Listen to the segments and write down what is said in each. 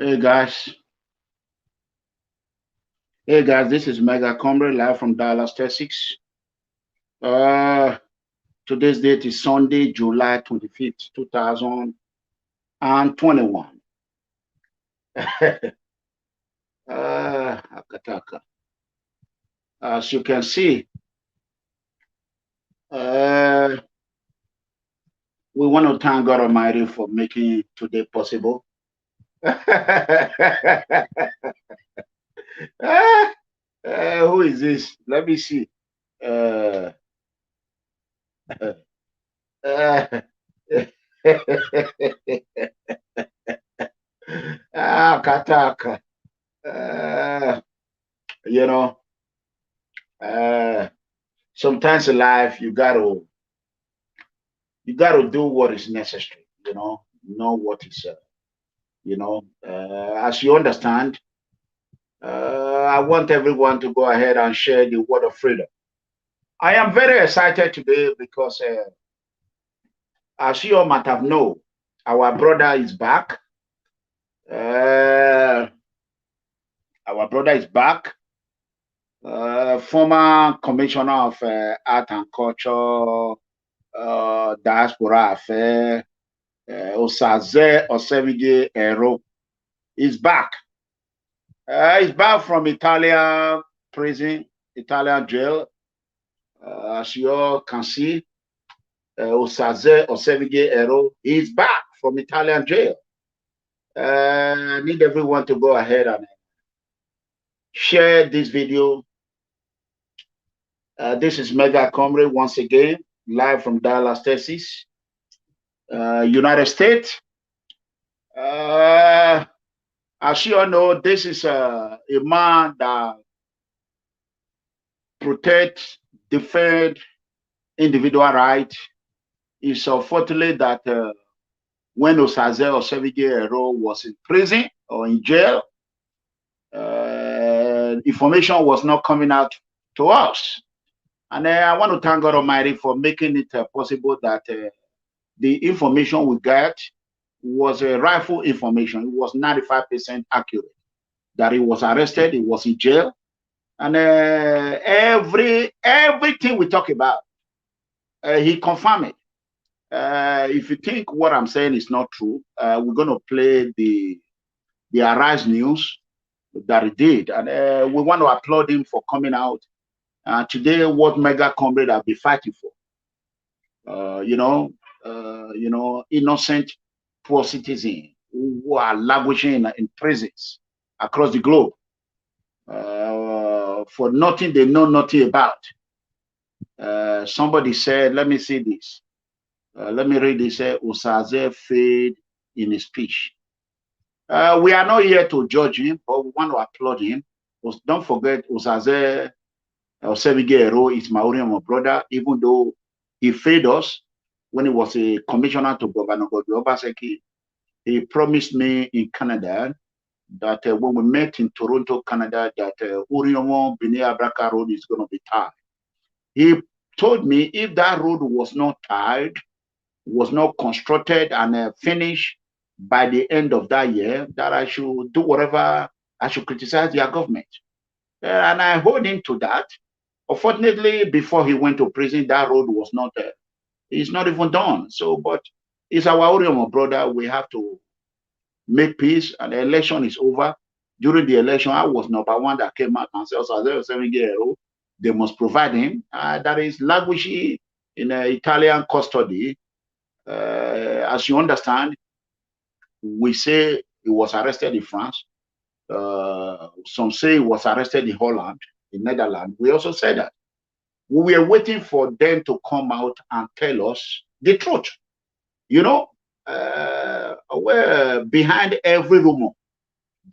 Hey guys, this is Mega Comrade live from Dallas, Texas. Uh, Today's date is Sunday, July 25th, 2021. Akataka. As you can see, we want to thank God Almighty for making today possible. Who is this? Let me see. Uh, uh, Kataka. Uh, you know, uh, sometimes in life you gotta do what is necessary. Know what is as you understand. I want everyone to go ahead and share the word of freedom. I am very excited today because, as you all might have known, our brother is back. Our brother is back. Former Commissioner of Art and Culture, Diaspora Affairs, Osazee Osemwegie-Ero is back. He's back from Italian prison, Italian jail. As you all can see, Osaze Osemwegie-Ero is back from Italian jail. I need everyone to go ahead and share this video. This is Mega Comrade once again, live from Dallas, Texas, United States. As you all know, this is a man that protects, defend individual rights. It's unfortunate that when Osaze Osemwegie-Ero was in prison or in jail, information was not coming out to us. And I want to thank God Almighty for making it possible that the information we got was rightful information. It was 95% accurate. That he was arrested, he was in jail, and everything we talk about, he confirmed it. If you think what I'm saying is not true, we're going to play the Arise News that he did, and we want to applaud him for coming out. Today, what Mega Comrade have been fighting for, innocent poor citizens who are languishing in prisons across the globe for nothing they know nothing about. Somebody said, let me see this. Let me read this. Osaze failed in his speech. We are not here to judge him, but we want to applaud him. Don't forget, Osaze Osemwegie-Ero is my original brother, even though he failed us when he was a commissioner to Governor Obaseki. He promised me in Canada that when we met in Toronto, Canada, that Uriomo Binia Braka Road is going to be tied. He told me if that road was not tied, was not constructed and finished by the end of that year, that I should do whatever, I should criticize their government. And I hold him to that. Unfortunately, before he went to prison, that road was not there. It's not even done. So, but it's our Oriomo brother. We have to make peace, and the election is over. During the election, I was number one that came out and said, Osaze Osemwegie-Ero, they must provide him. That is languishing in Italian custody. As you understand, we say he was arrested in France. Some say he was arrested in Holland, in Netherlands. We also said that. We were waiting for them to come out and tell us the truth. Where behind every rumor,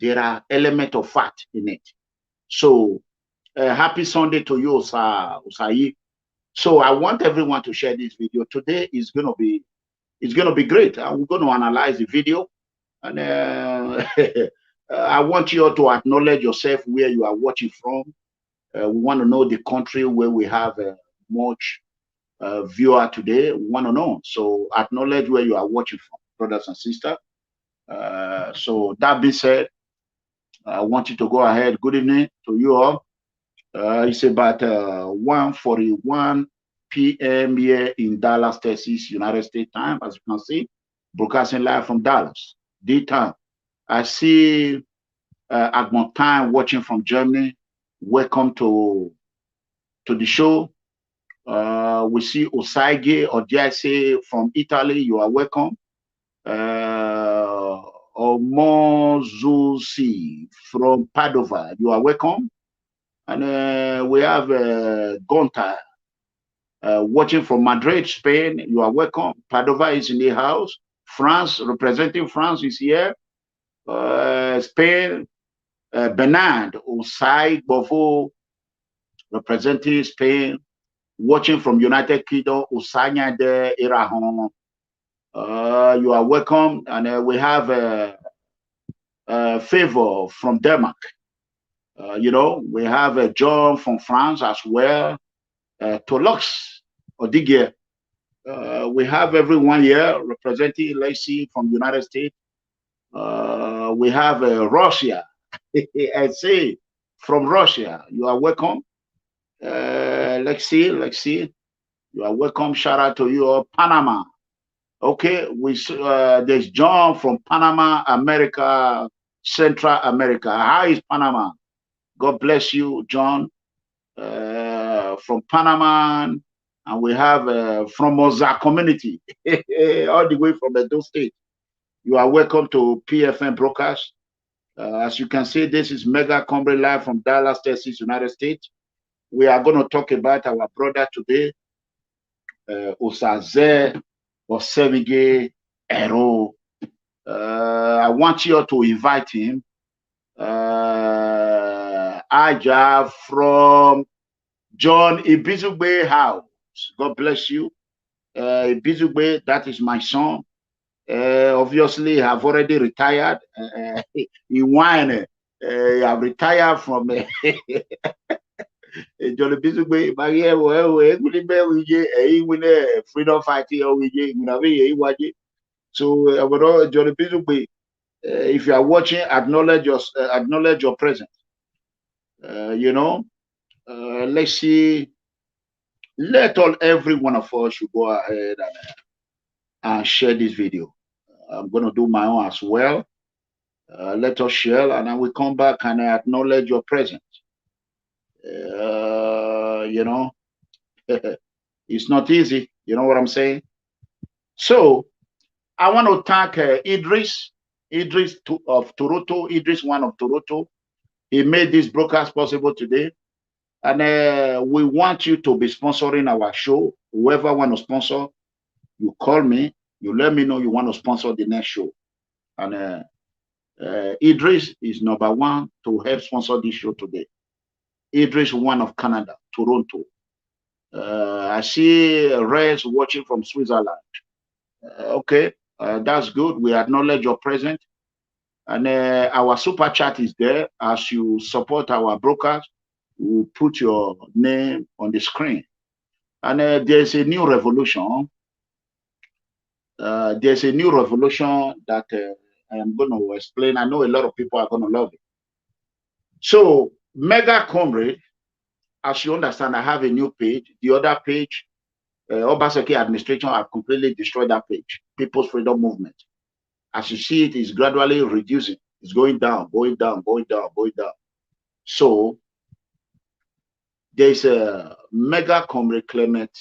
there are elements of fact in it. So, happy Sunday to you, Osayi. So, I want everyone to share this video. Today is going to be great. We're going to analyze the video, and I want you all to acknowledge yourself where you are watching from. We want to know the country where we have much viewer today. We want to know. So acknowledge where you are watching from, brothers and sisters. So that being said, I want you to go ahead. Good evening to you all. It's about 1:41 p.m. here in Dallas, Texas, United States time, as you can see, broadcasting live from Dallas, D-time. I see Agmont Time watching from Germany. Welcome to the show. We see Osazee Osemwegie-Ero from Italy. You are welcome. Omozusi from Padova. You are welcome. And we have Gonta watching from Madrid, Spain. You are welcome. Padova is in the house. France, representing France, is here. Spain, Bernard Osai Bovo, representing Spain. Watching from United Kingdom, Usanya de Irahon. You are welcome. And we have Favor from Denmark. You know, we have John from France as well. Tolox Odigie. We have everyone here representing Lacey from United States. We have Russia. I say from Russia. You are welcome. Let's see. You are welcome. Shout out to you, Panama. Okay, there's John from Panama, America, Central America. How is Panama? God bless you, John, from Panama. And we have from Osaze community, all the way from Edo State. You are welcome to PFM Broadcast. As you can see, this is Mega Comrade live from Dallas, Texas, United States. We are going to talk about our brother today, Osaze Osemwegie-Ero. I want you to invite him. Aja from John Ibizugbe house. God bless you. Ibizugbe, that is my son. Obviously, I've already retired. In wine, I have retired from John Ibizugbe. Freedom fighting. So, John Ibizugbe, if you are watching, acknowledge your presence. You know, let's see. Let every one of us should go ahead and share this video. I'm going to do my own as well. Let us share, and I will come back and acknowledge your presence. You know, it's not easy. You know what I'm saying? So I want to thank Idris of Toronto. Idris, one of Toronto. He made this broadcast possible today. And we want you to be sponsoring our show. Whoever want to sponsor, you call me. You let me know you want to sponsor the next show. And Idris is number one to help sponsor this show today. Idris, one of Canada, Toronto. I see Rez watching from Switzerland. Okay, that's good. We acknowledge your presence. And our super chat is there. As you support our broadcast, we'll put your name on the screen. And there's a new revolution. There's a new revolution that I am going to explain. I know a lot of people are going to love it. So, Mega Comrade, as you understand, I have a new page. The other page, Obaseki administration have completely destroyed that page. People's Freedom Movement. As you see, it is gradually reducing. It's going down, going down, going down, going down. So, there's a Mega Comrade Clement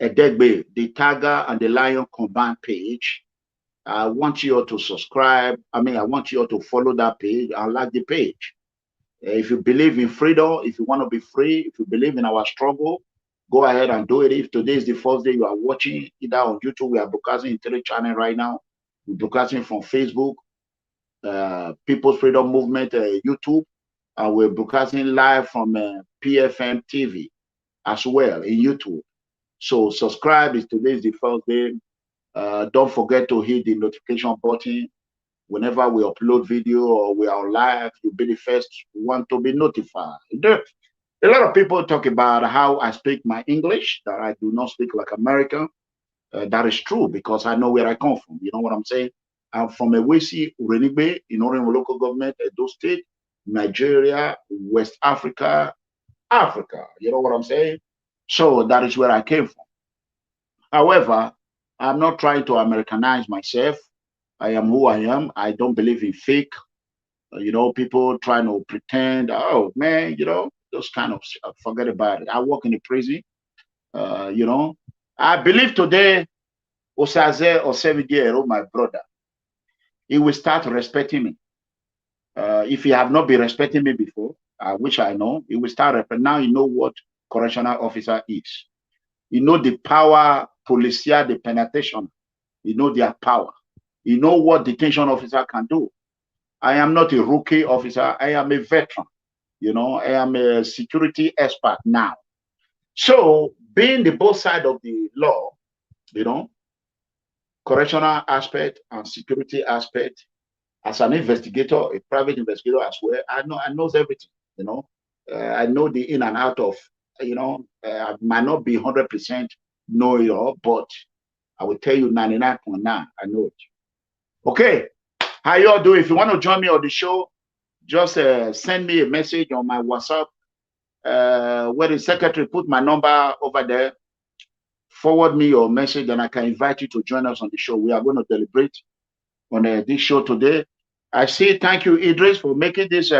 Edegbe, the Tiger and the Lion combined page. I want you all to subscribe. I want you all to follow that page and like the page. If you believe in freedom, if you want to be free, if you believe in our struggle, go ahead and do it. If today is the first day you are watching, either on YouTube, we are broadcasting in 3 channels right now. We're broadcasting from Facebook, People's Freedom Movement, YouTube, and we're broadcasting live from PFM TV as well in YouTube. So subscribe if today is the first day. Don't forget to hit the notification button. Whenever we upload video or we are live, you'll be the first one to be notified. A lot of people talk about how I speak my English, that I do not speak like American. That is true because I know where I come from. You know what I'm saying? I'm from Ewesi, Urenigbe, in Orange local government, Edo State, Nigeria, West Africa, Africa. You know what I'm saying? So that is where I came from. However, I'm not trying to Americanize myself. I am who I am. I don't believe in fake, people trying to pretend, oh man, those kind of, forget about it. I work in a prison, I believe today, Osaze Osemwegie-Ero, my brother, he will start respecting me. If he have not been respecting me before, which I know, he will start respecting. Now you know what correctional officer is. You know the power, policia, the penetration. You know their power. You know what detention officer can do. I am not a rookie officer. I am a veteran. I am a security expert now. So being the both side of the law, correctional aspect and security aspect, as an investigator, a private investigator as well, I knows everything. I know the in and out of. I might not be 100% know it all, but I will tell you 99.9. I know it. Okay, how you all do? If you want to join me on the show, just send me a message on my WhatsApp. Where the secretary put my number over there. Forward me your message, and I can invite you to join us on the show. We are going to deliberate on this show today. I say thank you, Idris, for making this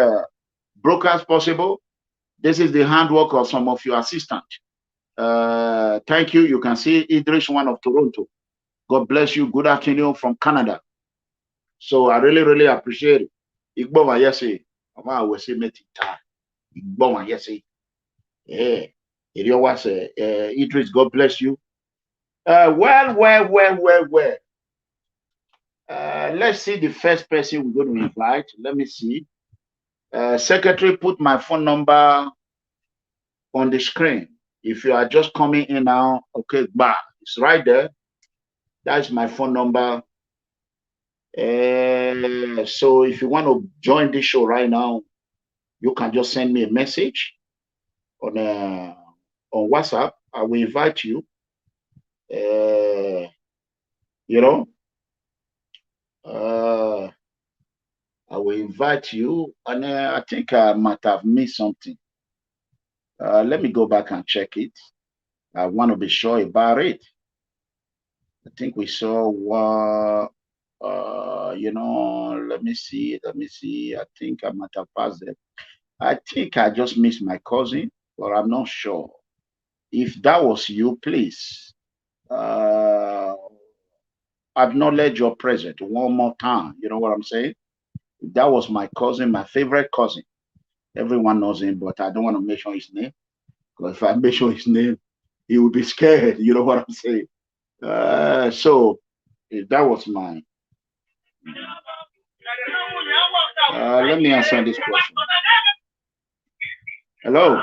broadcast possible. This is the handwork of some of your assistants. Thank you. You can see Idris, one of Toronto. God bless you. Good afternoon from Canada. So I really, really appreciate it. Igboma yesi. Ama wesi meti ta. Igboma yesi. Yeah. Idris, God bless you. Well. Let's see the first person we're going to invite. Let me see. Secretary, put my phone number on the screen. If you are just coming in now, okay, it's right there. That's my phone number. So if you want to join this show right now, you can just send me a message on WhatsApp. I will invite you. I will invite you, and I think I might have missed something. Let me go back and check it. I want to be sure about it. I think we saw what, let me see. I think I might have passed it. I think I just missed my cousin, but I'm not sure. If that was you, please acknowledge your presence one more time. You know what I'm saying? That was my cousin, my favorite cousin. Everyone knows him, but I don't want to mention his name. Because if I mention his name, he will be scared. You know what I'm saying? So that was mine. Let me answer this question. Hello.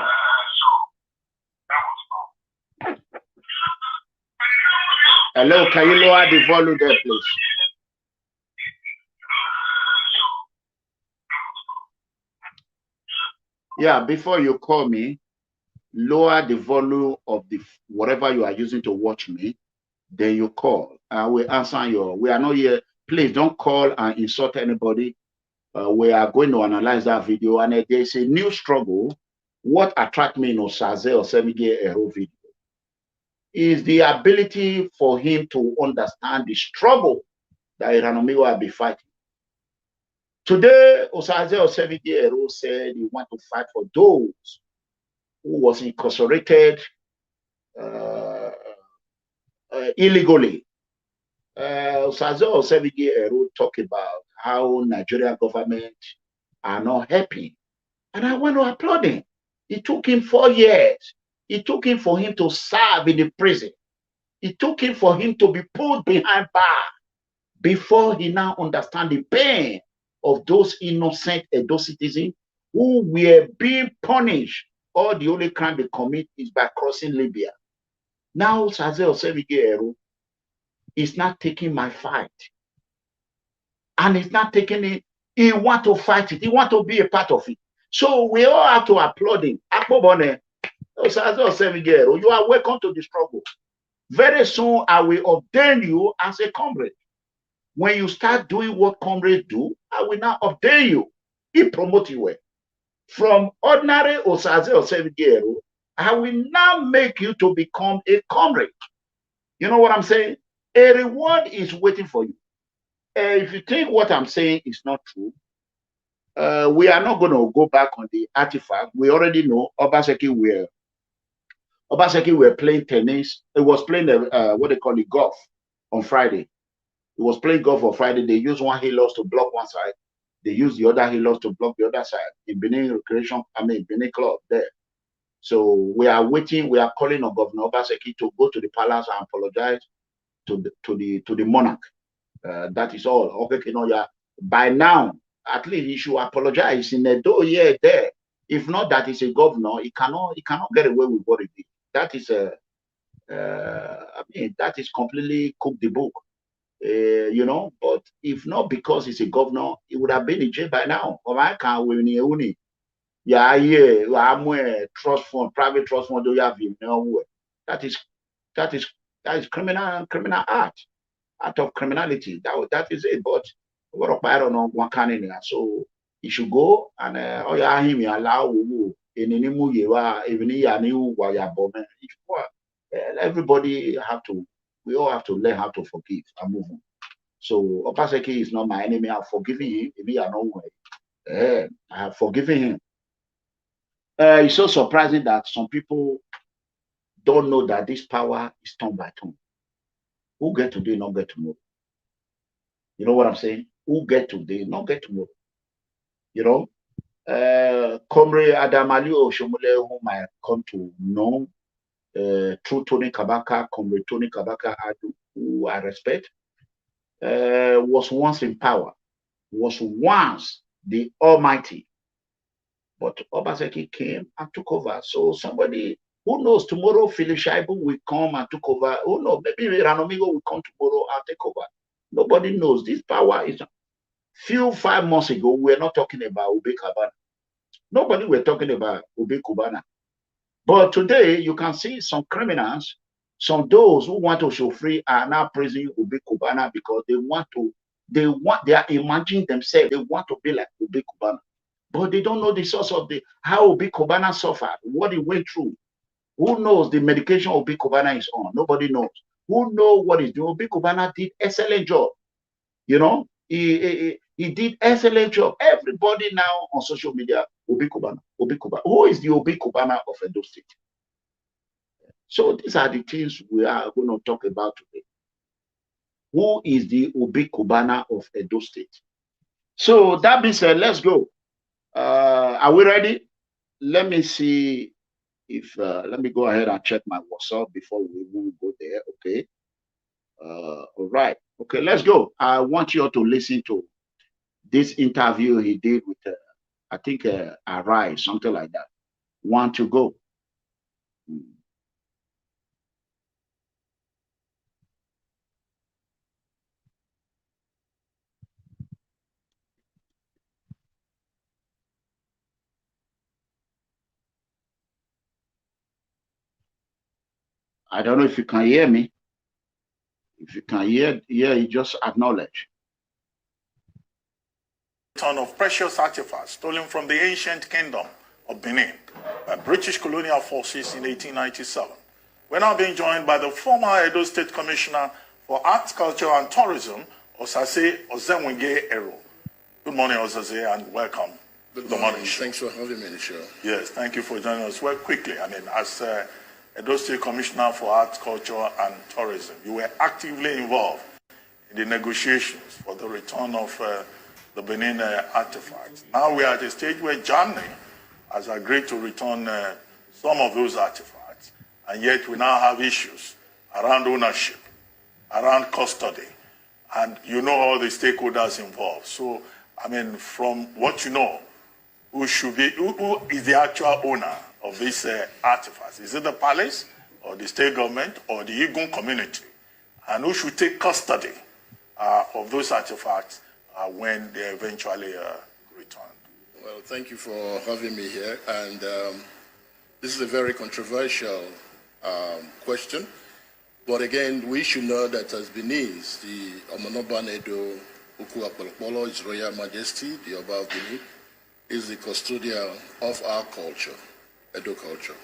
Hello, can you lower the volume there, please? Yeah, before you call me, lower the volume of the whatever you are using to watch me. Then you call. I will answer your. We are not here. Please don't call and insult anybody. We are going to analyze that video, and there's a new struggle. What attracted me in Osaze Osemwegie-Ero video is the ability for him to understand the struggle that Iranomigo will be fighting. Today, Osaze Osemwegie-Ero said he wants to fight for those who was incarcerated illegally. Osaze Osemwegie-Ero talk about how Nigerian government are not helping. And I want to applaud him. It took him 4 years. It took him for him to serve in the prison. It took him for him to be put behind bar before he now understand the pain of those innocent Edo citizens who were being punished. All the only crime they commit is by crossing Libya. Now Osaze Osemwegie-Ero is not taking my fight. And he's not taking it. He want to fight it. He want to be a part of it. So we all have to applaud him. Osaze Osemwegie-Ero, you are welcome to the struggle. Very soon I will ordain you as a comrade. when you start doing what comrades do, I will now update you. He promote you from ordinary Osaze Osemwegie-Ero. I will now make you to become a comrade. You know what I'm saying? A reward is waiting for you. If you think what I'm saying is not true, we are not going to go back on the artifact. We already know Obaseki were playing tennis. It was playing what they call it, golf on Friday. It was playing golf on Friday. They used one halos to block one side. They used the other halos to block the other side in Benin Benin Club there. So we are waiting. We are calling on Governor Obaseki to go to the palace and apologize to the monarch. That is all. Okay, you know, yeah. By now, at least he should apologize in Edo here there. If not, that is a governor. He cannot get away with what he did. That is that is completely cooked the book. You know, but if not because he's a governor, he would have been in jail by now. Yeah, trust fund, private trust fund, do you have him? That is criminal act of criminality. That is it. But what of I don't know one can so he should go and him allow everybody we all have to learn how to forgive and move on. So Obaseki is not my enemy. I've forgiven him. I have forgiven him. It's so surprising that some people don't know that this power is turn by turn. Who get today, not get tomorrow. You know what I'm saying? Who get today, not get tomorrow. You know, Comrade Adamali Oshomole, whom I come to know, through Tony Kabaka, Comrade Tony Kabaka Adu, who I respect, was once in power, was once the Almighty. But Obaseki came and took over. So somebody who knows tomorrow, Philip Shaibu will come and took over. Who knows? Maybe Ranomigo will come tomorrow and take over. Nobody knows. This power is. Few 5 months ago, we were not talking about Obi Cubana. Nobody were talking about Obi Cubana. But today, you can see some criminals, those who want to show free are now praising Obi Cubana because they are imagining themselves, they want to be like Obi Cubana. But they don't know the source of how Obi Cubana suffered, what he went through. Who knows the medication Obi Cubana is on? Nobody knows. Who knows what he's doing? Obi Cubana did excellent job. You know, he did excellent job. Everybody now on social media, Obi Cubana. Who is the Obi Cubana of Edo State? So these are the things we are going to talk about today. Who is the Obi Cubana of Edo State? So that being said, let's go. Are we ready? Let me see if let me go ahead and check my WhatsApp before we go there. Okay. All right. Okay, let's go. I want you all to listen to this interview he did with I think Arise, something like that. Want to go? I don't know if you can hear me. If you can hear, you just acknowledge. Ton of precious artifacts stolen from the ancient kingdom of Benin by British colonial forces in 1897. We're now being joined by the former Edo State Commissioner for Arts, Culture and Tourism, Osazee Osemwegie-Ero. Good morning, Osazee, and welcome. Good morning. Thanks for having me on the show. Yes, thank you for joining us. Well, quickly, I mean, as Edo State Commissioner for Arts, Culture and Tourism, you were actively involved in the negotiations for the return of the Benin artifacts. Now we are at a stage where Germany has agreed to return some of those artifacts, and yet we now have issues around ownership, around custody, and you know all the stakeholders involved. So, I mean, from what you know, who is the actual owner of these artifacts? Is it the palace, or the state government, or the Igun community? And who should take custody of those artifacts when they eventually return? Well, thank you for having me here. And this is a very controversial question. But again, we should know that as Beninese, the Omonoban Edo Ukuapolopolo, His Royal Majesty, the Oba of Benin, is the custodian of our culture, Edo culture.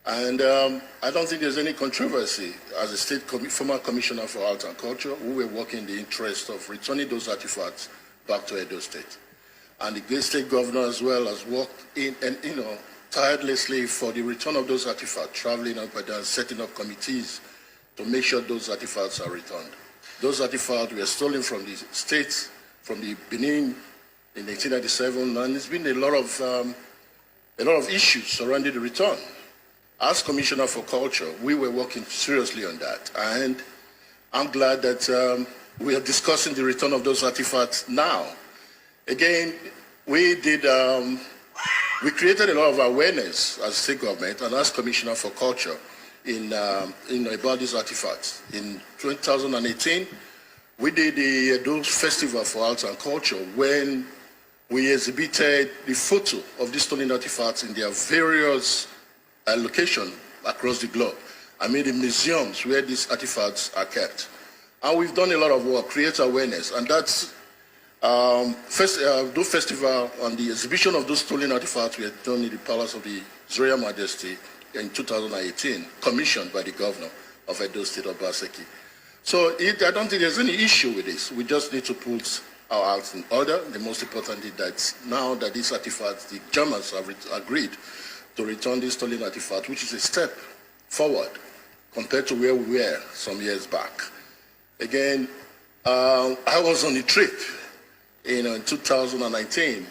And I don't think there's any controversy. As a former commissioner for art and culture, we were working in the interest of returning those artifacts back to Edo State. And the state governor as well has worked tirelessly for the return of those artifacts, traveling up and down, setting up committees to make sure those artifacts are returned. Those artifacts were stolen from the states, from the Benin in 1897, and there's been a lot of issues surrounding the return. As Commissioner for Culture, we were working seriously on that, and I'm glad that we are discussing the return of those artifacts now. Again, we created a lot of awareness as state government and as Commissioner for Culture about these artifacts. In 2018, we did the Edo Festival for Arts and Culture when we exhibited the photo of these stolen artifacts in their various locations across the globe. I mean, the museums where these artifacts are kept. And we've done a lot of work, create awareness, and that's the festival and the exhibition of those stolen artifacts we had done in the Palace of the His Royal Majesty in 2018, commissioned by the governor of Edo State, Obaseki. So I don't think there's any issue with this. We just need to put our acts in order. The most important is that now that these artifacts, the Germans have agreed to return these stolen artifacts, which is a step forward compared to where we were some years back. Again, I was on a trip in 2019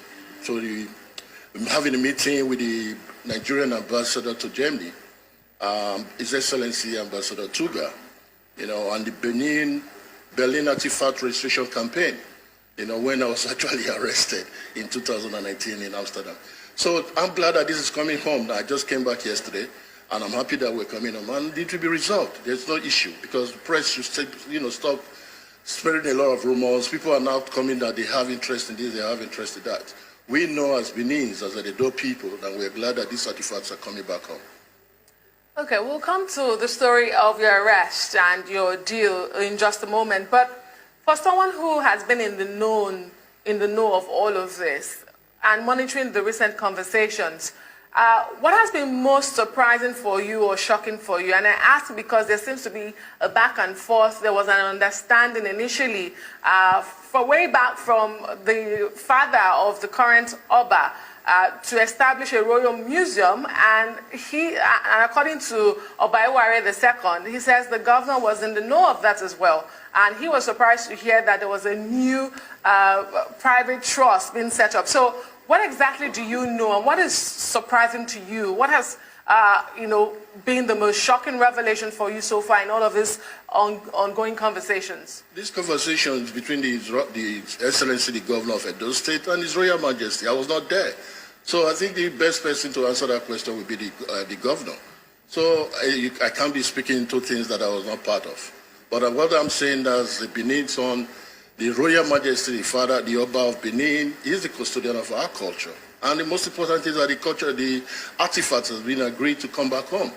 having a meeting with the Nigerian ambassador to Germany, His Excellency Ambassador Tuga, and the Berlin Artifact Registration Campaign, when I was actually arrested in 2019 in Amsterdam. So I'm glad that this is coming home. I just came back yesterday, and I'm happy that we're coming home. And it will be resolved. There's no issue, because the press should stop spreading a lot of rumors. People are now coming that they have interest in this, they have interest in that. We know as Beninese, as the Edo people, that we're glad that these artifacts are coming back home. Okay, we'll come to the story of your arrest and your deal in just a moment. But for someone who has been in the know of all of this and monitoring the recent conversations, what has been most surprising for you or shocking for you? And I ask because there seems to be a back and forth. There was an understanding initially for way back from the father of the current Oba to establish a royal museum, and according to Obaiware II, he says the governor was in the know of that as well. And he was surprised to hear that there was a new private trust being set up. So what exactly do you know, and what is surprising to you? What has been the most shocking revelation for you so far in all of these ongoing conversations? These conversations between the Excellency, the Governor of Edo State, and His Royal Majesty, I was not there. So I think the best person to answer that question would be the Governor. So I can't be speaking to things that I was not part of. But what I'm saying as the Benin son, the Royal Majesty, the father, the Oba of Benin, is the custodian of our culture. And the most important thing is that the artifacts has been agreed to come back home.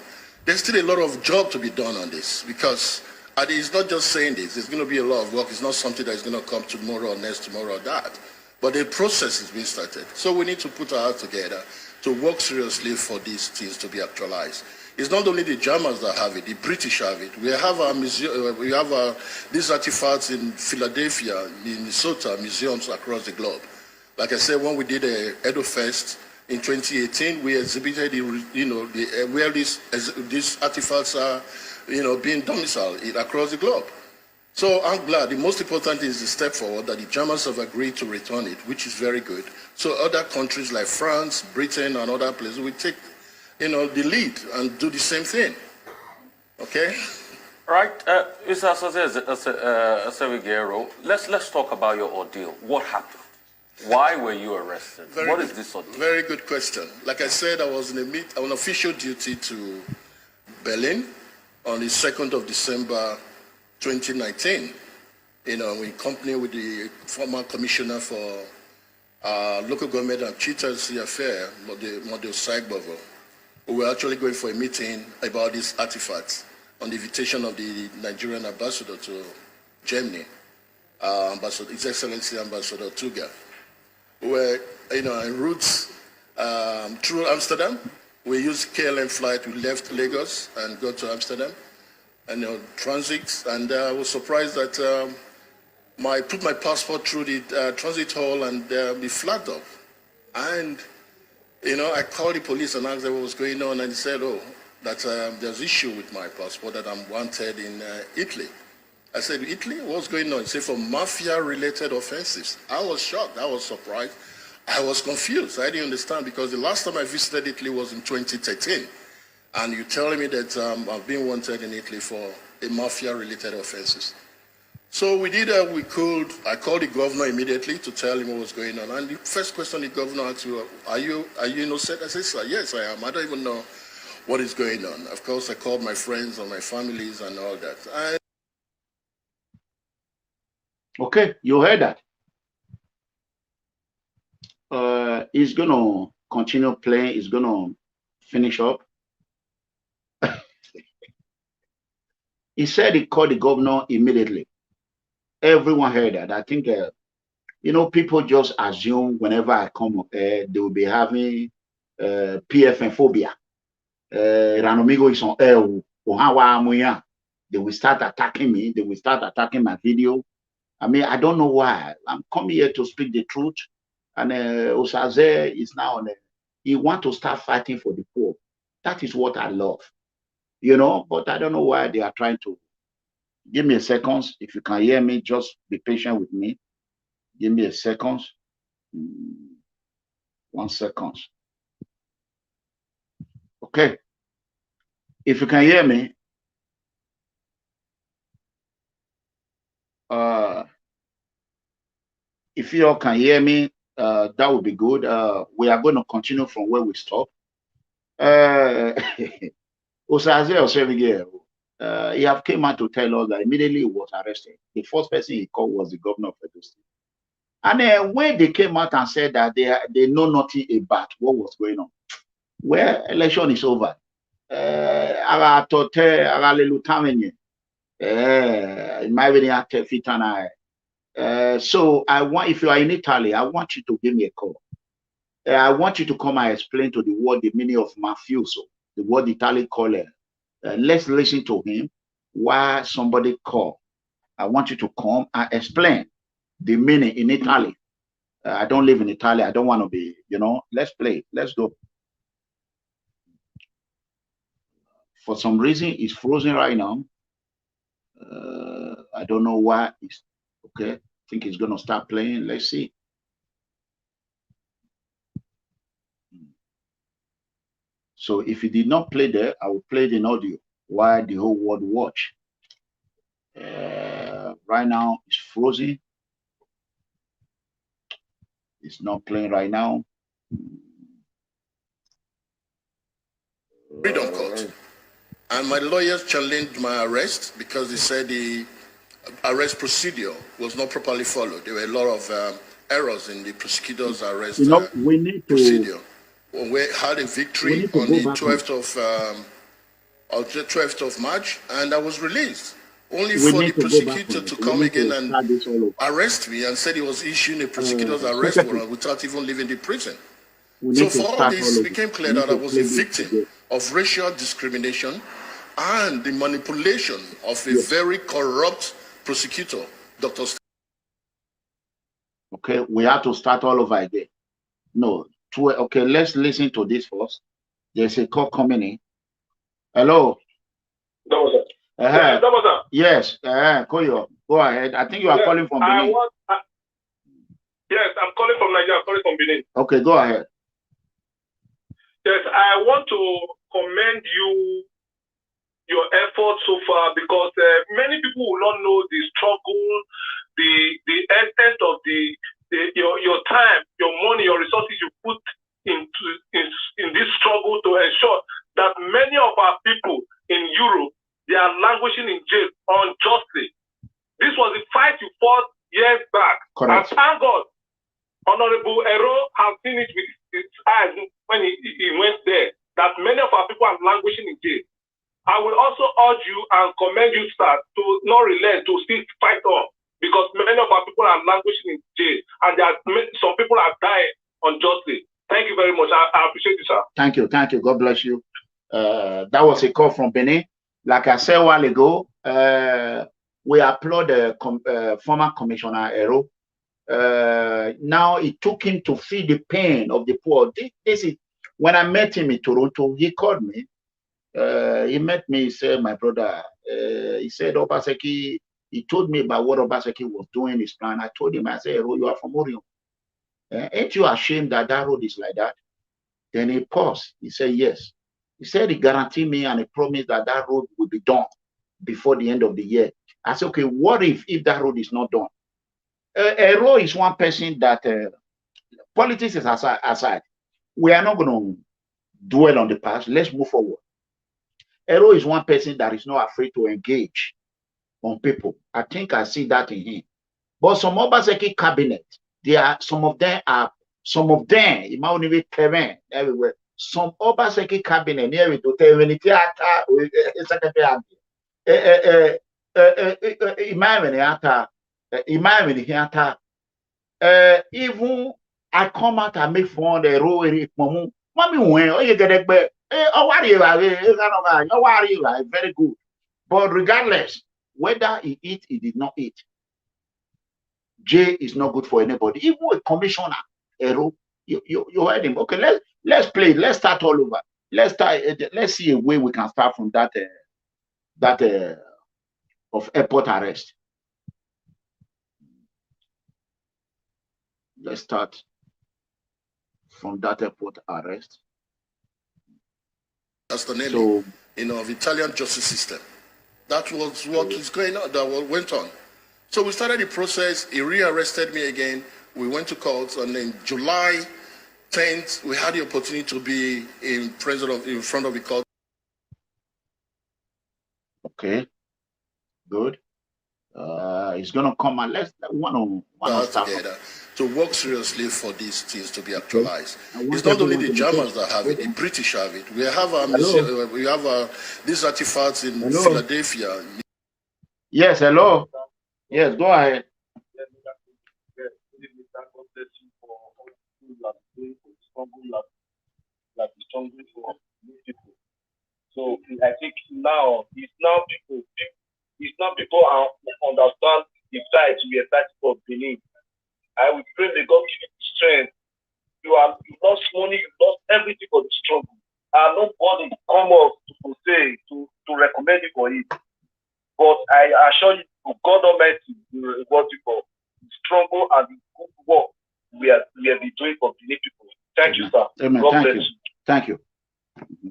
There's still a lot of job to be done on this, because it's not just saying this. There's going to be a lot of work. It's not something that's going to come tomorrow or next tomorrow or that. But the process is being started. So we need to put our hearts together to work seriously for these things to be actualized. It's not only the Germans that have it, the British have it. We have our museum, we have these artifacts in Philadelphia, Minnesota, museums across the globe. Like I said, when we did the Edo Fest in 2018, we exhibited where these artifacts are, being domiciled across the globe. So I'm glad. The most important is the step forward that the Germans have agreed to return it, which is very good. So other countries like France, Britain, and other places will take, the lead and do the same thing. Okay? Right, Mr. Osaze Osemwegie-Ero, let's talk about your ordeal. What happened? Why were you arrested? What is this ordeal? Very good question. Like I said, I was on official duty to Berlin on the 2nd of December 2019, in company with the former commissioner for local government and chieftaincy affairs, Model Saigbovo. We were actually going for a meeting about these artifacts. on the invitation of the Nigerian ambassador to Germany, His Excellency Ambassador Tuga. We were, en route through Amsterdam. We used KLM flight. We left Lagos and got to Amsterdam, and transit. And I was surprised that I put my passport through the transit hall and be flagged up. And I called the police and asked them what was going on, and they said, "Oh, that there's issue with my passport, that I'm wanted in Italy." I said, "Italy? What's going on?" He said, "For mafia-related offences." I was shocked. I was surprised. I was confused. I didn't understand, because the last time I visited Italy was in 2013. And you're telling me that I've been wanted in Italy for a mafia-related offences. So we did I called the governor immediately to tell him what was going on. And the first question the governor asked me, are you innocent? I said, "Sir, yes, I am. I don't even know what is going on." Of course, I called my friends and my families and all that. Okay, you heard that. He's going to continue playing. He's going to finish up. He said he called the governor immediately. Everyone heard that. I think, people just assume whenever I come up there, they will be having PFN phobia. Ranomigo is on air. They will start attacking me. They will start attacking my video. I mean, I don't know why. I'm coming here to speak the truth. And Osaze is now on he wants to start fighting for the poor. That is what I love. But I don't know why they are trying to. Give me a second. If you can hear me, just be patient with me. Give me a second. 1 second. Okay. If you can hear me, if you all can hear me, that would be good. We are going to continue from where we stopped. Osaze Osemwegie-Ero, he have came out to tell us that immediately he was arrested. The first person he called was the governor of Edo State. And then when they came out and said that they know nothing about what was going on, well, election is over. So I want, if you are in Italy, I want you to give me a call. I want you to come and explain to the world the meaning of mafioso, the word Italian call it. Let's listen to him why somebody called. I want you to come and explain the meaning in Italy. I don't live in Italy. I don't want to be, let's play. Let's go. For some reason, it's frozen right now. I don't know why. It's okay. I think it's going to start playing. Let's see. So if it did not play there, I will play it in audio while the whole world watch. Right now, it's frozen. It's not playing right now. Freedom Court. And my lawyers challenged my arrest because they said the arrest procedure was not properly followed. There were a lot of errors in the prosecutor's arrest we need to, procedure. We had a victory on the 12th of March, and I was released. Only for the prosecutor to come again and arrest me and said he was issuing a prosecutor's arrest warrant without even leaving the prison. So for all this, it became clear that I was a victim of racial discrimination and the manipulation of a very corrupt prosecutor, Dr. Okay, we have to start all over again. No, okay, let's listen to this first. There's a call coming in. Hello. Yes, Koyo, go ahead. I think you are calling from Benin. Yes, I'm calling from Nigeria. I'm calling from Benin. Okay, go ahead. Yes, I want to commend your efforts so far, because many people will not know the struggle, the extent of your time, your money, your resources you put in this struggle to ensure that many of our people in Europe, they are languishing in jail unjustly. This was the fight you fought years back. Correct. And thank God, Honorable Ero has seen it with his eyes when he went there, that many of our people are languishing in jail. I will also urge you and commend you, sir, to not relent, to still fight on, because many of our people are languishing in jail, and some people are dying unjustly. Thank you very much. I appreciate you, sir. Thank you. Thank you. God bless you. That was a call from Benin. Like I said a while ago, we applaud the former Commissioner Ero. Now it took him to feel the pain of the poor. This is when I met him in Toronto. He called me. He met me. He said, "My brother," he said, "Obaseki." He told me about what Obaseki was doing his plan. I told him, I said, "Ero, you are from Orion. Ain't you ashamed that that road is like that?" Then he paused. He said, "Yes." He said he guaranteed me and he promised that that road will be done before the end of the year. I said, "Okay, what if that road is not done?" Ero is one person that politics is aside. We are not going to dwell on the past. Let's move forward. Ero is one person that is not afraid to engage on people. I think I see that in him. But some Obaseki cabinet, some of them, it might even be everywhere. Some Obaseki cabinet near it to tell when it even I come out and make fun of the road. Mommy, when you get it, very good. But regardless, whether he eat, he did not eat. J is not good for anybody. Even a commissioner, Ero, you heard him. Okay, let's play. Let's start all over. Let's start. Let's see a way we can start from that of airport arrest. Let's start from that airport arrest. That's the name, of Italian justice system. That was what is going on. That went on. So we started the process. He rearrested me again. We went to court, and then July 10th, we had the opportunity to be in front of the court. Okay, good. It's gonna come and let's one start together to work seriously for these things to be actualized. It's not only the Germans that have it; the British have it. We have these artifacts in Philadelphia. Yes, hello. Yes, go ahead. So I think now people understand the fight we are fighting for Benin. I will pray may God give you strength. You lost money, you lost everything for the struggle. And nobody come up to say to recommend you for it. But I assure you, God Almighty will reward you for the struggle and the good work we have been doing for Benin people. Thank you, sir. Amen. God Thank bless you. you. Thank you.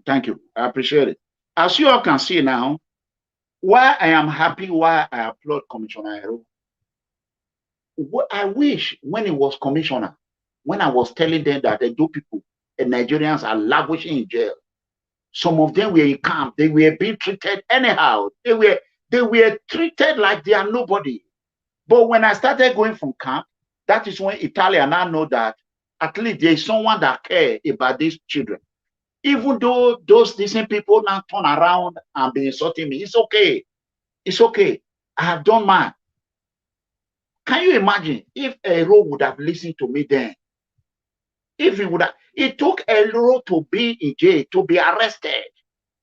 Thank you. I appreciate it. As you all can see now, why I am happy, why I applaud Commissioner Ero. I wish when he was commissioner, when I was telling them that the people and Nigerians are languishing in jail, some of them were in camp, they were being treated anyhow. They were treated like they are nobody. But when I started going from camp, that is when Italia now know that at least there is someone that cares about these children. Even though those decent people now turn around and be insulting me, it's okay. It's okay. I have done mine. Can you imagine if Ero would have listened to me then? If he would have, it took Ero to be in jail, to be arrested,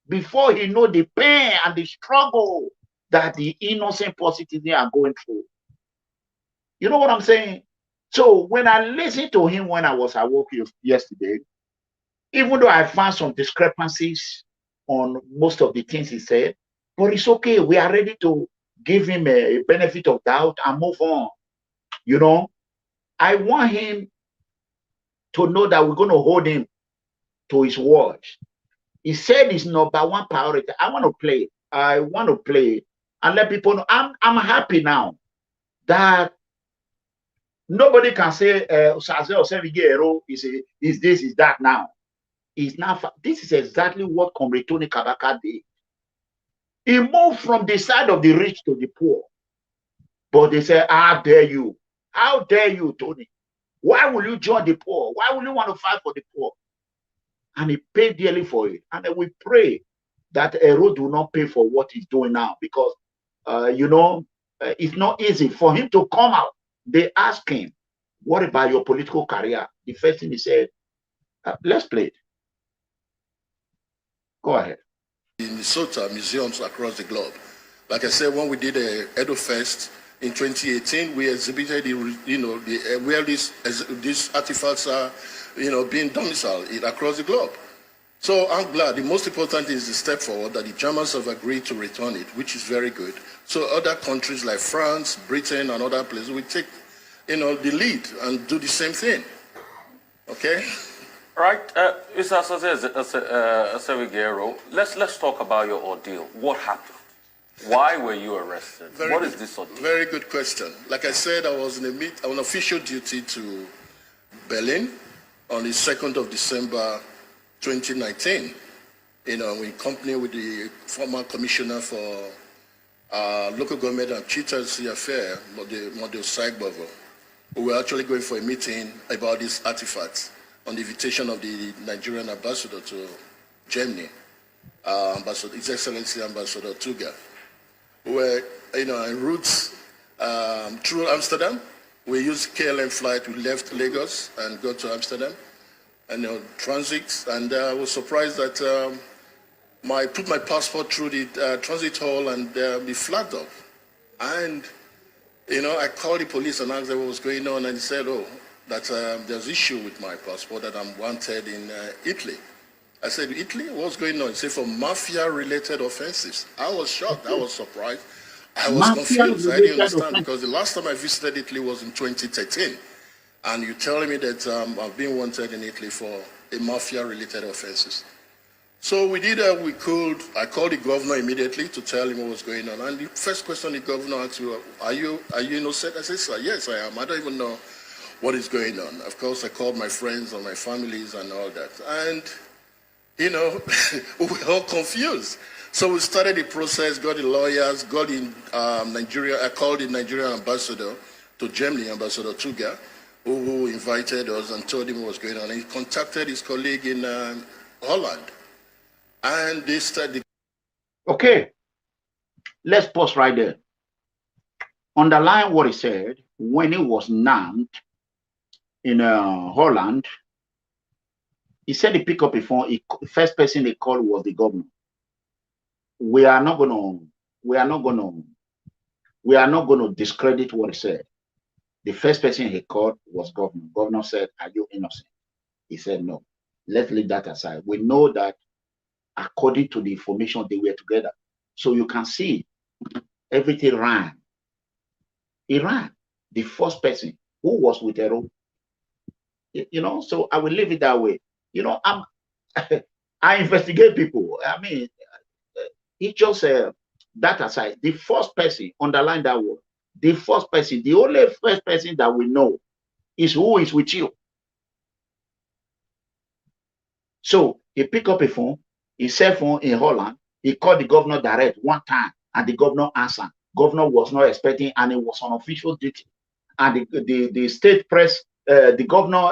before he know the pain and the struggle that the innocent positives are going through. You know what I'm saying? So when I listened to him when I was at work yesterday, even though I found some discrepancies on most of the things he said, but it's okay. We are ready to give him a benefit of doubt and move on. You know, I want him to know that we're going to hold him to his words. He said his number one priority. I want to play it. I want to play it and let people know. I'm happy now that nobody can say Osaze Osemwegie-Ero is this, is that now. Is now. This is exactly what Comrade Tony Kabaka did. He moved from the side of the rich to the poor. But they say, how dare you? How dare you, Tony? Why will you join the poor? Why will you want to fight for the poor? And he paid dearly for it. And then we pray that Ero do not pay for what he's doing now, because, you know, it's not easy for him to come out. They ask him, what about your political career? The first thing he said, let's play it. Go ahead. In Minnesota, museums across the globe. Like I said, when we did a Edo Fest in 2018, we exhibited, where these artifacts are, being domiciled across the globe. So I'm glad. The most important is the step forward that the Germans have agreed to return it, which is very good. So other countries like France, Britain, and other places will take, the lead and do the same thing. Okay. Right, Mr. Osazee Osemwegie-Ero, let's talk about your ordeal. What happened? Why were you arrested? What is this ordeal? Very good question. Like I said, I was on official duty to Berlin on the 2nd of December 2019. In company with the former commissioner for local government and chieftaincy affair, Model Saigbavo. We were actually going for a meeting about these artifacts on the invitation of the Nigerian ambassador to Germany, His Excellency Ambassador Tuga. We were, en route through Amsterdam. We used KLM flight. We left Lagos and got to Amsterdam, and transit. And I was surprised that I put my passport through the transit hall and be flagged up. And I called the police and asked them what was going on, and he said, that there's issue with my passport, that I'm wanted in Italy. I said, Italy? What's going on? He said, for mafia-related offences. I was shocked. I was surprised. I was confused. I didn't understand, because the last time I visited Italy was in 2013. And you're telling me that I've been wanted in Italy for mafia-related offences. So we did I called the governor immediately to tell him what was going on. And the first question the governor asked me, are you innocent? I said, sir, yes, I am. I don't even know what is going on. Of course, I called my friends and my families and all that. And, we were all confused. So we started the process, got the lawyers, got in Nigeria. I called the Nigerian ambassador to Germany, Ambassador Tuga, who invited us and told him what was going on. And he contacted his colleague in Holland. And they started. Okay, let's pause right there. Underline what he said when he was named in Holland. He said he picked up a phone. The first person they called was the governor. We are not gonna discredit what he said. The first person he called was governor. Governor said, "Are you innocent?" He said, "No." Let's leave that aside. We know that according to the information they were together. So you can see everything ran. He ran. The first person who was with Ero. So I will leave it that way. I investigate people. I mean, it's just that aside. The first person, underline that word. The first person, the only first person that we know is who is with you. So he picked up a phone, his cell phone in Holland. He called the governor direct one time, and the governor answered. Governor was not expecting, and it was on official duty. And the state press, the governor,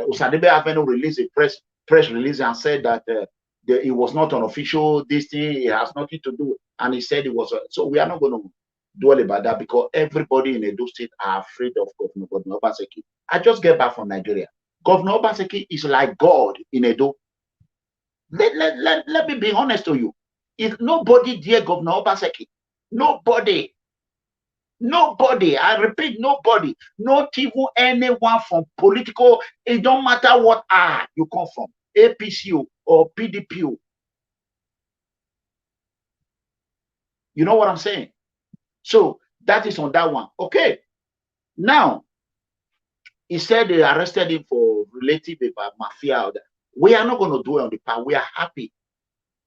Osadebe Avenue, released a press release and said that it was not an official this thing. It has nothing to do. And he said it was. So we are not going to dwell about that, because everybody in Edo State are afraid of Governor Obaseki. I just get back from Nigeria. Governor Obaseki is like God in Edo. Let me be honest to you. If nobody dear Governor Obaseki, nobody, I repeat, nobody, not even anyone from political, it don't matter what you come from, APCU or PDP. You know what I'm saying? So that is on that one. Okay. Now, he said they arrested him for relative mafia. We are not going to do it on the part. We are happy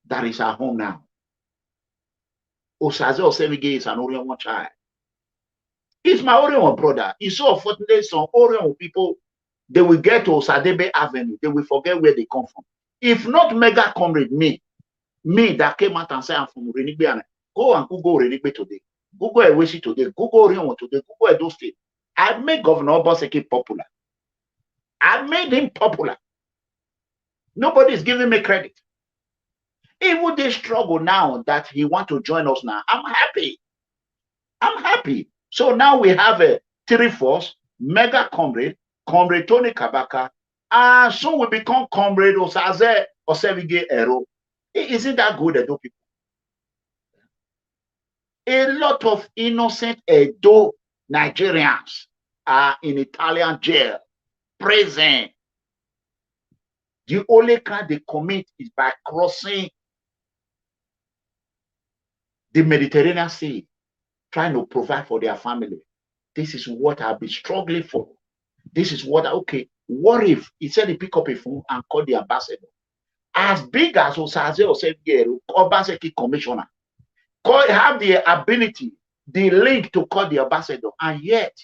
that he's at home now. Osaze Osemwegie-Ero is an Orion child. He's my Orion brother. He's so unfortunate some Orion people, they will get to Osadebe Avenue. They will forget where they come from. If not mega comrade, me that came out and said I'm from Renigbe, go and Google Renigbe today. Google Ewesi today. Google Orion today. Google Edo State. I made Governor Obaseki popular. I made him popular. Nobody is giving me credit. Even they struggle now that he want to join us now. I'm happy. I'm happy. So now we have a 3-force, mega comrade, Comrade Tony Kabaka, and soon we become Comrade Osaze Osemwegie-Ero. Isn't that good, Edo people? A lot of innocent Edo Nigerians are in Italian jail, prison. The only crime they commit is by crossing the Mediterranean Sea, trying to provide for their family. This is what I've been struggling for. This is what, okay, what if he said he pick up a phone and call the ambassador? As big as Osaze Osemwegie-Ero, Obaseki Commissioner, have the ability, the link to call the ambassador, and yet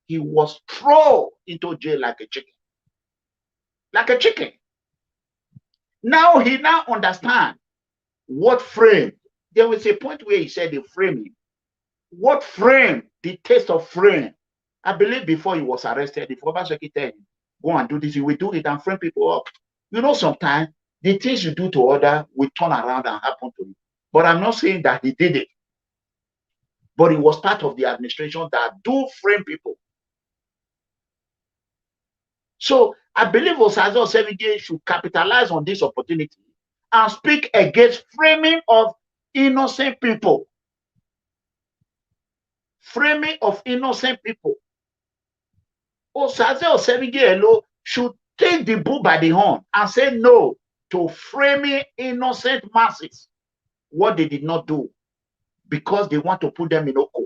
he was thrown into jail like a chicken. Like a chicken. Now he now understands what frame. There was a point where he said the framing. What frame? The taste of frame. I believe before he was arrested, if Obaseki tell him, go and do this, he will do it and frame people up. You know, sometimes the things you do to others will turn around and happen to you. But I'm not saying that he did it. But he was part of the administration that do frame people. So I believe Osaze Osemwegie should capitalize on this opportunity and speak against framing of innocent people. Framing of innocent people. Osaze Osemwegie-Ero should take the bull by the horn and say no to framing innocent masses. What they did not do, because they want to put them in Oko.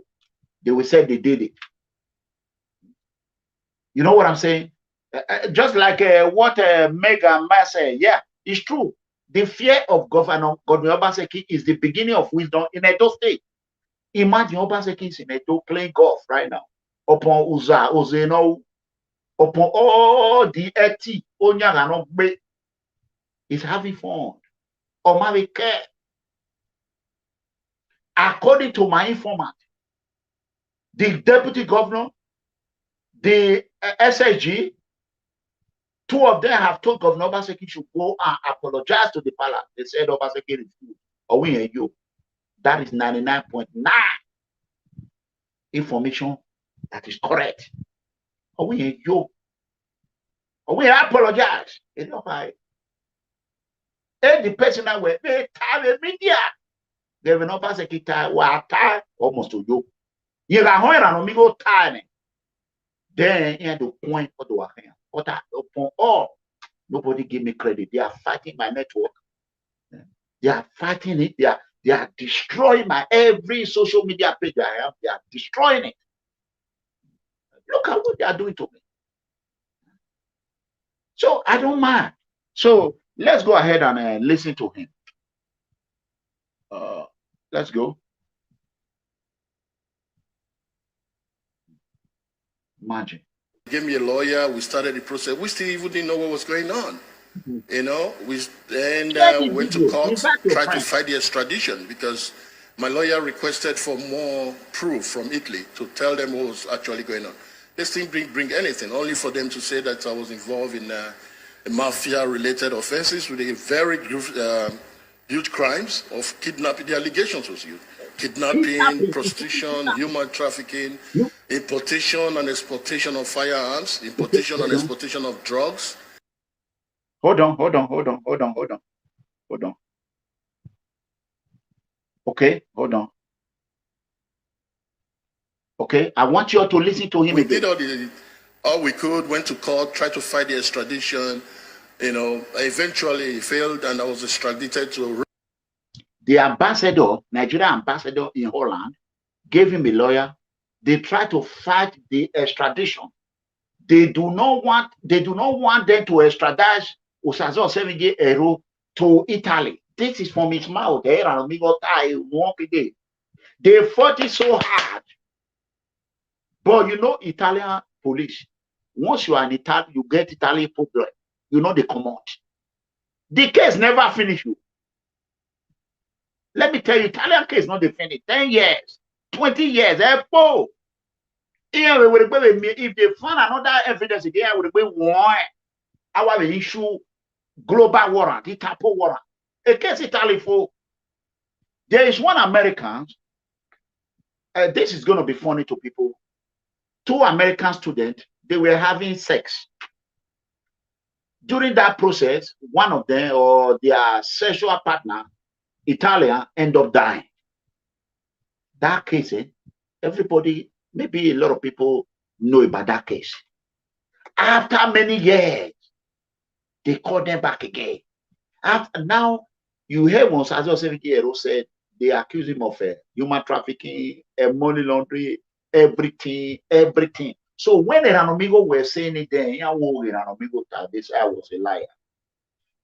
They will say they did it. You know what I'm saying? Just like what Mega Ma said, yeah, it's true. The fear of Governor Obaseki is the beginning of wisdom in Edo State. Imagine Obaseki is in Edo playing golf right now. Upon Ozeno, upon all the eti, Onyagano is having fun. Omarike. According to my informant, the deputy governor, the SSG, 2 of them have told Governor Obaseki should go and apologize to the palace. They said Obaseki refused. Or we hear you. That is 99.9 information that is correct. Or we hear you. Or we apologize. You know why? And the person that were they tell media. Governor Obaseki tie almost to you. You got home and me go tie. Then you have to point for the hand. But upon all, nobody give me credit. They are fighting my network. They are fighting it. They are destroying my every social media page I have. They are destroying it. Look at what they are doing to me. So I don't mind. So let's go ahead and listen to him. Let's go. Imagine. Gave me a lawyer. We started the process. We still even didn't know what was going on. You know, we went to court, tried to fight the extradition because my lawyer requested for more proof from Italy to tell them what was actually going on. They didn't bring anything, only for them to say that I was involved in mafia-related offences with a very huge crimes of kidnapping. The allegations was huge. Kidnapping, prostitution, human trafficking, importation and exportation of firearms, importation and exportation of drugs. Hold on. Okay, hold on. Okay, I want you all to listen to him. We did all we could, went to court, tried to fight the extradition. You know, eventually it failed and I was extradited to... The ambassador, Nigerian ambassador in Holland, gave him a lawyer. They tried to fight the extradition. They do not want them to extradite Osaze Osemwegie-Ero to Italy. This is from his mouth. They fought it so hard. But you know, Italian police, once you are in Italy, you get Italian problem. You know they come out. The case never finish you. Let me tell you, Italian case not the finish. 10 years, 20 years. If they find another evidence again, I would be one. I will issue global warrant, Itapo warrant. A case Italy for. There is one American. This is going to be funny to people. 2 American students, they were having sex. During that process, one of them or their sexual partner, Italian, end up dying. That case, everybody, maybe a lot of people know about that case. After many years, they call them back again. After, now, you hear when Osaze Osemwegie-Ero said they accuse him of human trafficking, money laundering, everything. So when Iranomigo were saying it then, they say I was a liar.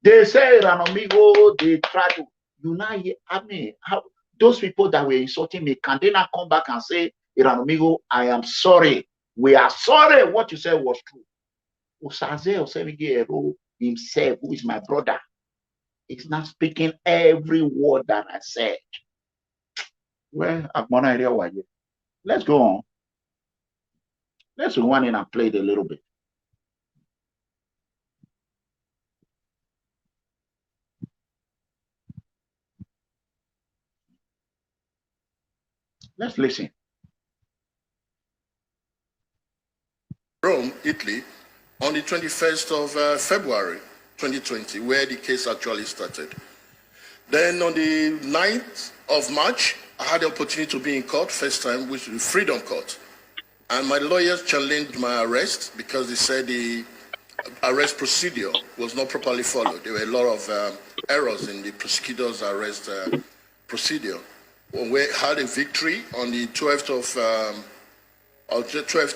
They say Iranomigo, they try to unite. I mean, how those people that were insulting me, can they not come back and say, Iranomigo, I am sorry. We are sorry. What you said was true. Osaze Osemwegie-Ero himself, who is my brother, is not speaking every word that I said. Well, let's go on. Let's rewind in and play it a little bit. Let's listen. Rome, Italy, on the 21st of February 2020, where the case actually started. Then on the 9th of March, I had the opportunity to be in court, first time, which was Freedom Court. And my lawyers challenged my arrest because they said the arrest procedure was not properly followed. There were a lot of errors in the prosecutor's arrest procedure. We had a victory on the 12th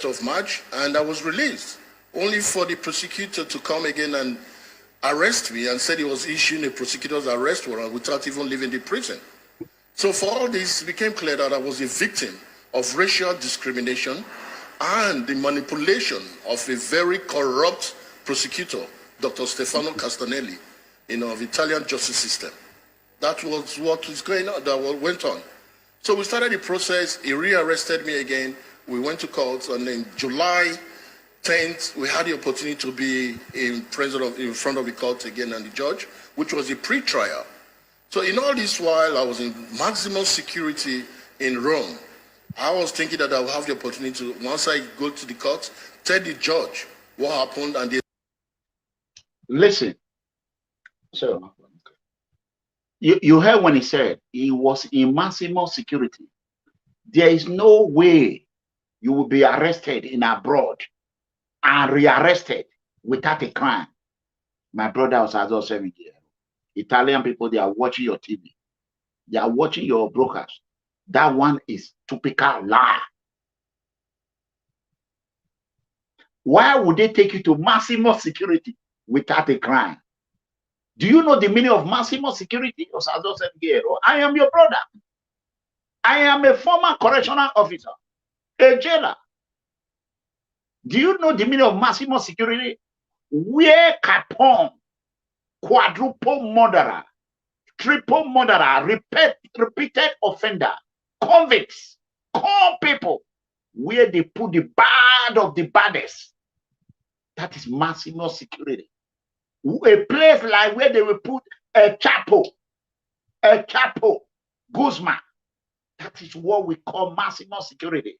of March, and I was released, only for the prosecutor to come again and arrest me and said he was issuing a prosecutor's arrest warrant without even leaving the prison. So for all this, it became clear that I was a victim of racial discrimination and the manipulation of a very corrupt prosecutor, Dr. Stefano Castanelli, of the Italian justice system. That was what was going on, that went on. So we started the process, he rearrested me again, we went to court, and then July 10th, we had the opportunity to be in front of the court again and the judge, which was a pre-trial. So in all this while, I was in maximum security in Rome. I was thinking that I would have the opportunity to, once I go to the court, tell the judge what happened and they... Listen. So, you heard when he said he was in maximum security. There is no way you will be arrested in abroad and rearrested without a crime. My brother Osaze Osemwegie-Ero. Italian people, they are watching your TV. They are watching your broadcast. That one is typical lie. Why would they take you to maximum security without a crime? Do you know the meaning of maximum security, Osaze Osemwegie-Ero? I am your brother. I am a former correctional officer, a jailer. Do you know the meaning of maximum security? Where Capone, quadruple murderer, triple murderer, repeated offender, convicts, con people, where they put the bad of the baddest. That is maximum security. A place like where they will put a Chapo, Guzman. That is what we call maximum security.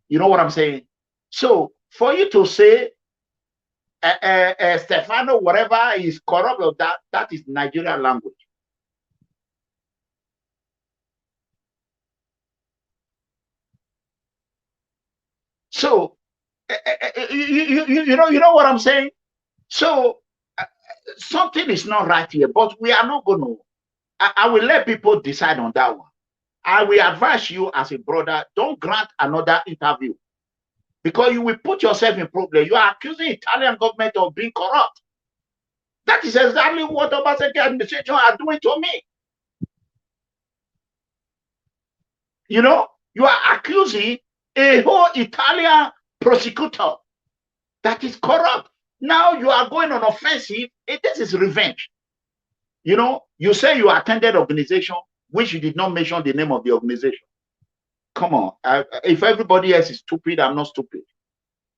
You know what I'm saying? So for you to say Stefano, whatever is corrupt of that is Nigerian language. So you know what I'm saying? So something is not right here, but we are not going to. I will let people decide on that one. I will advise you as a brother, don't grant another interview because you will put yourself in problem. You are accusing Italian government of being corrupt. That is exactly what Obaseki administration are doing to me. You know, you are accusing a whole Italian prosecutor that is corrupt. Now you are going on offensive. This is revenge. You know, you say you attended organization, which you did not mention the name of the organization. Come on. If everybody else is stupid, I'm not stupid.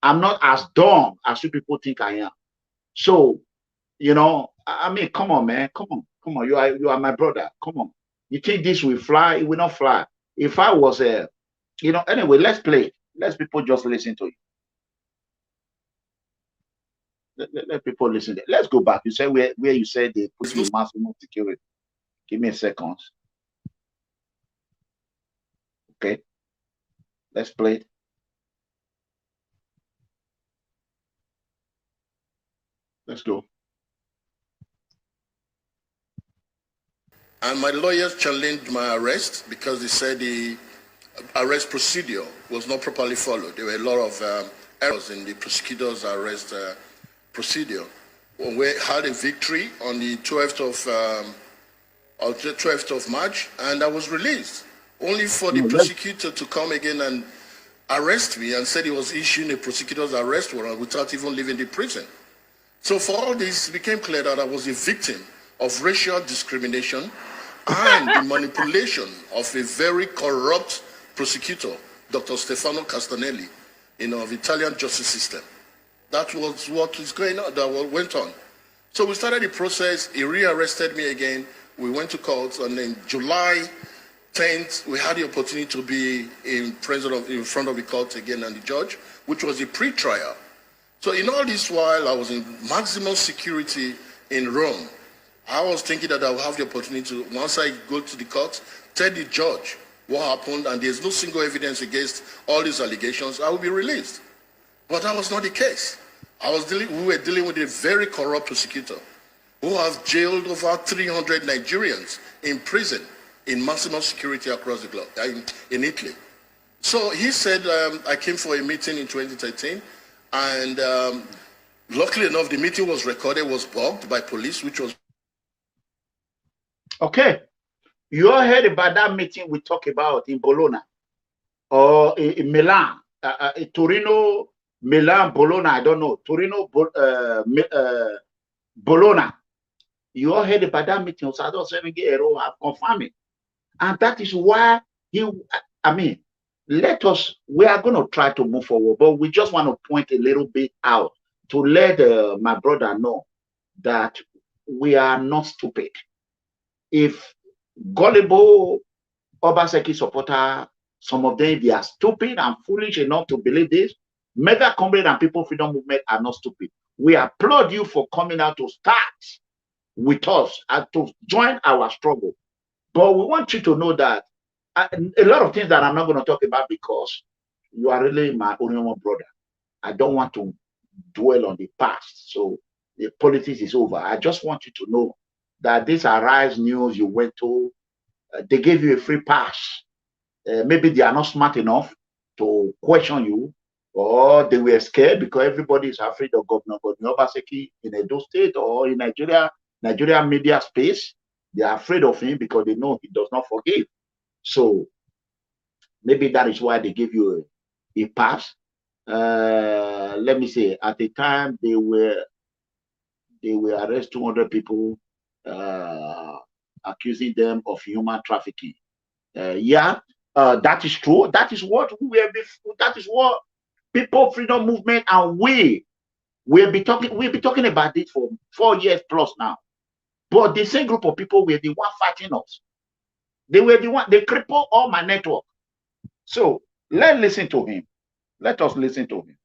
I'm not as dumb as you people think I am. So, You know, I mean, come on, man. Come on. You are my brother. Come on. You think this will fly? It will not fly. If I was you know, anyway, let's play. Let people just listen to you. Let people listen. Let's go back. You said where you said they put you in maximum security. Give me a second. Okay. Let's play it. Let's go. And my lawyers challenged my arrest because they said the arrest procedure was not properly followed. There were a lot of errors in the prosecutor's arrest procedure. We had a victory on the 12th of March, and I was released, only for the prosecutor to come again and arrest me and said he was issuing a prosecutor's arrest warrant without even leaving the prison. So for all this, it became clear that I was a victim of racial discrimination and the manipulation of a very corrupt prosecutor, Dr. Stefano Castanelli, of the Italian justice system. That was what is going on, that went on. So we started the process. He rearrested me again. We went to court, and then July 10th, we had the opportunity to be in front of the court again and the judge, which was a pre-trial. So in all this while, I was in maximum security in Rome. I was thinking that I would have the opportunity to, once I go to the court, tell the judge what happened, and there's no single evidence against all these allegations, I will be released. But that was not the case. We were dealing with a very corrupt prosecutor who has jailed over 300 Nigerians in prison in maximum security across the globe, in Italy. So he said, I came for a meeting in 2013, and luckily enough, the meeting was recorded, was bugged by police, which was... Okay. You all heard about that meeting we talked about in Bologna or in Milan, Torino, Milan, Bologna, I don't know, Torino, Bologna. You all heard about that meeting. Osaze Osemwegie-Ero have confirmed it. And that is why we are going to try to move forward, but we just want to point a little bit out to let my brother know that we are not stupid. If gullible Obaseki supporter, some of them, they are stupid and foolish enough to believe this, Mega Comrade and People Freedom Movement are not stupid. We applaud you for coming out to start with us and to join our struggle. But we want you to know that a lot of things that I'm not going to talk about because you are really my only brother. I don't want to dwell on the past. So the politics is over. I just want you to know that this Arise News you went to, they gave you a free pass. Maybe they are not smart enough to question you, or they were scared because everybody is afraid of Governor Obaseki in Edo State or in Nigeria media space. They are afraid of him because they know he does not forgive. So maybe that is why they give you a pass. Let me say, at the time they were arrest 200 people, accusing them of human trafficking. That is true. That is what People Freedom Movement and we'll be talking about it for 4 years plus now. But the same group of people were the one fighting us. They were the one, they crippled all my network. So let's listen to him. Let us listen to him.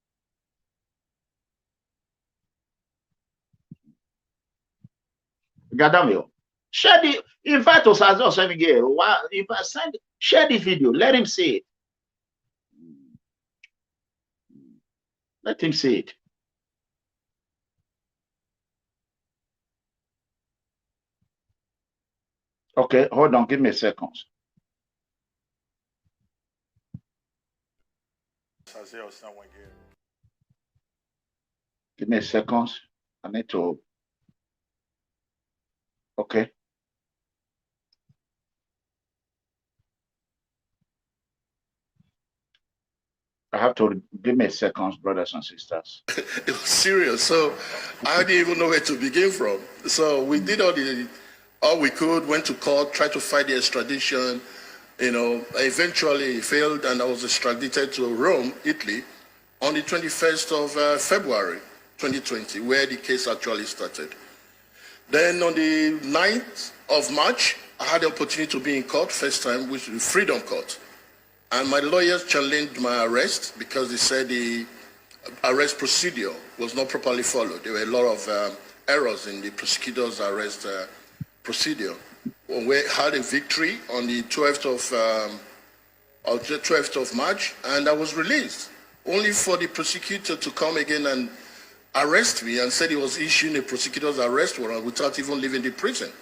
Gadamio, invite Osaze Osemwegie-Ero. Share the video. Let him see it. Let him see it. Okay, hold on. Give me a second. Give me a second. I need to. Okay. I have to give me a second, brothers and sisters. It was serious. So I didn't even know where to begin from. So we did all we could, went to court, tried to fight the extradition. Eventually it failed, and I was extradited to Rome, Italy, on the 21st of February 2020, where the case actually started. Then on the 9th of March, I had the opportunity to be in court, first time, which was Freedom Court. And my lawyers challenged my arrest because they said the arrest procedure was not properly followed. There were a lot of errors in the prosecutor's arrest procedure. We had a victory on the 12th of March, and I was released, only for the prosecutor to come again and arrest me and said he was issuing a prosecutor's arrest warrant without even leaving the prison.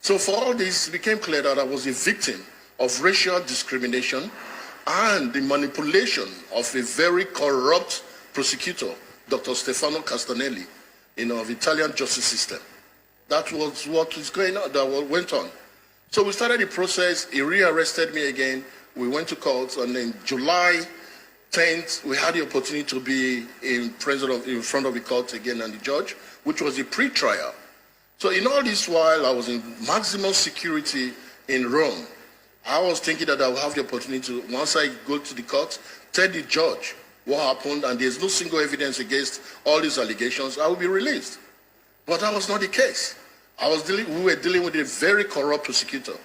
So for all this, it became clear that I was a victim of racial discrimination and the manipulation of a very corrupt prosecutor, Dr. Stefano Castanelli, of Italian justice system. That was what was going on, that went on. So we started the process, he rearrested me again, we went to court, and in July 10th, we had the opportunity to be in front of the court again and the judge, which was a pre-trial. So in all this while, I was in maximum security in Rome. I was thinking that I would have the opportunity to, once I go to the court, tell the judge what happened, and there's no single evidence against all these allegations, I will be released. But that was not the case. We were dealing with a very corrupt prosecutor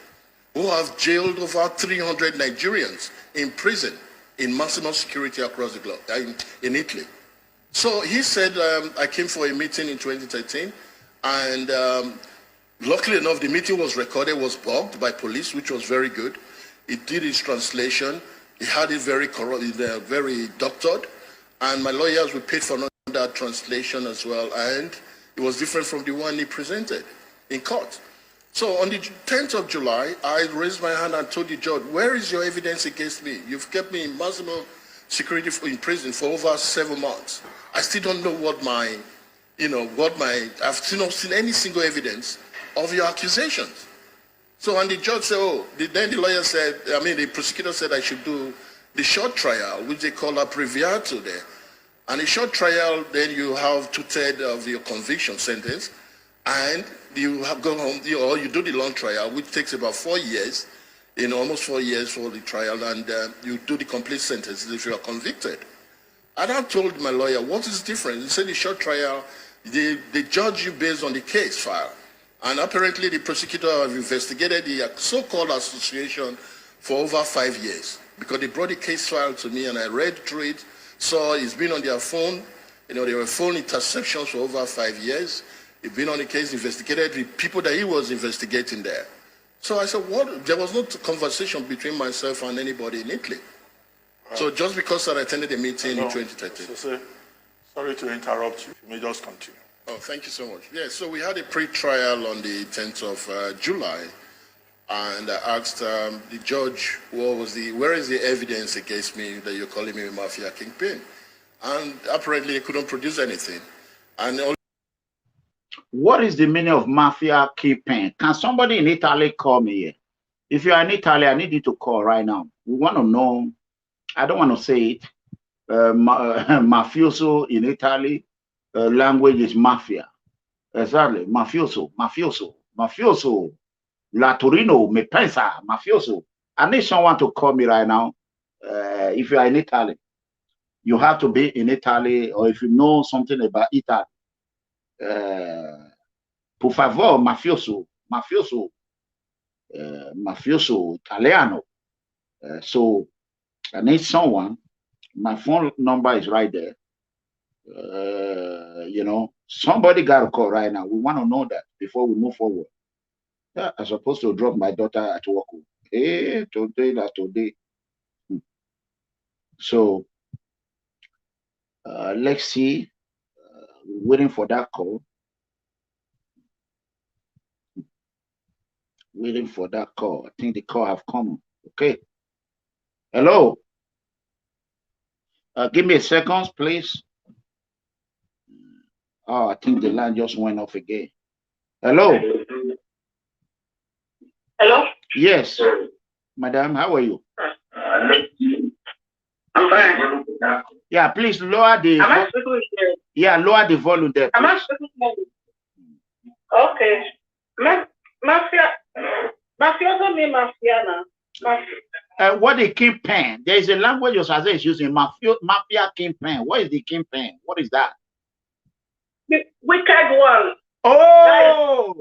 who have jailed over 300 Nigerians in prison in maximum security across the globe, in Italy. So he said, I came for a meeting in 2013, and luckily enough, the meeting was recorded, was bugged by police, which was very good. He did his translation. He had it very doctored, and my lawyers were paid for that translation as well, and it was different from the one he presented in court. So on the 10th of July, I raised my hand and told the judge, where is your evidence against me? You've kept me in maximum security in prison for over 7 months. I still don't know I've still not seen any single evidence of your accusations. So, and the judge said, then the lawyer said, the prosecutor said I should do the short trial, which they call a previato there. And a short trial, then you have 2/3 of your conviction sentence, and you have go home, or you do the long trial, which takes about 4 years, almost 4 years for the trial, and you do the complete sentence if you are convicted. And I told my lawyer, what is different? He said the short trial, they judge you based on the case file. And apparently the prosecutor have investigated the so-called association for over 5 years, because they brought the case file to me and I read through it, saw it's been on their phone, there were phone interceptions for over 5 years. He'd been on the case, investigated the people that he was investigating there. So I said, what? There was no conversation between myself and anybody in Italy. So just because I attended a meeting in 2013. Sorry to interrupt you. You may just continue. Oh, thank you so much. Yeah, so we had a pre-trial on the 10th of July, and I asked the judge, where is the evidence against me that you're calling me a mafia kingpin? And apparently he couldn't produce anything. And what is the meaning of mafia kingpin? Can somebody in Italy call me here? If you are in Italy, I need you to call right now. We want to know. I don't want to say it. Mafioso in Italy, language is mafia. Exactly. Mafioso. La Torino, me pensa, mafioso. I need someone to call me right now. If you are in Italy, you have to be in Italy, or if you know something about Italy. Por favor, mafioso italiano. So I need someone. My phone number is right there. Somebody got to call right now. We want to know that before we move forward. Yeah, I'm supposed to drop my daughter at work. Hey, today. So let's see. Waiting for that call. Waiting for that call. I think the call have come. Okay. Hello. Give me a second, please. Oh, I think the line just went off again. Hello. Hello? Yes. Madam, how are you? I'm fine. Yeah, please lower the lower the volume there. Am I speaking to you? Okay. Mafioso means mafiana. What the kingpin? There is a language Osaze is using, mafia kingpin. What is the kingpin? What is that? The wicked one. Oh,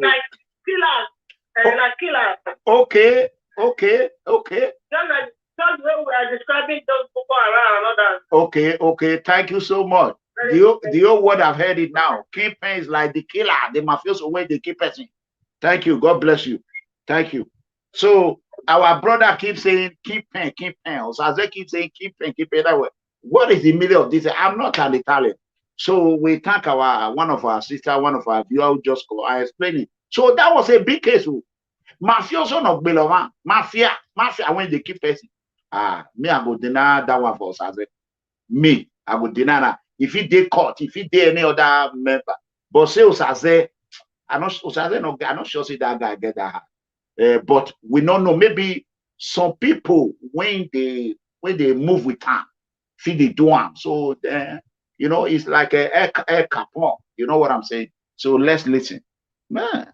Okay. Just the way we are describing those people around and others. Okay. Thank you so much. The old word, I've heard it now. Kingpin is like the killer, the mafioso way they keep person. Thank you. God bless you. Thank you. So our brother keeps saying kingpin. Osaze keeps saying kingpin that way. What is the meaning of this? I'm not an Italian. So we thank one of our sister, one of our viewers who just go. I explain it. So that was a big case. Mafioso of Belovan, mafia when they keep person. Me, I go deny that one for Osaze. Me, I go deny that. If he did court, if he did any other member. But say Osaze, I'm not sure say that guy get that. But we don't know. Maybe some people when they move with time, feel they do them. So it's like a capon. You know what I'm saying? So let's listen, man.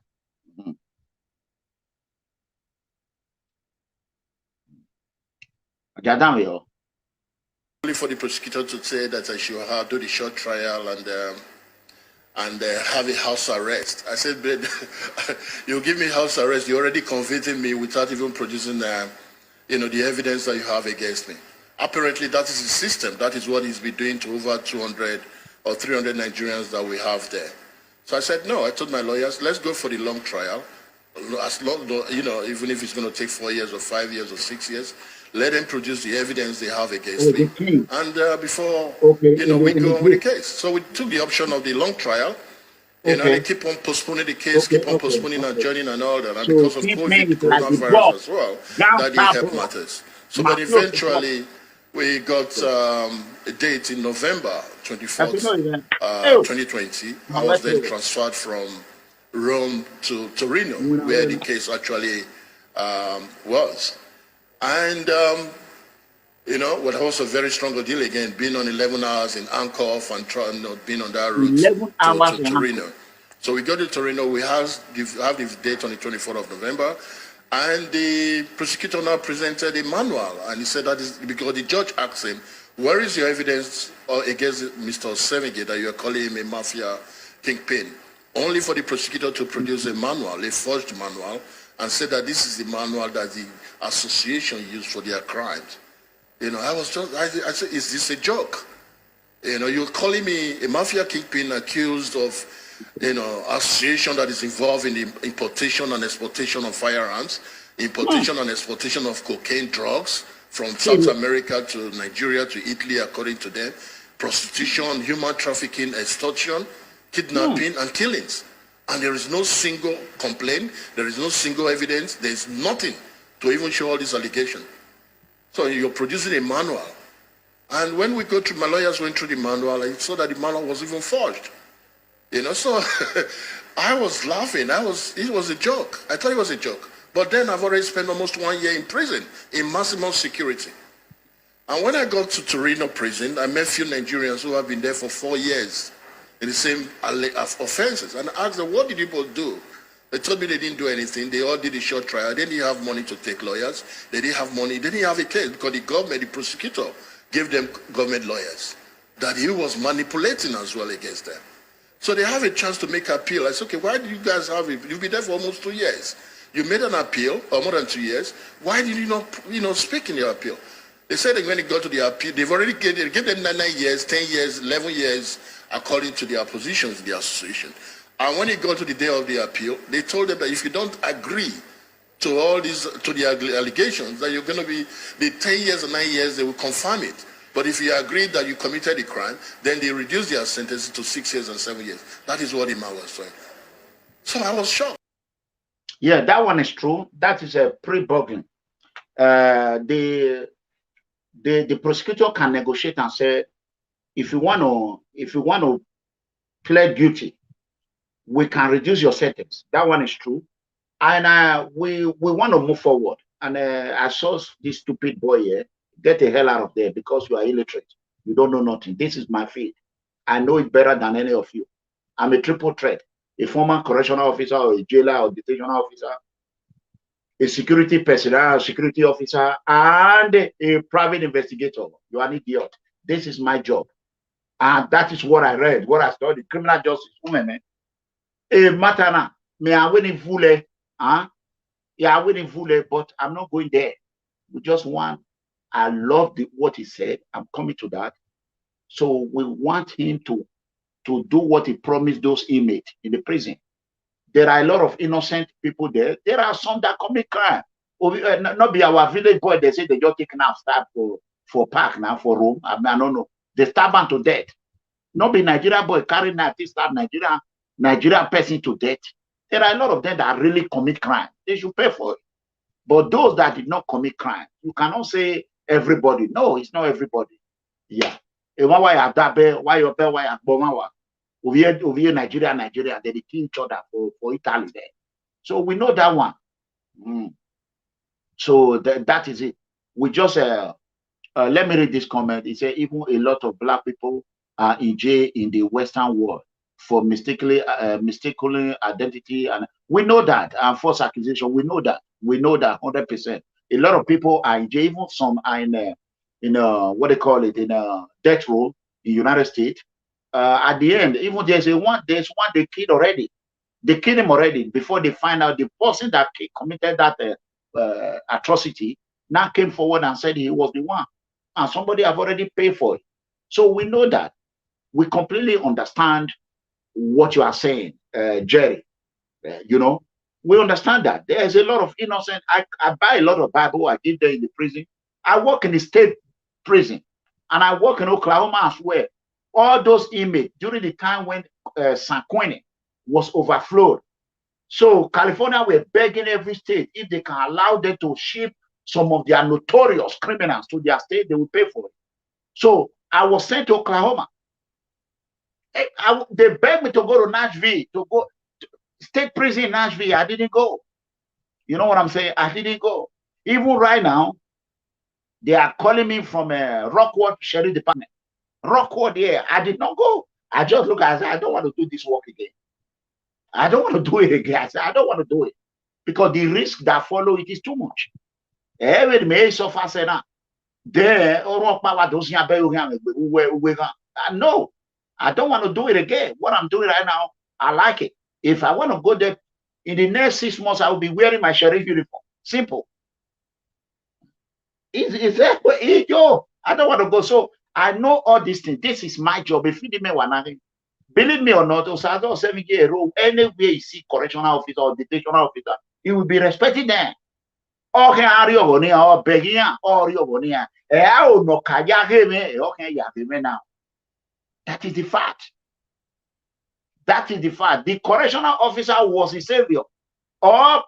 Only for the prosecutor to say that I should do the short trial and have a house arrest. I said, but you give me house arrest, you already convicted me without even producing the evidence that you have against me. Apparently that is the system. That is what he's been doing to over 200 or 300 Nigerians that we have there. So I said, no, I told my lawyers, let's go for the long trial. As long, even if it's going to take 4 years or 5 years or 6 years, let them produce the evidence they have against me. And before, we go on with the case. So we took the option of the long trial. They keep on postponing the case, keep on postponing and adjourning and all that. And because of COVID, coronavirus as well, that didn't help matters. So, but eventually, we got a date in November 24th, 2020. I was then transferred from Rome to Torino, where the case actually was. And, what was a very strong deal again, being on 11 hours in handcuff and being on that route to Torino. So we go to Torino, we have this date on the 24th of November, and the prosecutor now presented a manual, and he said that is because the judge asked him, where is your evidence against Mr. Osemwegie that you are calling him a mafia kingpin? Only for the prosecutor to produce a manual, a forged manual, and said that this is the manual that the association used for their crimes. I said, is this a joke? You're calling me a mafia kingpin accused of, association that is involved in the importation and exportation of firearms, importation and exportation of cocaine drugs from South America to Nigeria to Italy, according to them, prostitution, human trafficking, extortion, kidnapping, and killings. And there is no single complaint, there is no single evidence, there is nothing to even show all these allegations. So you're producing a manual. And when we go through, my lawyers went through the manual, I saw that the manual was even forged. So I was laughing. It was a joke. I thought it was a joke. But then I've already spent almost 1 year in prison, in maximum security. And when I got to Torino prison, I met a few Nigerians who have been there for 4 years in the same offences. And I asked them, what did you both do? They told me they didn't do anything. They all did a short trial. They didn't have money to take lawyers. They didn't have money. They didn't have a case because the government, the prosecutor, gave them government lawyers. That he was manipulating as well against them. So they have a chance to make appeal. I said, okay, why do you guys have it? You've been there for almost 2 years. You made an appeal, or more than 2 years. Why did you not, speak in your appeal? They said that when they got to the appeal, they've already given them 9 years, 10 years, 11 years, according to their positions in the association. And when it got to the day of the appeal, they told them that if you don't agree to all these, to the allegations, that you're going to be, the 10 years or 9 years, they will confirm it. But if you agree that you committed a crime, then they reduce their sentences to 6 years and 7 years. That is what the man was saying. So I was shocked. Yeah, that one is true. That is a pre-boggling. The prosecutor can negotiate and say, if you want to plead guilty, we can reduce your sentence. That one is true. And we want to move forward. And I saw this stupid boy here. Get the hell out of there because you are illiterate. You don't know nothing. This is my field. I know it better than any of you. I'm a triple threat. A former correctional officer or a jailer or detention officer, a security personnel, security officer, and a private investigator. You are an idiot. This is my job. And that is what I read, what I studied. Criminal justice women. A matana. Me I win in full. Yeah, I wouldn't fool it, but I'm not going there. We just want, I love what he said. I'm coming to that. So we want him to do what he promised those inmates in the prison. There are a lot of innocent people there. There are some that commit crime. Not be our village boy, they say they just take now stab for park now, for room. I don't know. They stab them to death. Not be Nigerian boy carrying that stab Nigerian person to death. There are a lot of them that really commit crime. They should pay for it. But those that did not commit crime, you cannot say everybody. No, it's not everybody. Yeah. Why you over Nigeria, they kill each other for Italy there. So we know that one. So that is it. We just let me read this comment. It says even a lot of black people are in jail in the Western world for mistakenly identity, and we know that, and false accusation. We know that 100%. A lot of people are in jail. Even some are in what they call it, in death row in the United States. At the end, even there's one they killed already. They killed him already before they find out the person that committed that atrocity now came forward and said he was the one, and somebody have already paid for it. So we know that. We completely understand what you are saying, Jerry. We understand that there's a lot of innocent. I buy a lot of Bible. I did there in the prison. I work in the state prison, and I work in Oklahoma as well. All those inmates during the time when San Quentin was overflowed. So California were begging every state if they can allow them to ship some of their notorious criminals to their state, they will pay for it. So I was sent to Oklahoma. They begged me to go to Nashville, to go to state prison in Nashville. I didn't go. You know what I'm saying? I didn't go. Even right now, they are calling me from Rockwood Sheriff Department. Rockwood, yeah. I did not go. I just look at it. I don't want to do this work again. I don't want to do it again. I said, I don't want to do it because the risk that follow it is too much. Every may suffer say now. There, no, I don't want to do it again. What I'm doing right now, I like it. If I want to go there in the next 6 months, I will be wearing my sheriff uniform. Simple. Is that yo? I don't want to go. So I know all these things. This is my job. If you didn't know, believe me or not, Osaze Osemwegie-Ero, anywhere you see correctional officer or detention officer, he will be respected them. Okay, or begging, or now. That is the fact. That is the fact. The correctional officer was his savior. The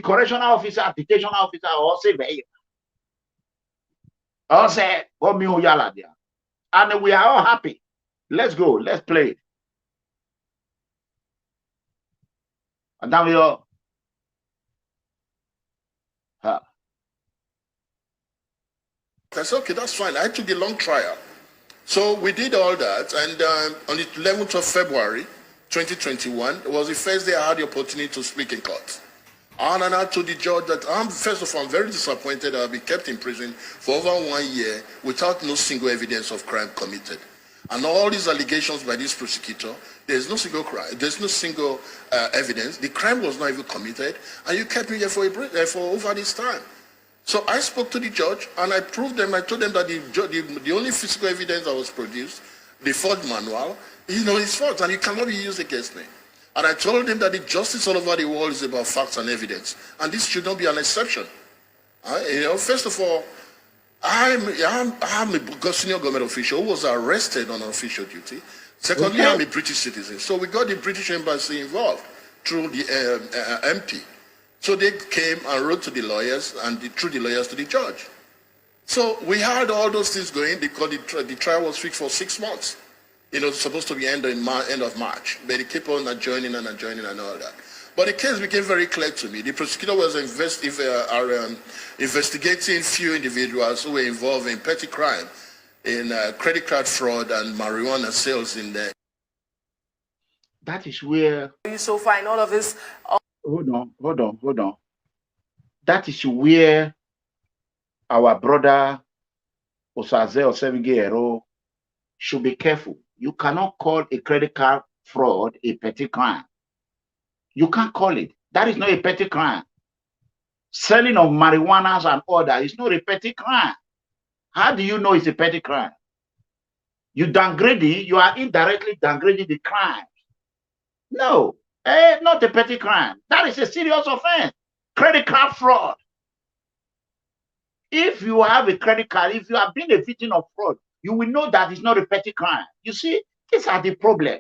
correctional officer, detention officer, or savior. And we are all happy. Let's go. Let's play it. And now we all. That's okay, that's fine. I took the long trial. So we did all that, and on the 11th of February, 2021, it was the first day I had the opportunity to speak in court. And I told the judge that, first of all, I'm very disappointed that I've been kept in prison for over 1 year without no single evidence of crime committed. And all these allegations by this prosecutor, there's no single crime, there's no single evidence. The crime was not even committed, and you kept me there for over this time. So I spoke to the judge, and I proved them. I told them that the only physical evidence that was produced, the forged manual, is false, and it cannot be used against me. And I told them that the justice all over the world is about facts and evidence, and this should not be an exception. First of all, I'm a senior government official who was arrested on official duty. Secondly, I'm a British citizen, so we got the British embassy involved through the MP. So they came and wrote to the lawyers, and through the lawyers to the judge. So we had all those things going because the trial was fixed for 6 months. Supposed to be end of March. But they kept on adjourning and all that. But the case became very clear to me. The prosecutor was investigating few individuals who were involved in petty crime, in credit card fraud and marijuana sales in there. That is where... You so find all of this... Hold on. That is where our brother Osaze Osemwegie-Ero should be careful. You cannot call a credit card fraud a petty crime. You can't call it. That is not a petty crime. Selling of marijuana and order is not a petty crime. How do you know it's a petty crime? You downgrading, you are indirectly downgrading the crime. No, not a petty crime. That is a serious offense. Credit card fraud. If you have a credit card, if you have been a victim of fraud, you will know that it's not a petty crime. You see, these are the problem.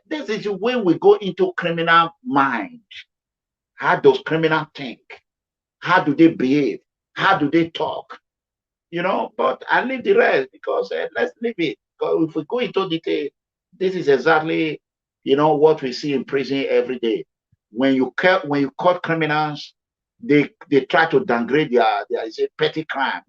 This is when we go into criminal mind. How does criminal think? How do they behave? How do they talk? You know, but I leave the rest because let's leave it. Because if we go into detail, this is exactly, you know, what we see in prison every day. When you caught criminals, they try to downgrade their it's a petty crime.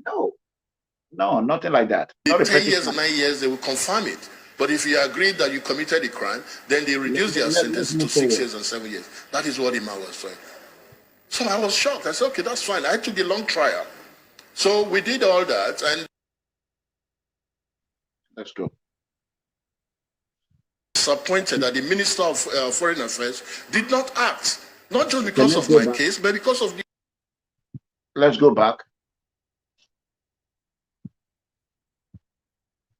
No, nothing like that. Not in 10 years or 9 years, they will confirm it. But if you agree that you committed a crime, then they reduce their sentence to 6 years and 7 years. That is what Imam was saying. So I was shocked. I said, okay, that's fine. I took the long trial. So we did all that, and let's go. Disappointed that the Minister of Foreign Affairs did not act, not just because of my case, but because of the. Let's go back.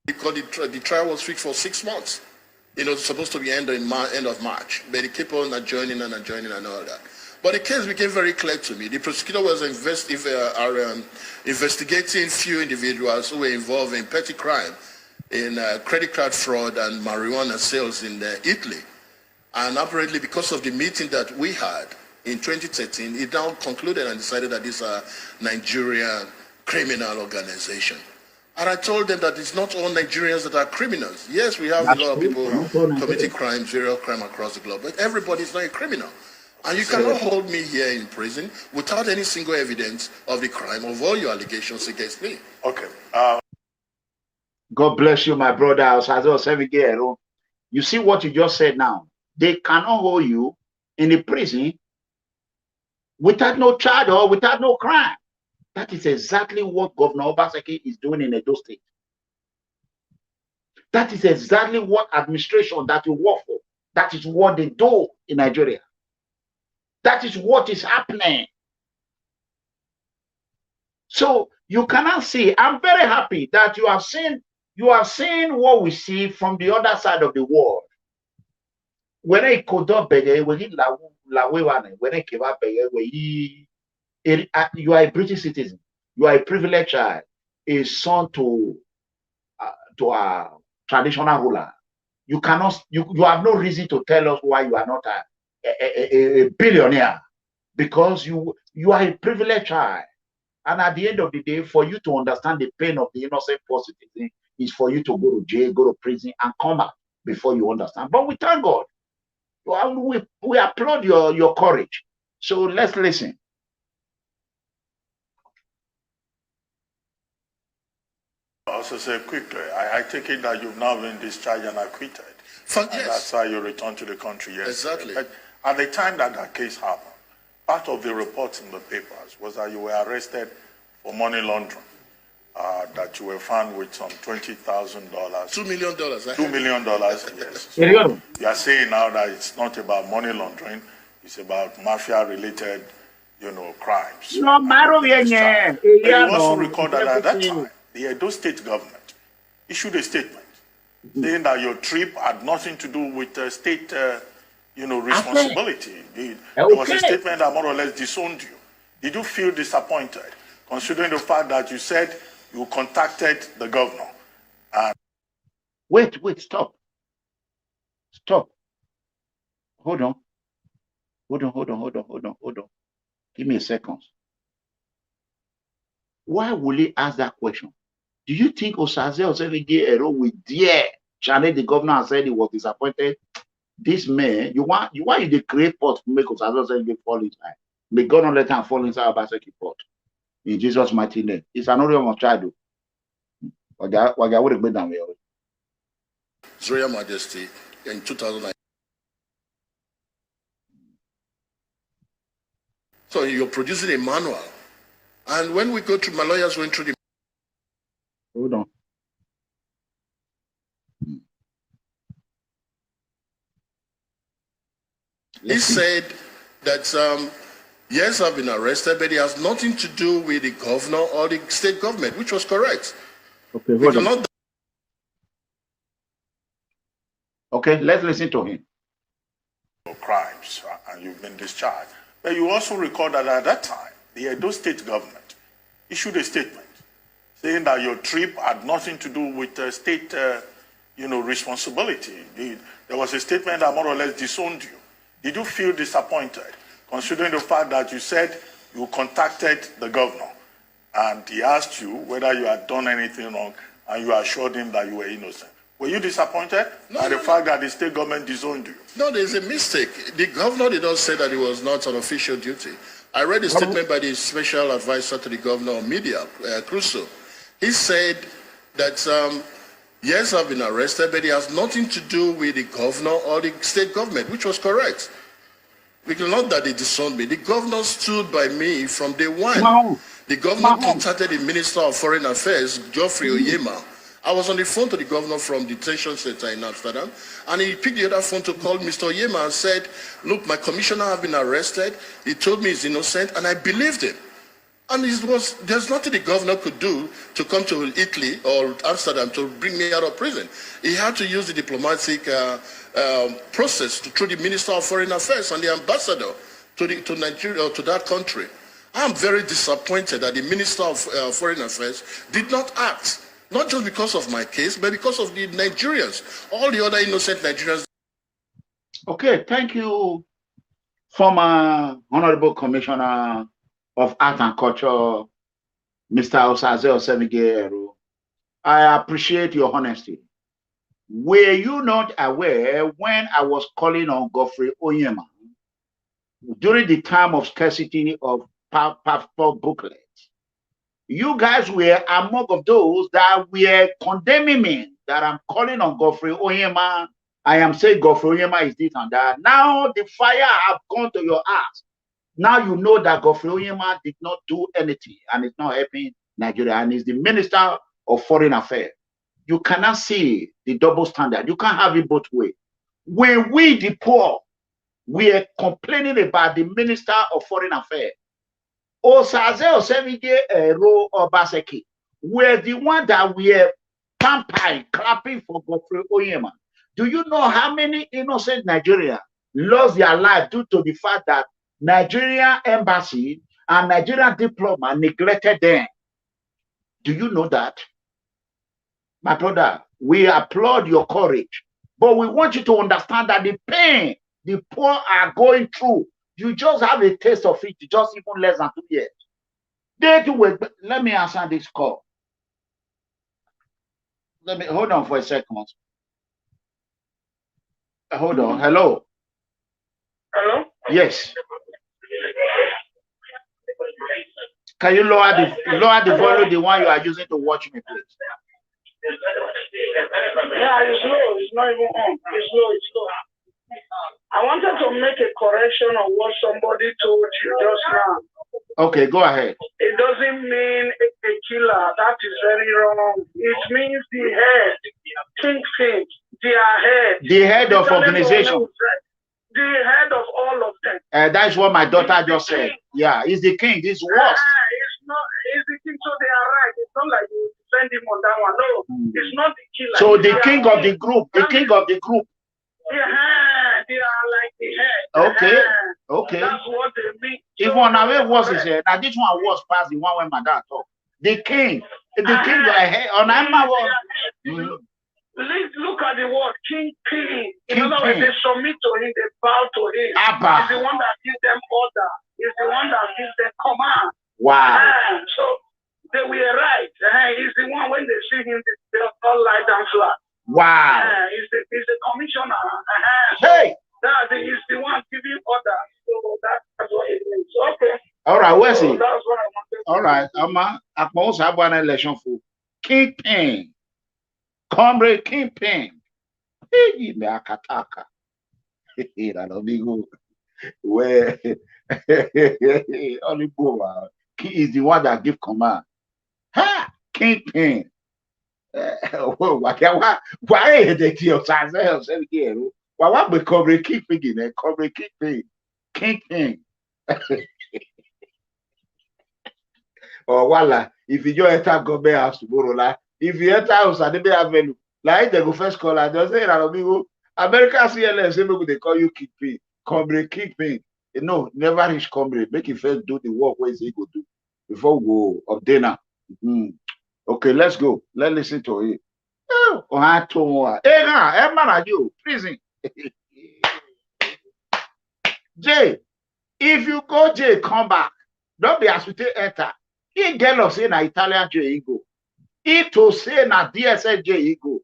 Because the trial was fixed for 6 months. You know, it's supposed to be end of March, but it kept on adjourning and all that. But the case became very clear to me. The prosecutor was investigating few individuals who were involved in petty crime, in credit card fraud and marijuana sales in Italy. And apparently because of the meeting that we had in 2013, it now concluded and decided that these are Nigerian criminal organization. And I told them that it's not all Nigerians that are criminals. Yes, we have a lot of people committing crimes, serial crime across the globe, but everybody is not a criminal. And you cannot hold me here in prison without any single evidence of the crime of all your allegations against me. Okay. God bless you, my brother, Osaze Osemwegie-Ero. You see what you just said now? They cannot hold you in a prison without no charge or without no crime. That is exactly what Governor Obaseki is doing in Edo State. That is exactly what administration that you work for. That is what they do in Nigeria. That is what is happening. So you cannot see. I'm very happy that you have seen what we see from the other side of the world. When I could not beg, when you are a British citizen, you are a privileged child, a son to a traditional ruler. You cannot, you have no reason to tell us why you are not a billionaire, because you are a privileged child. And at the end of the day, for you to understand the pain of the innocent poor citizen is for you to go to jail, go to prison, and come back before you understand. But we thank God. We applaud your courage. So let's listen. Also say quickly, I take it that you've now been discharged and acquitted. Yes. That's how you returned to the country yesterday. Exactly. But at the time that case happened, part of the reports in the papers was that you were arrested for money laundering, that you were found with some $20,000. $2 million. $2 million, yes. So you are saying now that it's not about money laundering, it's about mafia-related, crimes. You also record that at that time, the Edo State government issued a statement saying that your trip had nothing to do with state, responsibility. There was a statement that more or less disowned you. Did you feel disappointed, considering the fact that you said you contacted the governor? Wait, stop. Hold on. Give me a second. Why will he ask that question? Do you think Osaze Osemwegie-Ero will dare challenge the governor and said he was disappointed? This man, you want to create pot to make Osaze Osemwegie fall inside. May God not let him fall inside Obaseki pot. In Jesus' mighty name. It's an order of child. His Royal Majesty in 2009. So you're producing a manual. And when we go through, my lawyers went through the. Hold on. He said that yes, I've been arrested, but it has nothing to do with the governor or the state government, which was correct. Okay, hold on. Okay, let's listen to him. Crimes, and you've been discharged. But you also recall that at that time, the Edo State government issued a statement saying that your trip had nothing to do with state, responsibility. There was a statement that more or less disowned you. Did you feel disappointed, considering the fact that you said you contacted the governor and he asked you whether you had done anything wrong and you assured him that you were innocent? Were you disappointed by the fact that the state government disowned you? No, there's a mistake. The governor did not say that it was not an official duty. I read a statement by the special advisor to the governor of media, Crusoe. He said that, yes, I've been arrested, but it has nothing to do with the governor or the state government, which was correct. Because not that they disowned me. The governor stood by me from day one. The governor contacted the Minister of Foreign Affairs, Geoffrey Oyema. I was on the phone to the governor from the detention center in Amsterdam, and he picked the other phone to call Mr. Oyema and said, look, my commissioner has been arrested. He told me he's innocent, and I believed him. And there's nothing the governor could do to come to Italy or Amsterdam to bring me out of prison. He had to use the diplomatic process through the Minister of Foreign Affairs and the ambassador to Nigeria or to that country. I'm very disappointed that the Minister of Foreign Affairs did not act. Not just because of my case, but because of the Nigerians, all the other innocent Nigerians. Okay, thank you, former Honorable Commissioner of Art and Culture, Mr. Osaze Osemwegie-Ero. I appreciate your honesty. Were you not aware when I was calling on Geoffrey Oyema during the time of scarcity of passport booklets? You guys were among of those that were condemning me, that I'm calling on Geoffrey Oyema. I am saying Geoffrey Oyema is this and that. Now the fire have gone to your ass. Now you know that Geoffrey Oyema did not do anything and it's not helping Nigeria and is the Minister of Foreign Affairs. You cannot see the double standard. You can't have it both ways. When we, the poor, we are complaining about the Minister of Foreign Affairs, Osaze Osemwegie-Ero Obaseki were the one that were pampering, clapping for Geoffrey Oyema. Do you know how many innocent Nigerians lost their life due to the fact that Nigerian embassy and Nigerian diplomat neglected them? Do you know that? My brother, we applaud your courage, but we want you to understand that the pain the poor are going through, you just have a taste of it, just even less than 2 years. Let me answer this call. Let me hold on for a second. Hold on. Hello. Hello. Yes. Can you lower the volume, the one you are using to watch me, please? Yeah, it's low. It's not even on. It's low. It's low. I wanted to make a correction on what somebody told you just now. Okay, go ahead. It doesn't mean a killer. That is very wrong. It means the head, kingpin, their head. The head of organization. The head of all of them. That's what my daughter just said. Yeah, he's the king. This worst. It's the king, so they are right. It's not like you send him on that one. No, it's not the killer. So the king of the group, the king of the group. Yeah, they are like the head. Okay, okay. That's what they mean. If one away was his head, now this one was past the one when my dad talked. The king head on Emma was. Please look at the word kingpin. In other words, they submit to him, they bow to him. Abba. He's the one that gives them order. He's the one that gives them command. Wow. So they were right. He's the one when they see him, they all lie down flat. Wow. He's the commissioner. Hey. That is the one giving order. So that's what it means. Okay. All right, where's he? That's what I wanted to all right, I must have one election for kingpin. Comrade kingpin. Hey, me akataka. That don't be good. Where only poor is the one that give command. Ha! Kingpin. Why is it your Osaze Osemwegie-Ero? Why be comrade kingpin? Comrade kingpin. kingpin. Or wala, if you just enter government house tomorrow, like if you enter house and they be avenue, like they go first call and just say, America CLS, they call you kingpin, comrade kingpin. No, never reach comrade. Make him first do the work where he go do before we go up dinner. Okay, let's go. Let's listen to it. You prison. Jay, if you go Jay, come back. Don't be as we take enter. He get us say na Italian Jay he go. He to say na DSS Jay he go.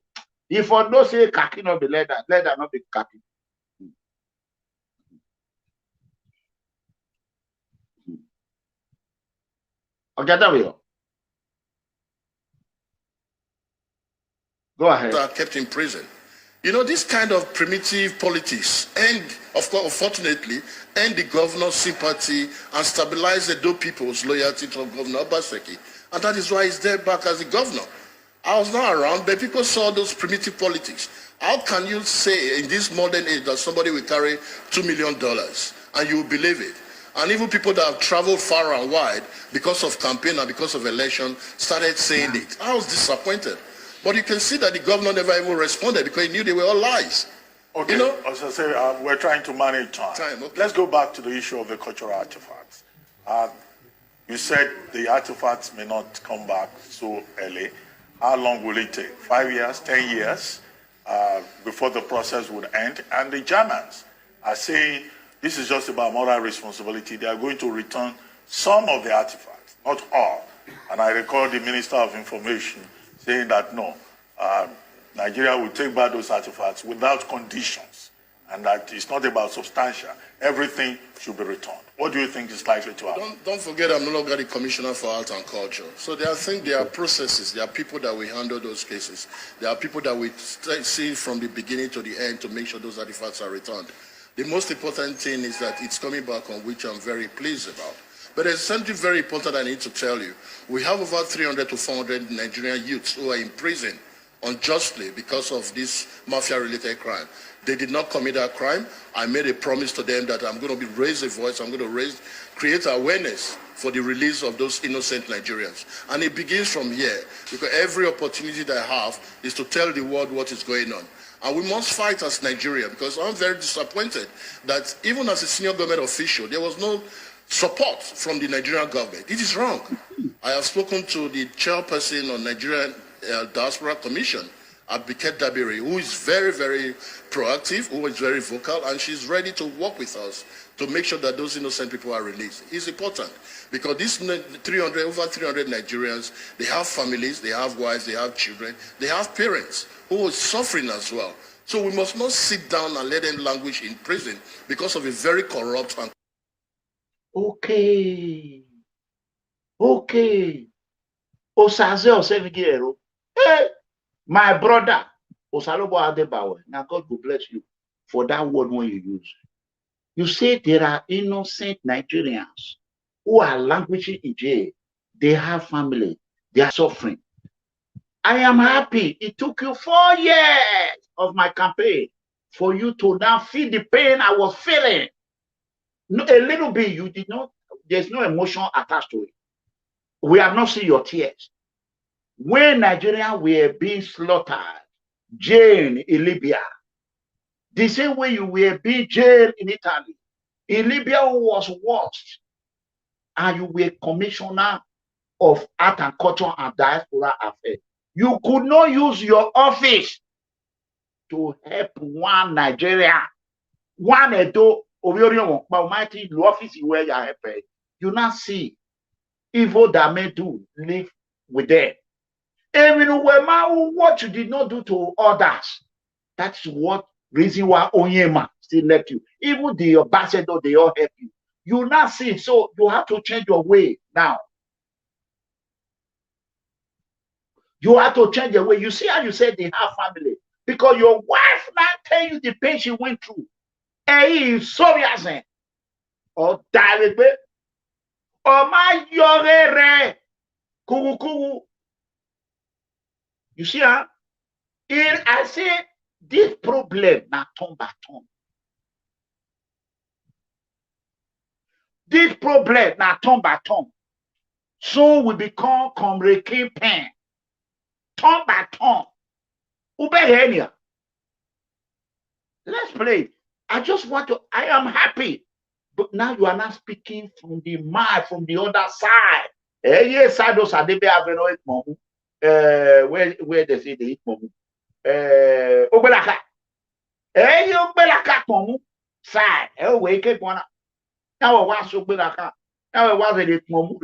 If for no say khaki not be leather not be khaki. Okay, that way. Go ahead. Are kept in prison. You know, this kind of primitive politics and, of course, unfortunately, and the governor's sympathy and stabilize the Edo people's loyalty to Governor Obaseki. And that is why he's there back as the governor. I was not around, but people saw those primitive politics. How can you say in this modern age that somebody will carry $2 million and you will believe it? And even people that have traveled far and wide because of campaign and because of election started saying it. I was disappointed. But you can see that the governor never even responded because he knew they were all lies. Okay, you know? as I say, we're trying to manage time. Okay. Let's go back to the issue of the cultural artifacts. You said the artifacts may not come back so early. How long will it take? 5 years, 10 years before the process would end? And the Germans are saying this is just about moral responsibility. They are going to return some of the artifacts, not all. And I recall the Minister of Information saying that no, Nigeria will take back those artifacts without conditions, and that it's not about substantial. Everything should be returned. What do you think is likely to happen? Don't forget, I'm no longer the Commissioner for Art and Culture. So I think there are processes, there are people that will handle those cases. There are people that will see from the beginning to the end to make sure those artifacts are returned. The most important thing is that it's coming back, on which I'm very pleased about. But there's something very important I need to tell you. We have over 300 to 400 Nigerian youths who are in prison unjustly because of this mafia-related crime. They did not commit that crime. I made a promise to them that I'm going to raise a voice, I'm going to create awareness for the release of those innocent Nigerians. And it begins from here, because every opportunity that I have is to tell the world what is going on. And we must fight as Nigeria, because I'm very disappointed that even as a senior government official, there was no support from the Nigerian government. It is wrong. I have spoken to the chairperson of Nigerian Diaspora Commission, Abike Dabiri, who is very, very proactive, who is very vocal, and she's ready to work with us to make sure that those innocent people are released. It's important because these over 300 Nigerians, they have families, they have wives, they have children, they have parents who are suffering as well. So we must not sit down and let them languish in prison because of a very corrupt and Okay. Osaze Osemwegie-Ero. Hey, my brother, Osalobo Adebawe. Now God will bless you for that word when you use. You say there are innocent Nigerians who are languishing in jail. They have family. They are suffering. I am happy. It took you 4 years of my campaign for you to now feel the pain I was feeling. No, a little bit, you did not, there's no emotion attached to it. We have not seen your tears. When Nigerians were being slaughtered, jailed in Libya, the same way you were being jailed in Italy, in Libya was worse, and you were Commissioner of Art and Culture and Diaspora Affairs. You could not use your office to help one Nigerian, one Edo, you now see evil that may do live with them. Even what you did not do to others, that's what reason why Onyema still left you. Even the ambassador, they all help you. You now see, so you have to change your way now. You have to change your way. You see how you said they have family, because your wife now tell you the pain she went through. Hey, sorry, as or directly, or my yore kuku. You see, huh? I say this problem now turn by turn. This problem now turn by turn. Soon we become Comrade Pen. Turn by turn. Ubehenia. Let's play. I just want to, I am happy. But now you are not speaking from the mind, from the other side. Yes, side those are they have no momu. Where they say they eat momu. Obelaka. Obelaka momu. Side. We keep one. Now was Obelaka. Now it was a momu.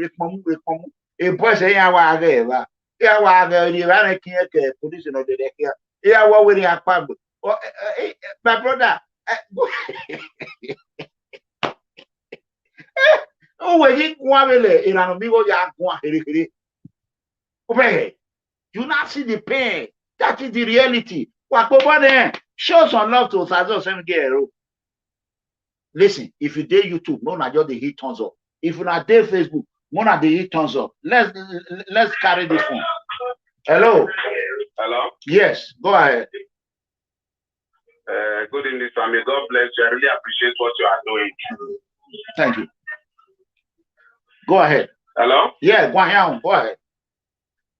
A boy say, I was there. Yeah, was the Iranian position of the deck here. Yeah, what will you have? My brother. Oh, when you want you not see the pain. That is the reality. Show some love to Osaze Osemwegie-Ero. Listen, if you dare YouTube, none of just the hit turns up. If you not dare Facebook, none of the hit turns up. Let's carry this one. Hello. Hello. Yes, go ahead. Good evening, family. God bless you. I really appreciate what you are doing. Thank you. Go ahead. Hello? Yeah, go ahead.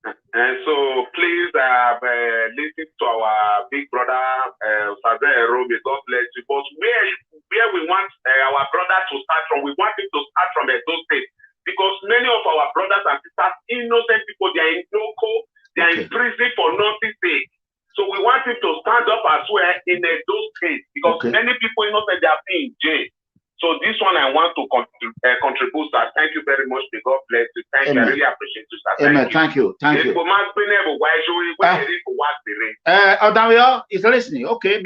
And so please listen to our big brother Osaze Osemwegie-Ero. God bless you. But where we want our brother to start from, we want him to start from Edo State. Because many of our brothers and sisters, innocent people, they are in loco, they are in prison for nothing sake. So we want him to stand up as well in Edo State. Because many people innocent, they are being in jail. So this one I want to contribute, sir. Thank you very much. May God bless you. Thank you. I really appreciate you, sir. Amen. Thank you. Thank you. Odawio is listening. Okay.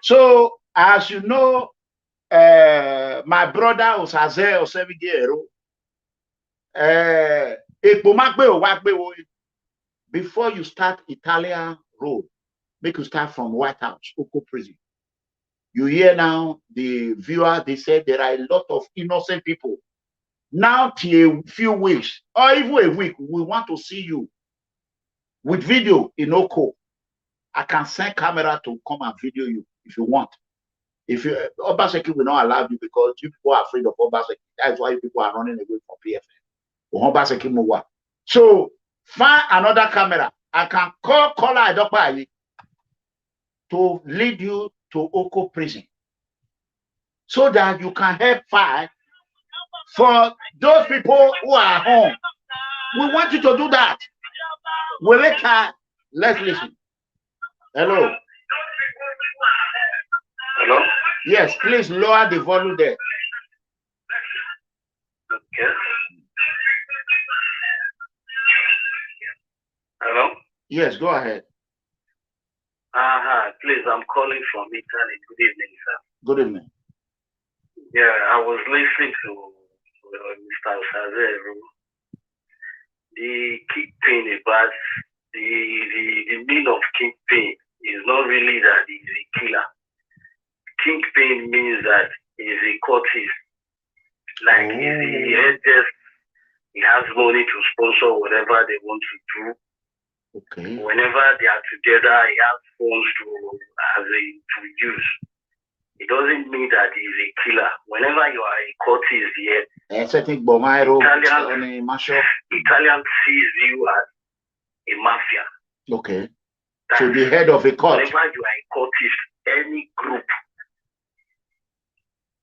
So, as you know, my brother Osaze Osemwegie-Ero, before you start Italian road, make you start from White House, Oko prison. You hear now the viewer, they said there are a lot of innocent people. Now, till a few weeks or even a week, we want to see you with video in Oko. I can send camera to come and video you if you want. If you Obaseki will not allow you because you people are afraid of Obaseki. That's why people are running away from PFN. So find another camera. I can call Idokpa to lead you to Oko prison so that you can help fight for those people who are home. We want you to do that. Let's listen. Hello. Hello? Yes, please lower the volume there. Okay. Hello? Yes, go ahead. Please, I'm calling from Italy. Good evening, sir. Good evening. Yeah, I was listening to Mr. Osaze-Ero. The kingpin about the meaning of kingpin is not really that he's a killer. Kingpin means that he's a cultist. Like he has money to sponsor whatever they want to do. Okay. Whenever they are together, he has funds to use. It doesn't mean that he's a killer. Whenever you are a cultist here, Italian sees you as a mafia. Okay. So the head of a cult. Whenever you are a cultist, any group,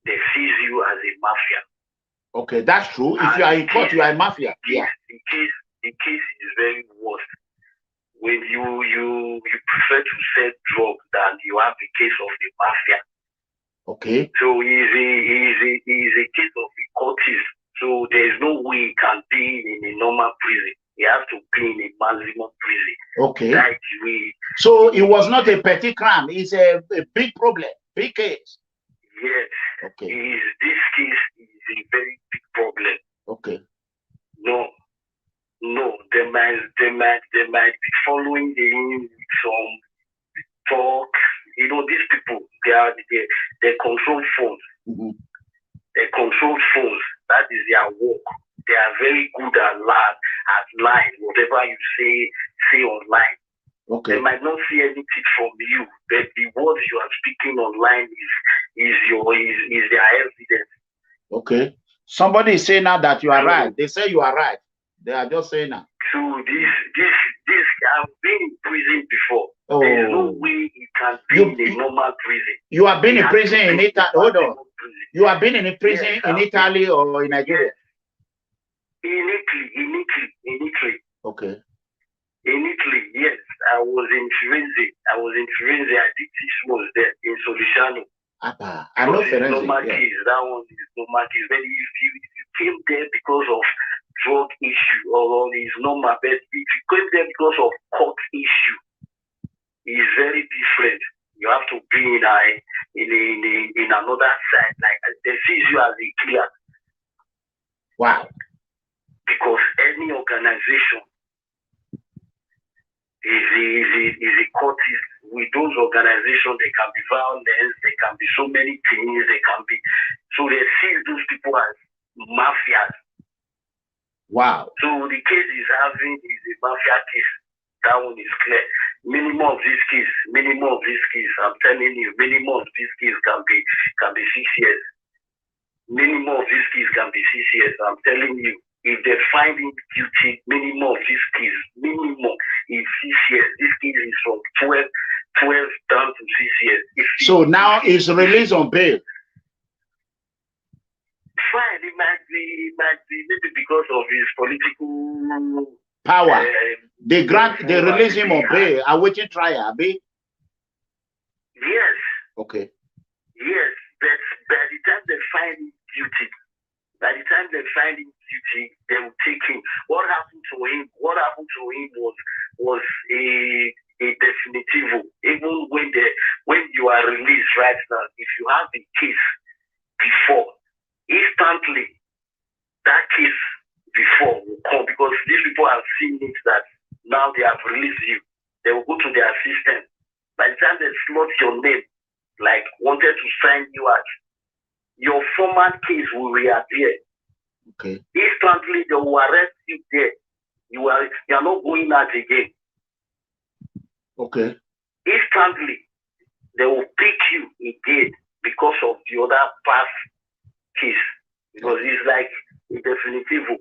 they see you as a mafia. Okay, that's true. If you are a cult, you are a mafia. Yeah. The case is very worse. When you prefer to sell drugs than you have the case of the mafia. Okay. So he's a case of a cultist. So there's no way he can be in a normal prison. He has to be in a maximum prison. Okay. That's the way. So it was not a petty crime. It's a big problem, big case. Yes. Okay. This case is a very big problem. Okay. No, they might be following him with some talk. You know, these people, they control phones. Mm-hmm. They control phones. That is their work. They are very good at lying. Whatever you say online. Okay. They might not see anything from you, but the words you are speaking online is their evidence. Okay. Somebody is saying now that you are right. They say you are right. They are just saying that. So this I've been in prison before. Oh. There's no way it can be in a normal prison. You have been in prison in Italy. Hold on. You have been in a prison in Italy or in Nigeria? In Italy. Okay. In Italy, yes. I was in Firenze. I did 6 months there in Soliciano. I know Firenze. Normal case. That one is normal case. But if you came there because of drug issue or is normal, but if you came there because of court issue, it's very different. You have to be in another side. Like they see you as a killer. Wow. Because any organization is a cultist. With those organizations, they can be violence, they can be so many things, they can be. So they see those people as mafias. Wow. So the case is a mafia case. That one is clear. Minimum of this case, I'm telling you, minimum of this case can be 6 years. Minimum of this case can be 6 years. I'm telling you, if they find him guilty, minimum of this case, minimum is 6 years. This case is from 12 down to 6 years. So now he's released on bail. Fine, it might be maybe because of his political power. They release him on bail, awaiting trial, Abi? Yes. Okay. Yes, but by the time they find him guilty, they will take him. What happened to him was a definitive. Even when you are released right now, if you have the case before, instantly that case before will come, because these people have seen it that now they have released you. They will go to their system. By the time they slot your name, like wanted to sign you out, your former case will reappear. Okay. Instantly they will arrest you there. You are not going out again. Okay. Instantly they will pick you again because of the other past case. Because it's like a definitive.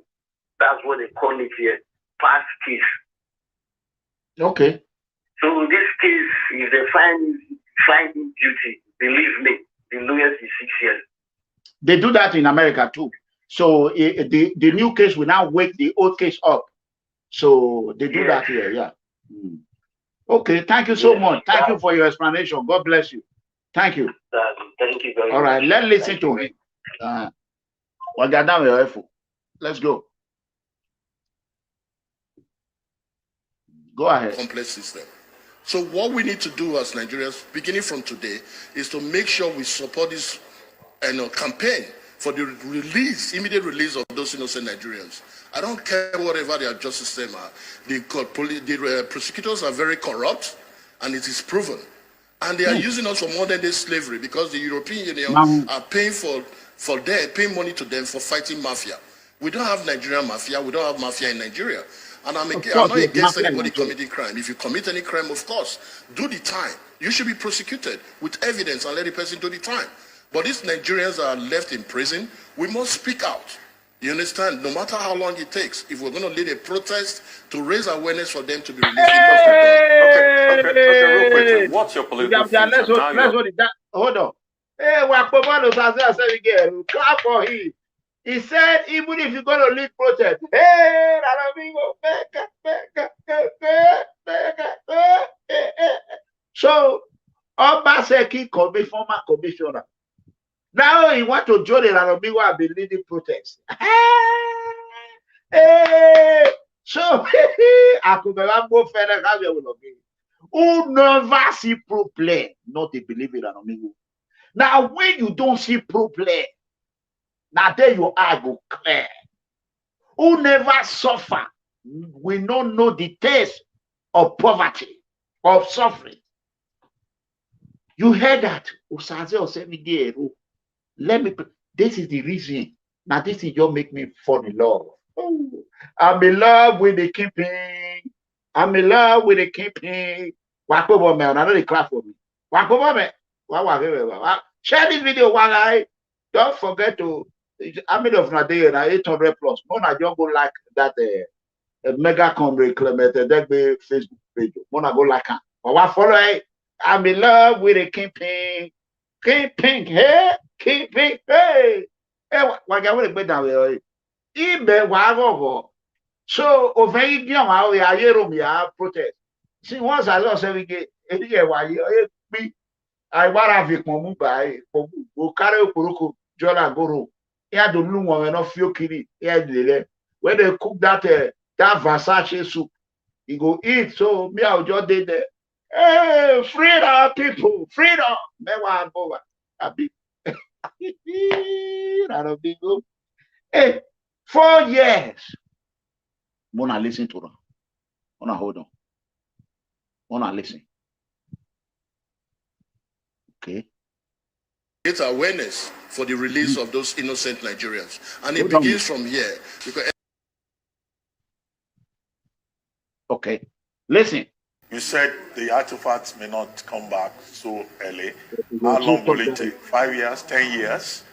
That's what they call it here. Past case. Okay. So this case, if they find him guilty, believe me, the lawyers is 6 years. They do that in America too. So the new case will now wake the old case up. So they do that here, yeah. Okay, thank you so much. Thank you for your explanation. God bless you. Thank you. Thank you very much. All right, let's listen to him. Let's go. Go ahead. Complex system. So what we need to do as Nigerians, beginning from today, is to make sure we support this campaign for the immediate release of those innocent Nigerians. I don't care whatever their justice system are. The prosecutors are very corrupt, and it is proven. And they are using us for modern-day slavery because the European Union are paying paying money to them for fighting mafia. We don't have Nigerian mafia. We don't have mafia in Nigeria. And I'm not against anybody committing crime. If you commit any crime, of course, do the time. You should be prosecuted with evidence and let the person do the time. But these Nigerians are left in prison. We must speak out. You understand? No matter how long it takes, if we're going to lead a protest to raise awareness for them to be released, it must be done. Okay, real quick. What's your political future? Hold on. Hey, Osaze Osemwegie-Ero, clap for him. He said, even if you're going to lead protest, hey, so Obaseki, former commissioner. Now he want to join the Laramingo and be leading protest. So I could go further. Who never see problem, not to believe in Laramingo. Now when you don't see problem, now there you are go clear. Who never suffer, we don't know the taste of poverty, of suffering. You heard that, Osaze Osemwegie-Ero. This is the reason. Now this is just make me fall in love. Oh, I'm in love with the keeping. I'm in love with the keeping. Wakobo me, I know they clap for me. Wakobo me. Share this video while don't forget to. How many of Nigeria 800 plus? Mona just go like that mega comrade Clement that be Facebook page. Mona go like her. But what follow? I'm in love with a King Pink, hey, King Pink, hey. Hey, what can we down there? Ibe wago. So over here, we are here to protest. See, once I lost every game, I want to have a by go carry Okuruku, Jola Goro. Here the new one, not few kiri. Here when they cook that Versace soup, you go eat. So me, I'll just did there. Hey, freedom, people, freedom. Me want over. Happy. Hey, 4 years. Mona listen to them. Mona hold on. Mona listen. Okay. It's awareness for the release of those innocent Nigerians. And it begins from here. Because okay. Listen. You said the artifacts may not come back so early. How long will it take? 5 years, 10 years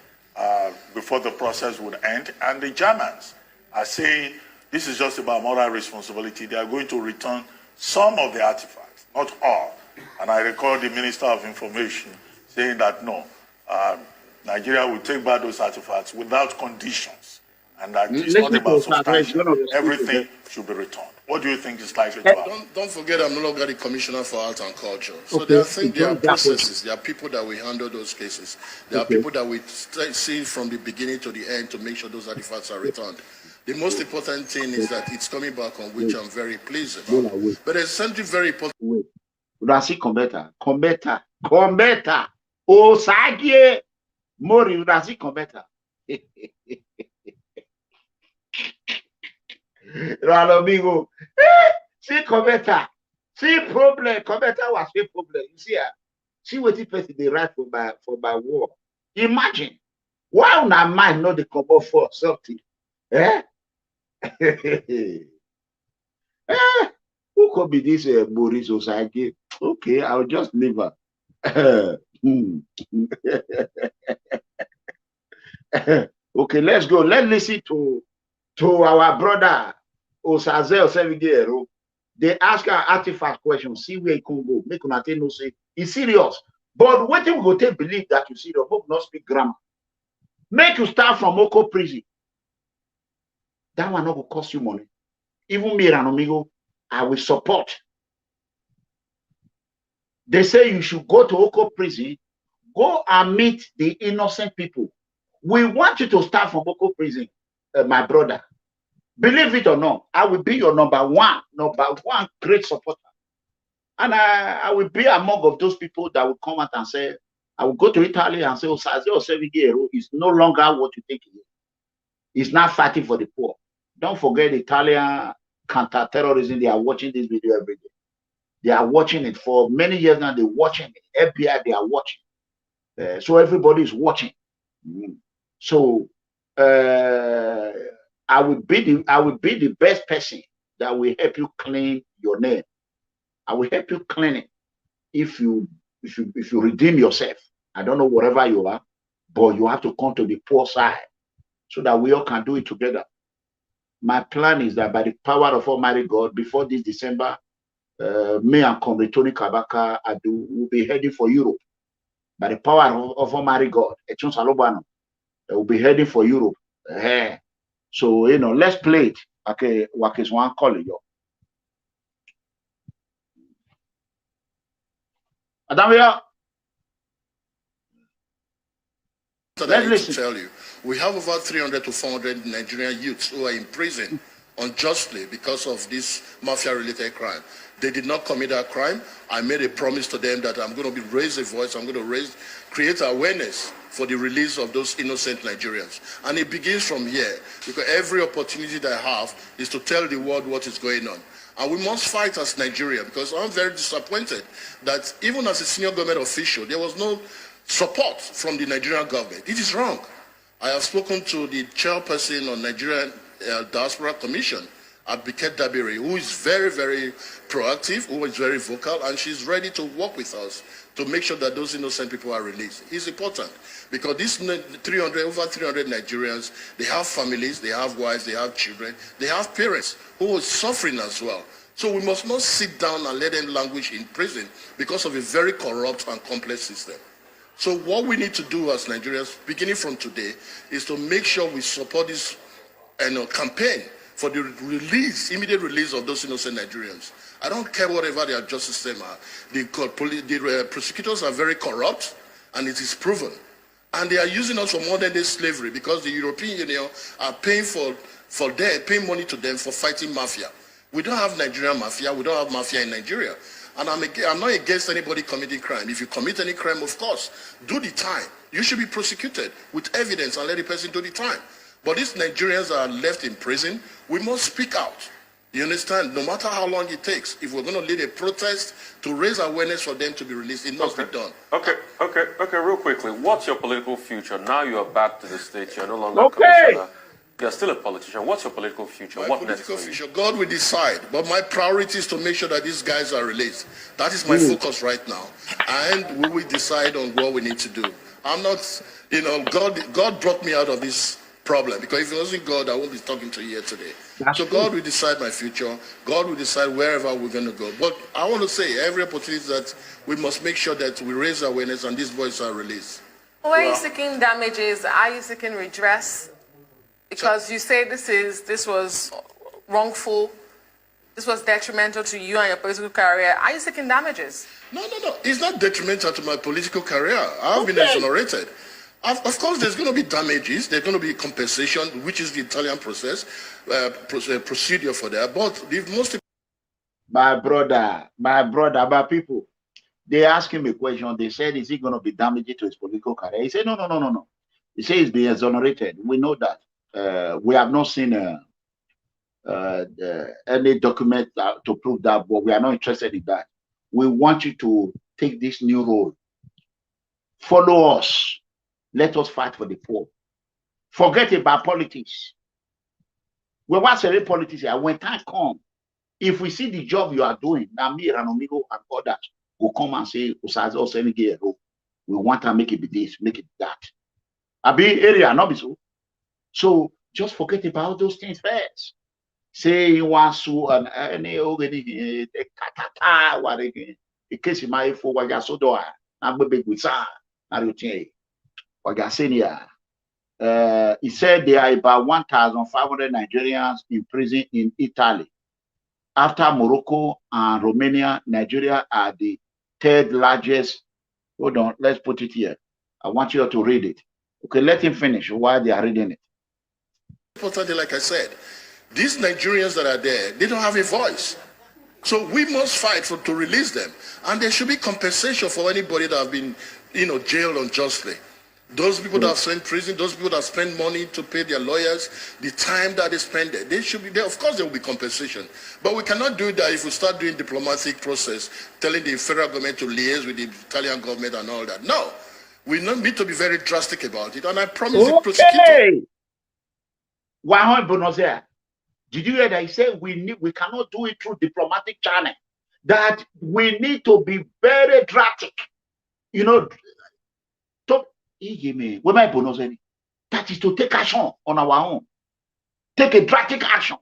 before the process would end? And the Germans are saying this is just about moral responsibility. They are going to return some of the artifacts, not all. And I recall the Minister of Information saying that no, Nigeria will take back those artifacts without conditions. And that it's not about substantial. Everything should be returned. What do you think is likely to happen? Don't forget, I'm no longer the Commissioner for Art and Culture. So there are processes. There are people that will handle those cases. There are people that we see from the beginning to the end to make sure those artifacts are returned. The most important thing is that it's coming back, on which I'm very pleased about. But there's something very important. Wait. Udasi combetter. Osage Mori Udasi combetter. Amigo. See combetter. See problem. Combetter was a problem. You see what the person they write for my war. Imagine. Why on our mind not the cover for something? Eh? Who could be this Maurice Osage? Okay, I'll just leave her. Okay, let's go. Let's listen to our brother Osaze Osemwegie-Ero. They ask our artifact question, see where it can go. Make una no say it's serious. But what you go take believe that you see the book not speak grammar. Make you start from Oko prison. That one not will cost you money. Even me and amigo, I will support. They say you should go to Oko prison, go and meet the innocent people. We want you to start from Oko prison, my brother. Believe it or not, I will be your number one great supporter. And I will be among of those people that will come out and say, I will go to Italy and say, Osaze Osemwegie-Ero is no longer what you think he is. He's not fighting for the poor. Don't forget Italian counter-terrorism. They are watching this video every day. They are watching it for many years now. They're watching it. FBI, they are watching. So everybody is watching. So I will be the best person that will help you clean your name. I will help you clean it if you redeem yourself. I don't know whatever you are, but you have to come to the poor side so that we all can do it together. My plan is that by the power of Almighty God, before this December, me and Comrade Tony Kabaka will be heading for Europe. By the power of Almighty God, will be heading for Europe. So, let's play it. Okay, what is one calling you? Adamia. Let's listen. To tell you, we have over 300 to 400 Nigerian youths who are in prison unjustly because of this mafia-related crime. They did not commit that crime. I made a promise to them that I'm going to raise a voice. I'm going to create awareness for the release of those innocent Nigerians. And it begins from here, because every opportunity that I have is to tell the world what is going on. And we must fight as Nigeria, because I'm very disappointed that even as a senior government official, there was no support from the Nigerian government. It is wrong. I have spoken to the chairperson of Nigerian Diaspora Commission, Abike Dabiri, who is very, very proactive, who is very vocal, and she's ready to work with us to make sure that those innocent people are released. It's important because these over 300 Nigerians, they have families, they have wives, they have children, they have parents who are suffering as well. So we must not sit down and let them languish in prison because of a very corrupt and complex system. So what we need to do as Nigerians, beginning from today, is to make sure we support this campaign for the immediate release of those innocent Nigerians. I don't care whatever their justice system are. The prosecutors are very corrupt, and it is proven. And they are using us for modern-day slavery because the European Union are paying paying money to them for fighting mafia. We don't have Nigerian mafia. We don't have mafia in Nigeria. And I'm not against anybody committing crime. If you commit any crime, of course, do the time. You should be prosecuted with evidence and let the person do the time. But these Nigerians are left in prison. We must speak out. You understand? No matter how long it takes, if we're going to lead a protest to raise awareness for them to be released, it must be done. Okay, real quickly. What's your political future? Now you are back to the States. You're no longer a commissioner. You're still a politician. What's your political future? My political future, God will decide. But my priority is to make sure that these guys are released. That is my focus right now. And we will decide on what we need to do. I'm not, God brought me out of this problem. Because if it wasn't God, I won't be talking to you here today. So God will decide my future. God will decide wherever we're going to go. But I want to say, every opportunity that we must make sure that we raise awareness and these boys are released. Are you seeking damages? Are you seeking redress? Because you say this was wrongful, this was detrimental to you and your political career. Are you seeking damages? No. It's not detrimental to my political career. I've been exonerated. Of course, there's going to be damages. There's going to be compensation, which is the Italian procedure for that. But the most... My brother, people, they asked him a question. They said, is he going to be damaged to his political career? He said, no. He said he's been exonerated. We know that. We have not seen any document to prove that, but we are not interested in that. We want you to take this new role. Follow us. Let us fight for the poor. Forget about politics. We want to politics. When time comes, if we see the job you are doing, now me, Ranomigo, and others will come and say, Osaze Osemwegie-Ero, we want to make it be this, make it that. I be area, not be so. So just forget about those things first. Say you want to any already what again? In case you might for what you so do, I'm a big with sa. He said there are about 1,500 Nigerians in prison in Italy. After Morocco and Romania, Nigeria are the third largest. Hold on, let's put it here. I want you to read it. Okay, let him finish while they are reading it. Importantly, like I said, these Nigerians that are there, they don't have a voice. So we must fight to release them. And there should be compensation for anybody that have been, jailed unjustly. Those people that have spent prison, those people that spend money to pay their lawyers, the time that they spend there, they should be there. Of course, there will be compensation. But we cannot do that if we start doing diplomatic process, telling the federal government to liaise with the Italian government and all that. No. We need to be very drastic about it, and I promise the prosecutor. Did you hear that? He said we cannot do it through diplomatic channel. That we need to be very drastic. That is to take action on our own. Take a drastic action.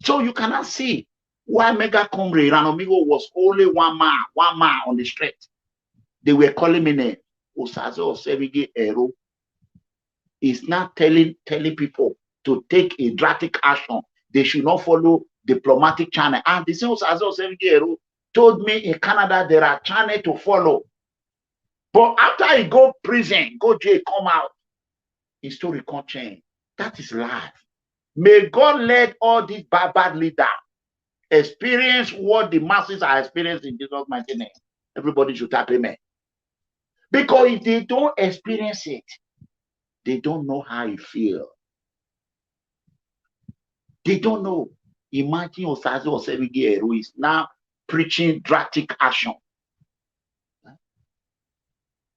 So you cannot see why Mega Comrade Ranomigo was only one man on the street. They were calling me name. Osaze Osemwegie-Ero is not telling people to take a drastic action. They should not follow diplomatic channel. And the same Osaze Osemwegie-Ero told me in Canada there are channels to follow. But after he go prison, go jail, come out, his story can't change. That is life. May God let all these bad leaders experience what the masses are experiencing in Jesus' mighty name. Everybody should type amen. Because if they don't experience it, they don't know how it feels. They don't know. Imagine Osaze Osemwegie-Ero is now preaching drastic action.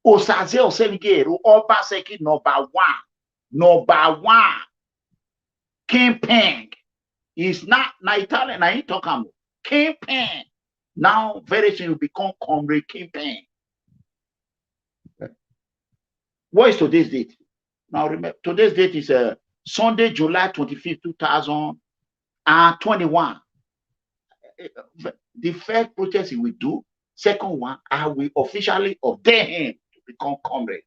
Osaze Osemwegie-Ero, Obaseki number one, Kingpin It's not Italian. I ain't talking about campaign. Now, very soon you become comrade campaign. What is today's date? Now, remember, today's date is Sunday, July 25th, 2021. The first protest he will do, second one, I will officially ordain him to become comrade.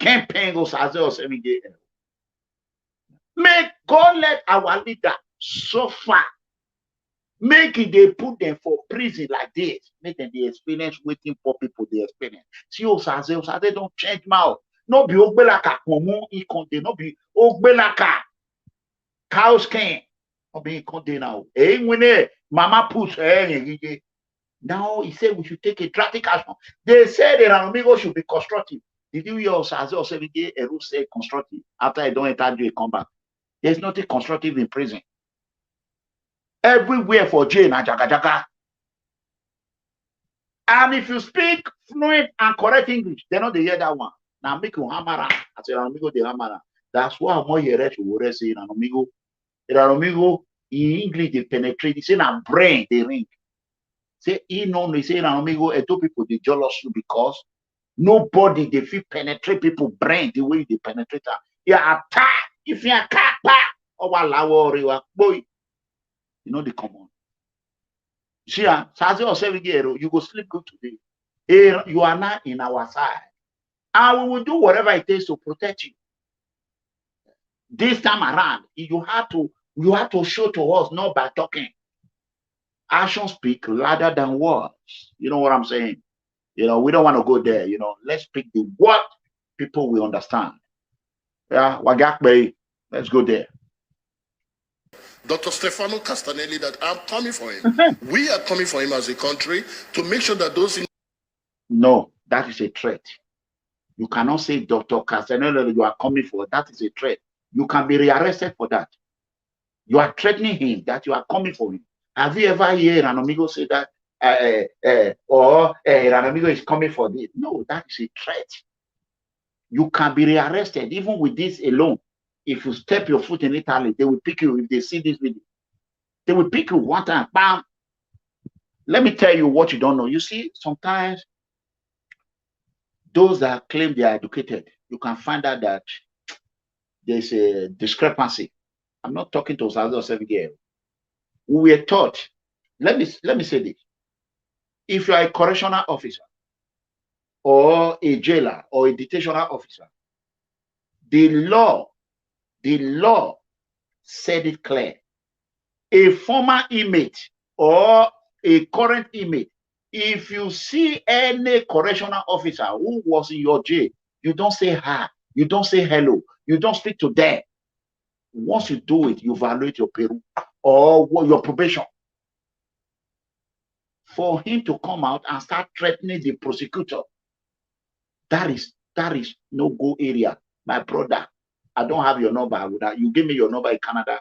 Campaign Osaze Osemwegie-Ero. May God let our leader suffer. Make it they put them for prison like this. Make them the experience waiting for people the experience. See Osaze don't change mouth. No be ogbelaka komo ikonde. No be ogbelaka cow skin. No be ikonde now. Eh when mama puts now he said we should take a drastic action. They said that amigo should be constructive. Did you hear Osaze Osemwegie-Ero say constructive after I don't enter you a combat? There's nothing constructive in prison. Everywhere for jail and jaga. And if you speak fluent and correct English, they know they hear that one. Now make you hammer. I say amigo the hammer. That's why I'm here to say amigo. Amigo in English they penetrate. They say na brain they ring. Say he know they say amigo Edo people they jealous you because nobody they feel penetrate people brain the way they penetrate her. Yeah, attack if you attack back or boy. You know the common. See, Osaze Osemwegie-Ero, you go sleep good today. You are not in our side. And we will do whatever it takes to protect you. This time around, you have to show to us, not by talking. Actions speak louder than words. You know what I'm saying? You know, we don't want to go there. You know, let's speak the word people will understand. Yeah, Wagakbe, let's go there. Dr. Stefano Castanelli, that I'm coming for him. We are coming for him as a country to make sure that those... No, that is a threat. You cannot say Dr. Castanelli you are coming for. That is a threat. You can be rearrested for that. You are threatening him that you are coming for him. Have you ever heard an amigo say that? An amigo is coming for this? No, that is a threat. You can be rearrested even with this alone. If you step your foot in Italy, they will pick you. If they see this video, they will pick you one time. Bam. Let me tell you what you don't know. You see, sometimes those that claim they are educated, you can find out that there's a discrepancy. I'm not talking to Osaze Osemwegie-Ero. We were taught. Let me say this. If you are a correctional officer or a jailer or a detentional officer, the law said it clear. A former inmate or a current inmate, if you see any correctional officer who was in your jail, you don't say hi, you don't say hello, you don't speak to them. Once you do it, you violate your parole or your probation. For him to come out and start threatening the prosecutor, that is no-go area. My brother, I don't have your number. You gave me your number in Canada.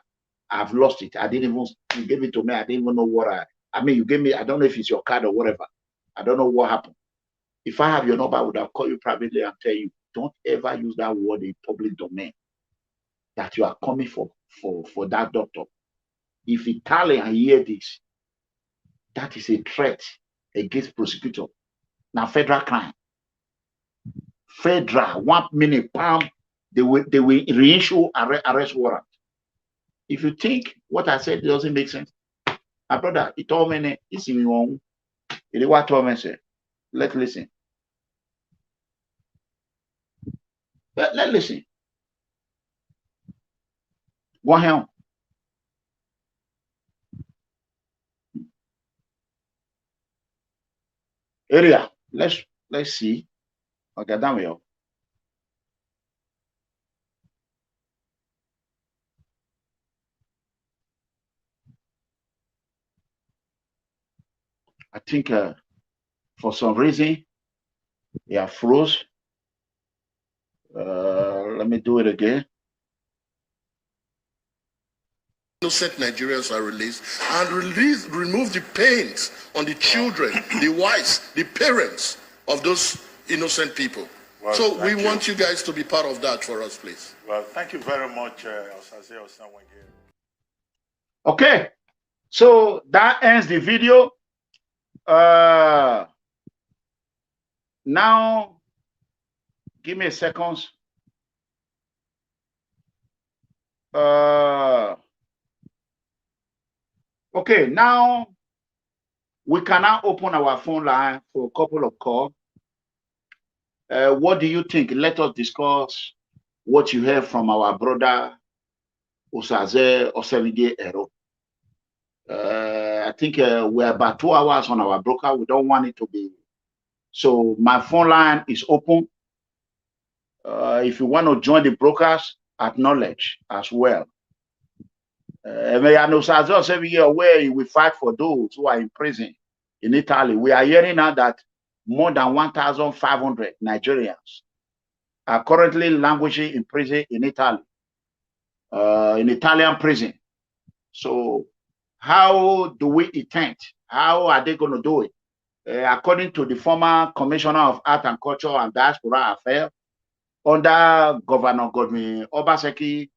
I've lost it. I didn't even, you gave it to me. I didn't even know what I mean, you gave me, I don't know if it's your card or whatever. I don't know what happened. If I have your number, I would have called you privately and tell you, don't ever use that word in public domain that you are coming for that doctor. If Italian hear this, that is a threat against prosecutor. Now, federal crime. Federal, 1 minute, palm, they will reissue arrest warrant. If you think what I said doesn't make sense, my brother, it all many is in wrong. It is what I said. Let's listen. Let's listen. Go ahead. Area. Let's see. Okay, down we go. I think for some reason they are froze. Let me do it again. Innocent Nigerians are released and remove the pains on the children, the wives, the parents of those innocent people. Well, so we want you guys to be part of that for us, please. Well, thank you very much, Osaze Osemwingie-Ero. Okay, so that ends the video. Now, give me a second. Okay, now we can now open our phone line for a couple of calls. What do you think? Let us discuss what you heard from our brother Osaze Osemwegie-Ero. I think we're about 2 hours on our broker. We don't want it to be. So my phone line is open. If you want to join the brokers, acknowledge as well. Osaze Osemwegie-Ero, where we fight for those who are in prison in Italy. We are hearing now that more than 1,500 Nigerians are currently languishing in prison in Italy, in Italian prison. So how do we intend? How are they going to do it? According to the former Commissioner of Art and Culture and Diaspora Affairs, under Governor Godwin Obaseki,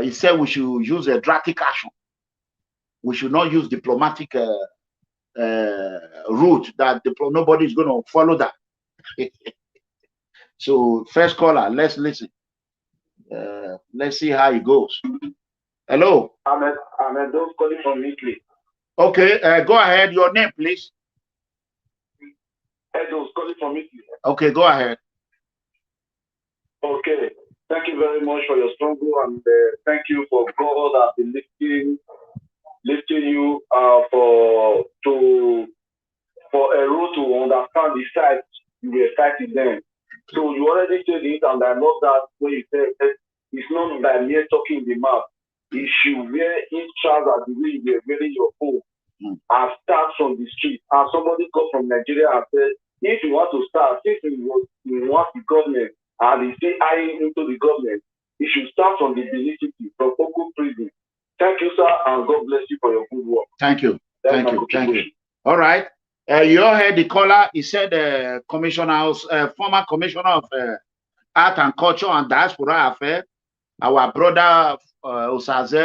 he said we should use a drastic action. We should not use diplomatic route that nobody is going to follow that. So first caller, let's listen. Let's see how it goes. Hello. I'm Edo calling from Italy. Okay, go ahead. Your name, please. Edo calling from Italy. Okay, go ahead. Okay, thank you very much for your struggle, and thank you for God has been lifting you for a road to understand the side you were fighting them. So you already said it, and I know that when you said it's not by mere talking in the mouth. You should wear each trouser the way you were wearing your phone and start from the street. And somebody come from Nigeria and said, if you want to start, since you want the government and you say eyeing into the government, you should start from the Benin City, from Oko prison. Thank you, sir, and God bless you for your good work. Thank you. Thank you. All right. You all heard the caller. He said former Commissioner of Art and Culture and Diaspora Affairs, our brother Osaze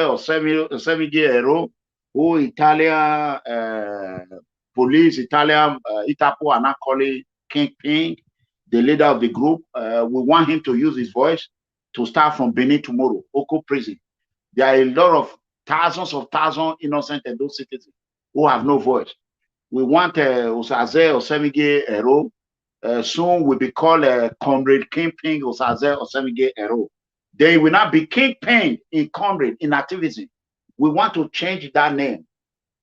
Osemwegie-Ero, who Italian police, Italian Itapo are now calling Kingpin, the leader of the group. We want him to use his voice to start from Benin tomorrow, Oko prison. There are a lot of thousands innocent Edo citizens who have no voice. We want Osaze Osemwegie-Ero. Soon will be called Comrade Kingpin Osaze Osemwegie-Ero. They will not be Kingpin in Comrade in activism. We want to change that name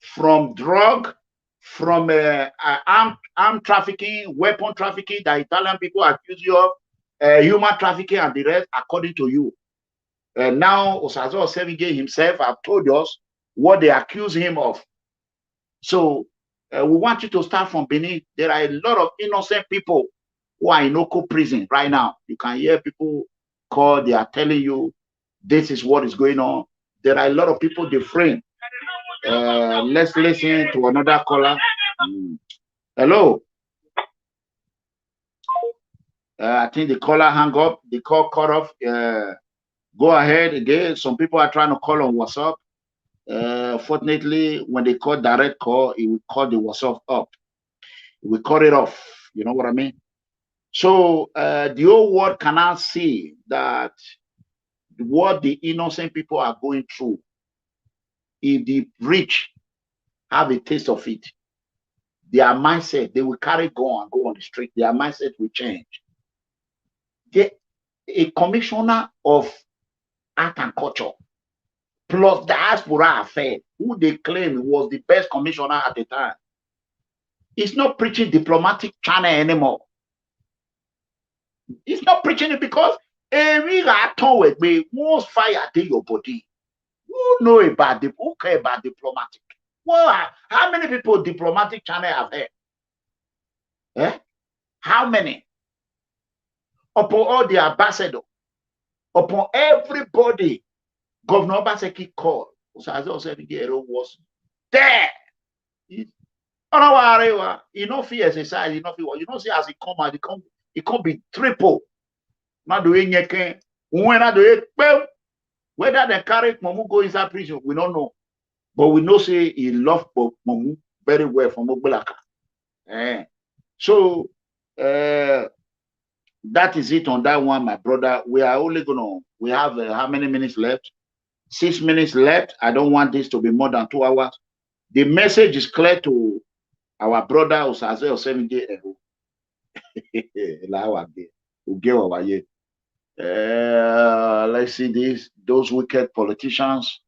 from drug, from armed trafficking, weapon trafficking that Italian people accuse you of, human trafficking and the rest, according to you. Now, Osaze Osemwegie himself have told us what they accuse him of. So we want you to start from Benin. There are a lot of innocent people who are in Oko prison right now. You can hear people call, they are telling you this is what is going on. There are a lot of people deframed. Let's listen to another caller. Hello. I think the caller hung up. The call cut off. Go ahead again. Some people are trying to call on WhatsApp. Fortunately, when they call direct call, it will call the WhatsApp up. It will cut it off. You know what I mean? So the whole world cannot see that what the innocent people are going through, if the rich have a taste of it, their mindset, they will carry go on the street. Their mindset will change. A commissioner of art and culture plus Diaspora Affairs, who they claim was the best commissioner at the time, is not preaching diplomatic channel anymore. It's not preaching it because most fire to your body. Who know about who care about diplomatic? Well, how many people diplomatic channel have heard? Eh? How many? Upon all the ambassador, upon everybody, Governor Obaseki called. Osaze Osemwegie-Ero was there. You know, fear exercise, you know, see as he come out, it can't be triple. Not doing anything. Whether they carry Momu go inside prison, we don't know. But we know say he loved Momu very well from Ogbelaka. So that is it on that one, my brother. We are only we have how many minutes left? 6 minutes left. I don't want this to be more than 2 hours. The message is clear to our brother Osaze Osemwegie-Ero. Let's see this. Those wicked politicians,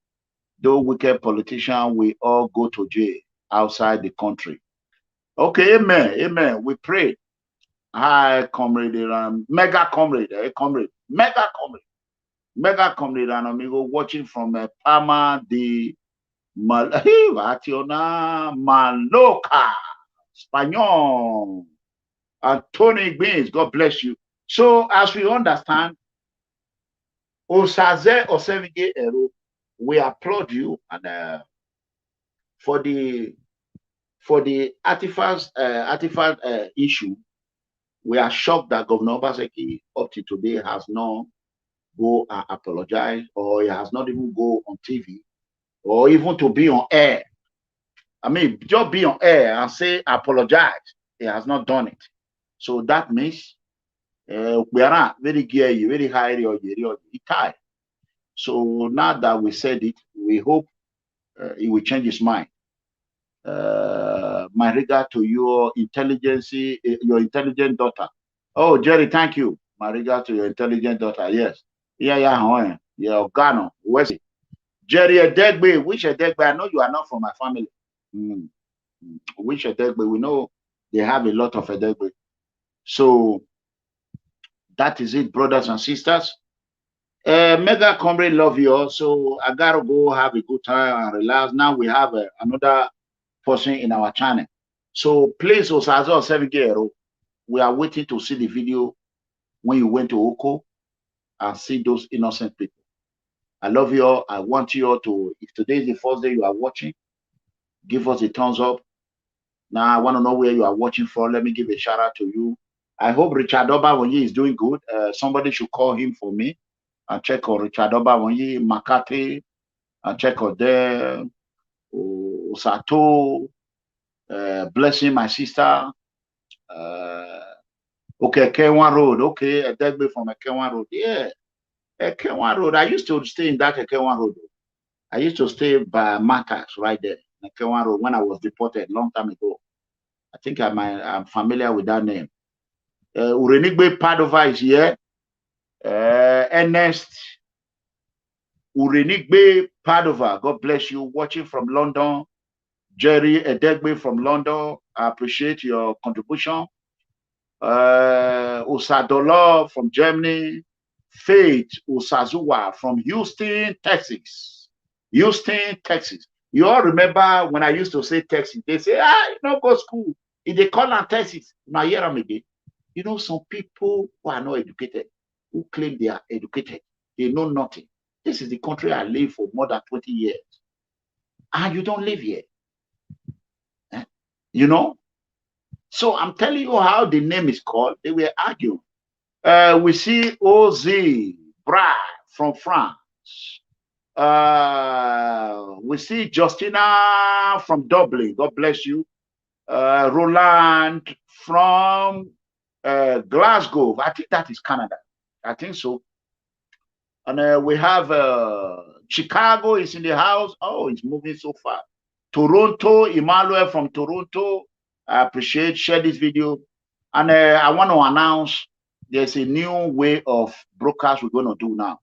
we all go to jail outside the country. Okay, amen, amen. We pray. Hi, comrade, mega comrade, mega comrade, and amigo watching from Palma de Maloca, Spaniel, and Tony Beans. God bless you. So, as we understand, Osaze Osemwegie-Ero, we applaud you and for the artifact issue. We are shocked that Governor Obaseki up to today has not go and apologize, or he has not even go on TV, or even to be on air. I mean, just be on air and say apologize. He has not done it. So that means we are not very geary, very high or tired. So now that we said it, we hope he will change his mind. My regard to your intelligent daughter. Oh, Jerry, thank you. My regard to your intelligent daughter. Yes. Yeah, Ghana. Where's it? Jerry Edegbe, which Edegbe? I know you are not from my family. Which Edegbe? We know they have a lot of Edegbe. So that is it, brothers and sisters. Mega comrade, love you all. So I gotta go have a good time and relax. Now we have another person in our channel. So please, Osaze Osemwegie-Ero, we are waiting to see the video when you went to Oko and see those innocent people. I love you all. I want you all to, if today is the first day you are watching, give us a thumbs up. Now I want to know where you are watching from. Let me give a shout out to you. I hope Richard Obawonyi is doing good. Somebody should call him for me and check on Richard Obawonyi, Makati, and check on there, Osato, blessing my sister. Okay, K1 Road. Okay, a dead from a K1 Road. Yeah, a K1 Road. I used to stay in that K1 Road. I used to stay by Matas right there, in K1 Road, when I was deported long time ago. I think I'm familiar with that name. Urenigbe Padova is here. Ernest Urenigbe Padova, God bless you. Watching from London. Jerry Edegbe from London. I appreciate your contribution. Osadolo from Germany. Faith Osazuwa from Houston, Texas. Houston, Texas. You all remember when I used to say Texas, they say, you know, go school. If they call on Texas, now hear them again. You know, some people who are not educated, who claim they are educated, they know nothing. This is the country I live for more than 20 years. And you don't live here. You know? So I'm telling you how the name is called. They were arguing. We see Osazee from France. We see Justina from Dublin. God bless you. Roland from Glasgow. I think that is Canada. I think so. And we have Chicago is in the house. Oh, it's moving so fast. Toronto, Emmanuel from Toronto. I appreciate, share this video. And I want to announce there's a new way of broadcast we're going to do now.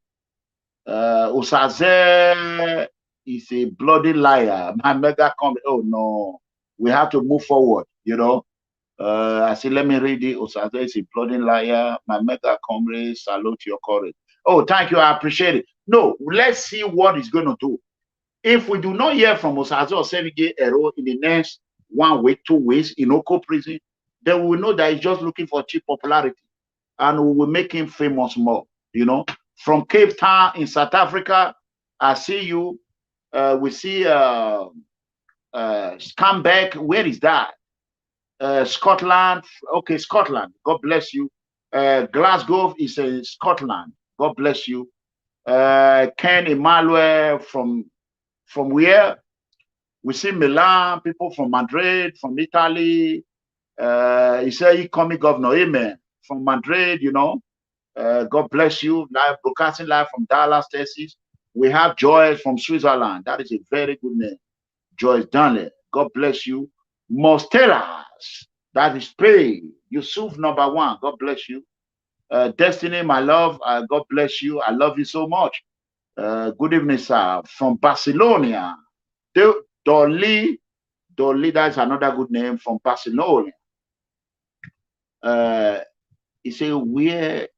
Osaze is a bloody liar. My mega comment. Oh no, we have to move forward. You know, I say, let me read it. Osaze is a bloody liar. My mega comrade, salute your courage. Oh, thank you. I appreciate it. No, let's see what he's going to do. If we do not hear from Osaze Osemwegie-Ero in the next 1 week, 2 weeks in Oko prison, then we will know that he's just looking for cheap popularity, and we will make him famous more. You know, from Cape Town in South Africa, I see you. We see Scambeck. Where is that? Scotland. Okay, Scotland. God bless you. Glasgow is in Scotland. God bless you. Ken Emmanuel from where? We see Milan, people from Madrid, from Italy. He said, he coming governor, amen. From Madrid, you know. God bless you. Live broadcasting live from Dallas, Texas. We have Joyce from Switzerland. That is a very good name. Joyce Daniel. God bless you. Mostelas. That is Spain. Yusuf #1. God bless you. Destiny, my love. God bless you. I love you so much. Good evening, sir. From Barcelona. Dolly, that's another good name from Barcelona. He said, where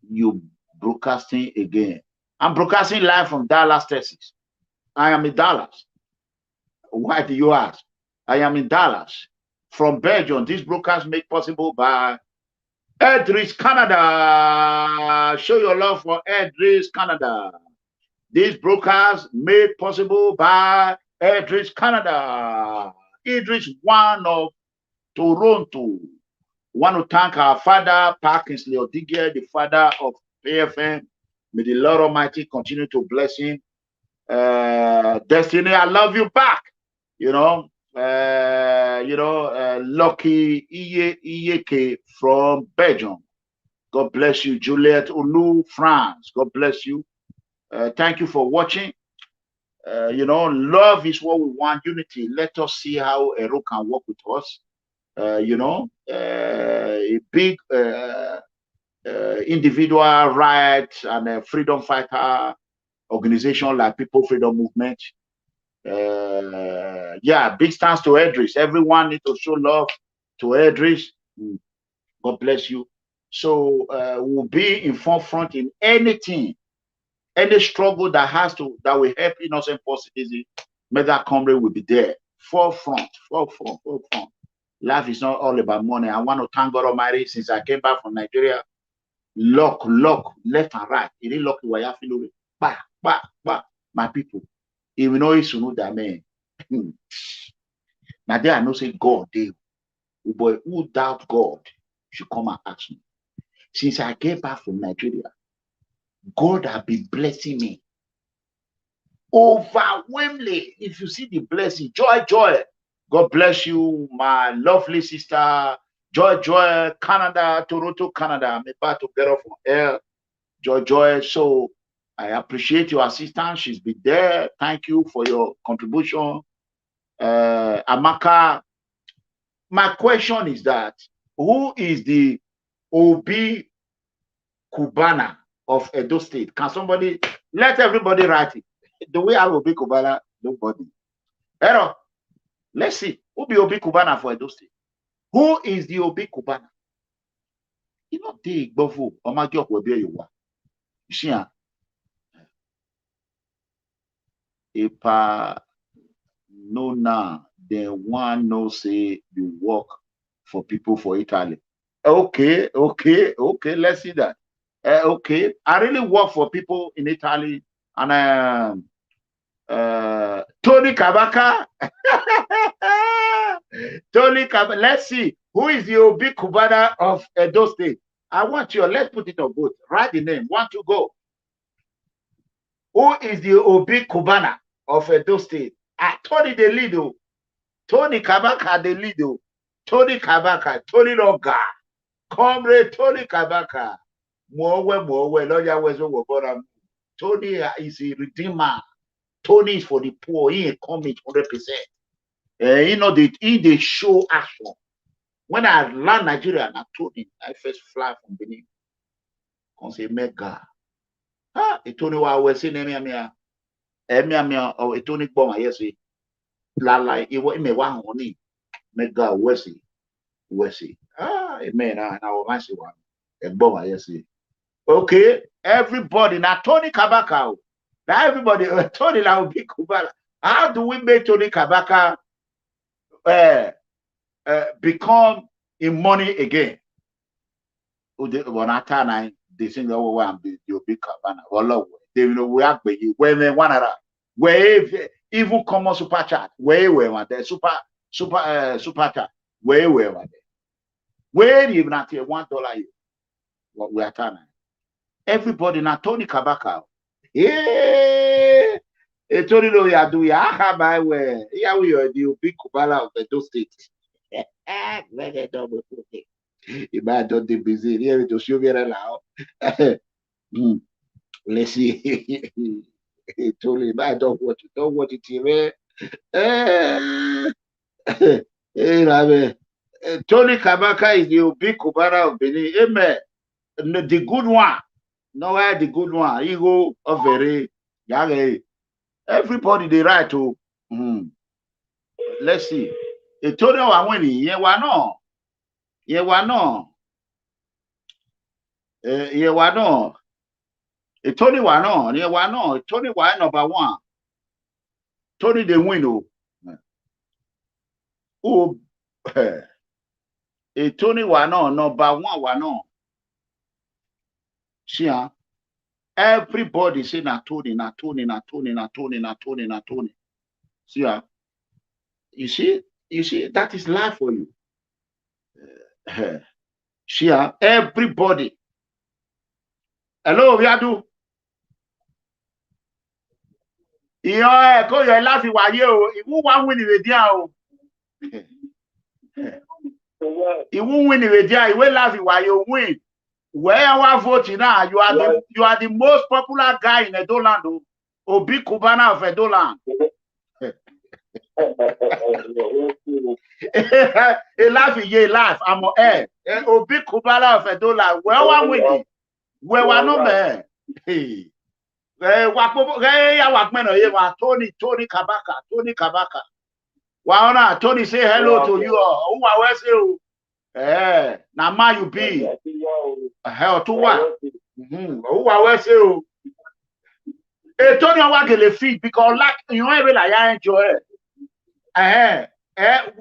you broadcasting again? I'm broadcasting live from Dallas, Texas. I am in Dallas. Why do you ask? I am in Dallas. From Belgium, this broadcast made possible by Edris Canada. Show your love for Edris Canada. This broadcast made possible by Edris Canada. Idris, one of Toronto. Want to thank our father, Parkinsley Odigie, the father of PFM. May the Lord Almighty continue to bless him. Destiny, I love you back. You know, Lucky Iyeke from Belgium. God bless you. Juliette Olu, France. God bless you. Thank you for watching. Love is what we want. Unity. Let us see how Ero can work with us. A big individual rights and freedom fighter organization like People Freedom Movement. Big thanks to Edris. Everyone need to show love to Edris. God bless you. So we'll be in forefront in anything, any struggle that will help innocent poor citizens. Mega Comrade will be there. Forefront. Life is not all about money. I want to thank God Almighty since I came back from Nigeria. Lock, left and right. It is lucky why I feel it. My people. If you know it's know that man. Now there I know say God, but who doubt God should come and ask me. Since I came back from Nigeria, God has been blessing me overwhelmingly. If you see the blessing, joy. God bless you, my lovely sister, Joy, Canada, Toronto, Canada. I'm about to get off from air. Joy. So I appreciate your assistance. She's been there. Thank you for your contribution. Amaka, my question is that who is the Obi Cubana of Edo State? Can somebody let everybody write it? The way I will be Cubana, nobody. Ero, let's see. Who be Obi Cubana for Edo State? Who is the Obi Cubana? You know, the Bofu, Omagio will be you. You see, Epa no now, then one no say you work for people for Italy. Okay, let's see that. Okay, I really work for people in Italy, and Tony Kabaka. Tony Kabaka. Let's see who is the Obi Cubana of Edo State. I want you. Let's put it on both. Write the name. 1 to go. Who is the Obi Cubana of Edo State? Tony the leader. Tony Kabaka the leader. Tony Kabaka. Tony Loga. Comrade Tony Kabaka. Mowe. Lawyer Wezo Wobora. Tony is a redeemer. Tony is for the poor. He ain't coming 100%. They show action. When I land Nigeria, I told him I first fly from Benin. Come say mega. Tony wa we say Emia or Tony Boma yes. La iwo me wa honey. Mega wesi. Amen. Now I say one. Boma yes. Okay, everybody now Tony Kabaka. Now everybody Tony la Obi Cubana. How do we make Tony Kabaka become in money again? They sing the one be Obi Cubana. They know we are when one other where even common super chat where the super chat where even at $1 what we are turning. Everybody now Tony Kabaka. Yeah, Tony no ya do ya my way. Yeah, we are the Obi Cubana of Edo State. Very double. You might don't be busy here to show me now. Let's see. Tony, I don't want it here. Tony Kabaka is the Obi Cubana of Benin. Amen. The good one. No, the good one. He go of very young. Everybody they right to. Let's see. Tony wa winning. Yeah, why no? Yeah, why no? Yeah, why no? Tony wa no. Yeah, why no? Tony wa number one. Tony they win. Oh, Tony wa no number one wa no. See, everybody say na Tony, na Tony, na Tony, na Tony, na Tony, na Tony. See, you see, that is life for you. See, everybody. Hello, we are do. Yeah, call your life in why you. It won't win the video. It won't win the video. It will laugh why you win. Where you are voting now, you are the most popular guy in Edo Land. Obi Cubana of Edo Land. A laugh, ye laugh. I'm on air. Obi Cubana of Edo Land. Where are we winning? Where are no man? Hey, Tony Kabaka. Wow, Tony say hello to you. Who are you? Now ma you be. Hell to what? Who are you? Tony wa gele feed because like you know every like I enjoy it.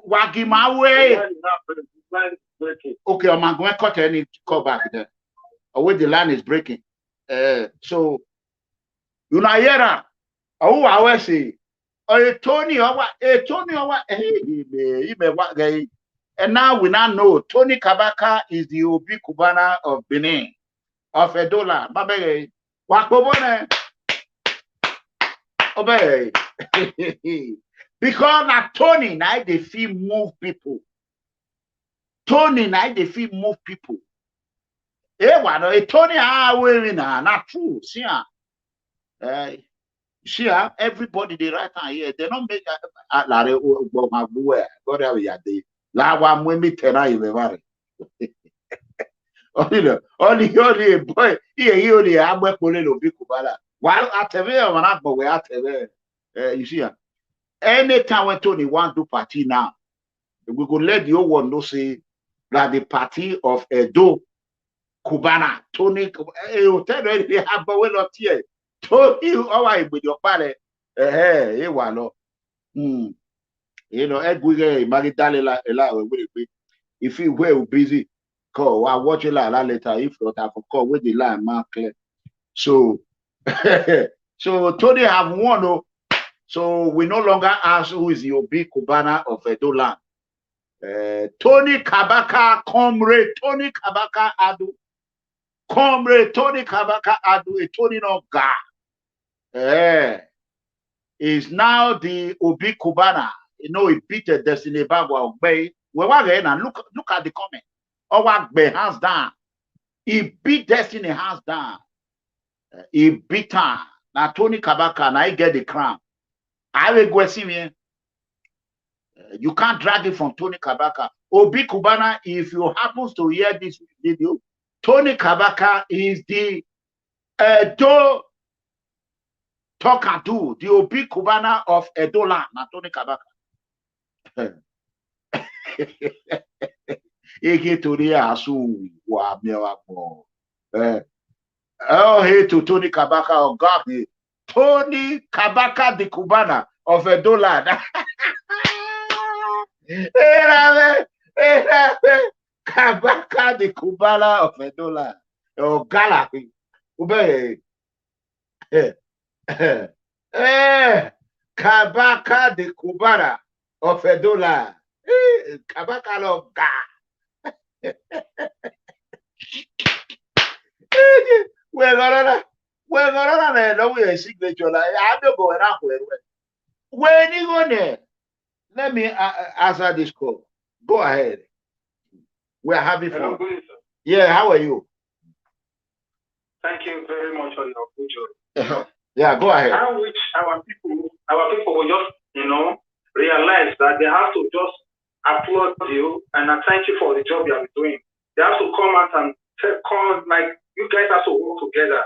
Wagi my way. Okay, I'm going to cut any call back there. Away the line is breaking. So you know here. Who I say? Tony or what? Tony or what? And now we now know Tony Kabaka is the Obi Cubana of Benin, of Edola. Babe, wakobone, obey. Because na Tony now they feel move people. Tony now they feel move people. Tony we na not true. See see everybody they right here. They don't make God have ya day. La wa mwemi tena iwe only boy he only abwe pole lo Obi Cubana. While ateve o na gbo we ateve. You see anytime when Tony want to party now, we go let the whole world know say that the party of Edo Cubana. Tony tell they have we not here. Tony our with your pale you know, if you were busy, call. I watch it like later. If not, I for call with the line mark. So, so Tony have won. So we no longer ask who is the Obi Cubana of Edo Land. Tony Kabaka, comrade Tony Kabaka Adu, comrade Tony Kabaka Adu, a Tony no ga. Is now the Obi Cubana. You know, he beat the Destiny Bagua Bay. Look at the comment. Our Bay hands down. He beat Destiny hands down. He beat her. Now Tony Kabaka and I get the crown. I will go see me. You can't drag it from Tony Kabaka. Obi Cubana, if you happen to hear this video, Tony Kabaka is the Edo talk and do the Obi Cubana of Edo Land. Now Tony Kabaka. Oh, hey to Tony Kabaka of God. Tony Kabaka the Cubana of Edo Land. Kabaka the Cubana of Edo Land. Oh, Galaxy. Kabaka the Cubana of Edo Land. Kabaka of God. We're gonna know we signature. Like I don't go around when you go there. Let me answer this call. Go ahead. We are having fun. Yeah, how are you? Thank you very much for your good job. Yeah, go ahead. I wish our people will just, realize that they have to just applaud you and thank you for the job you are doing. They have to come out and like you guys have to work together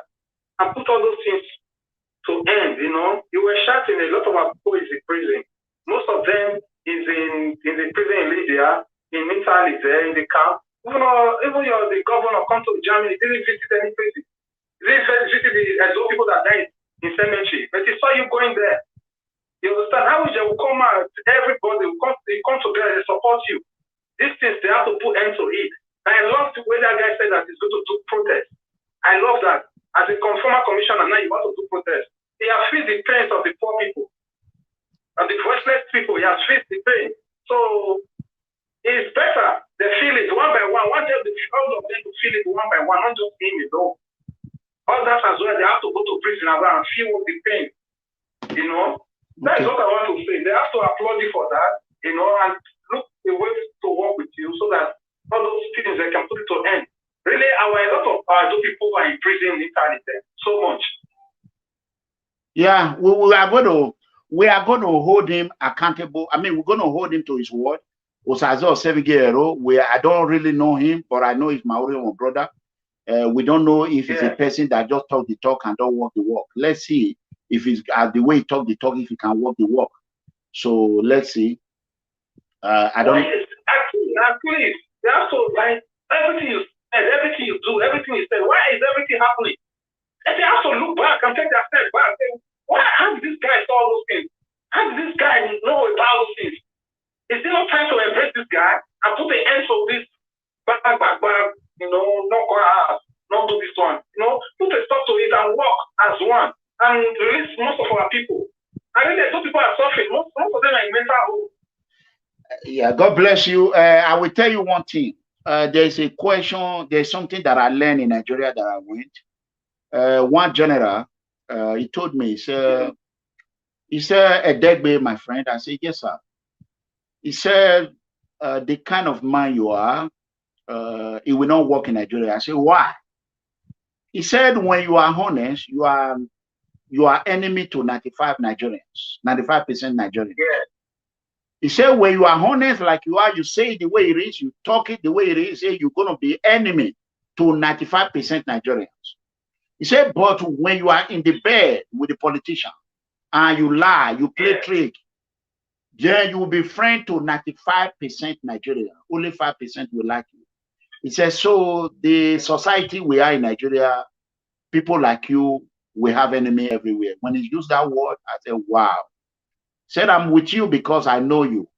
and put all those things to end. You were shouting, a lot of our people is in prison. Most of them is in the prison in Libya, in Italy, there in the camp. Even the governor come to Germany, didn't visit any prison. Didn't visit the people that died in cemetery, but he saw you going there. You understand? How they will come out, everybody will come together, they support you. These things, they have to put end to it. And I love the way that guy said that he's going to do protest. I love that. As a former commissioner, now you want to do protest. He has felt the pain of the poor people. And the voiceless people, he has felt the pain. So it's better they feel it one by one. One day, all of them to feel it one by one, not just him alone. Others as well, they have to go to prison and feel the pain. That is what I want to say. They have to applaud you for that, and look the way to work with you so that all those things they can put it to end. Really, a lot of those people who are in prison in Italy so much. Yeah, we are going to hold him accountable. I mean, we're going to hold him to his word. Osaze Osemwegie-Ero, I don't really know him, but I know he's my own brother. We don't know if he's a person that just talk the talk and don't walk the walk. Let's see if he's the way he talk the talk, if he can walk the walk. So let's see. I don't. Actually, they have to like everything you said, everything you do, everything you said. Why is everything happening? And they have to look back and take their step back. And say, how did this guy saw those things? How did this guy know about those things? Is it not time to embrace this guy and put an end to this back, not go out, not do this one. Put a stop to it and work as one and release most of our people. I think those people are suffering. Most of them are in mental health. Yeah, God bless you. I will tell you one thing. There's a question. There's something that I learned in Nigeria that I went. One general, he told me, he said, a dead baby, my friend. I said, yes, sir. He said, the kind of man you are, it will not work in Nigeria. I said, why? He said, when you are honest, you are enemy to 95 Nigerians, 95% Nigerians. Yeah. He said, when you are honest like you are, you say it the way it is, you talk it the way it is, you're going to be enemy to 95% Nigerians. He said, but when you are in the bed with the politician and you lie, you play trick, then you will be friend to 95% Nigeria. Only 5% will like you. He says, so the society we are in Nigeria, people like you, we have enemy everywhere. When he used that word, I said, wow. He said, I'm with you because I know you.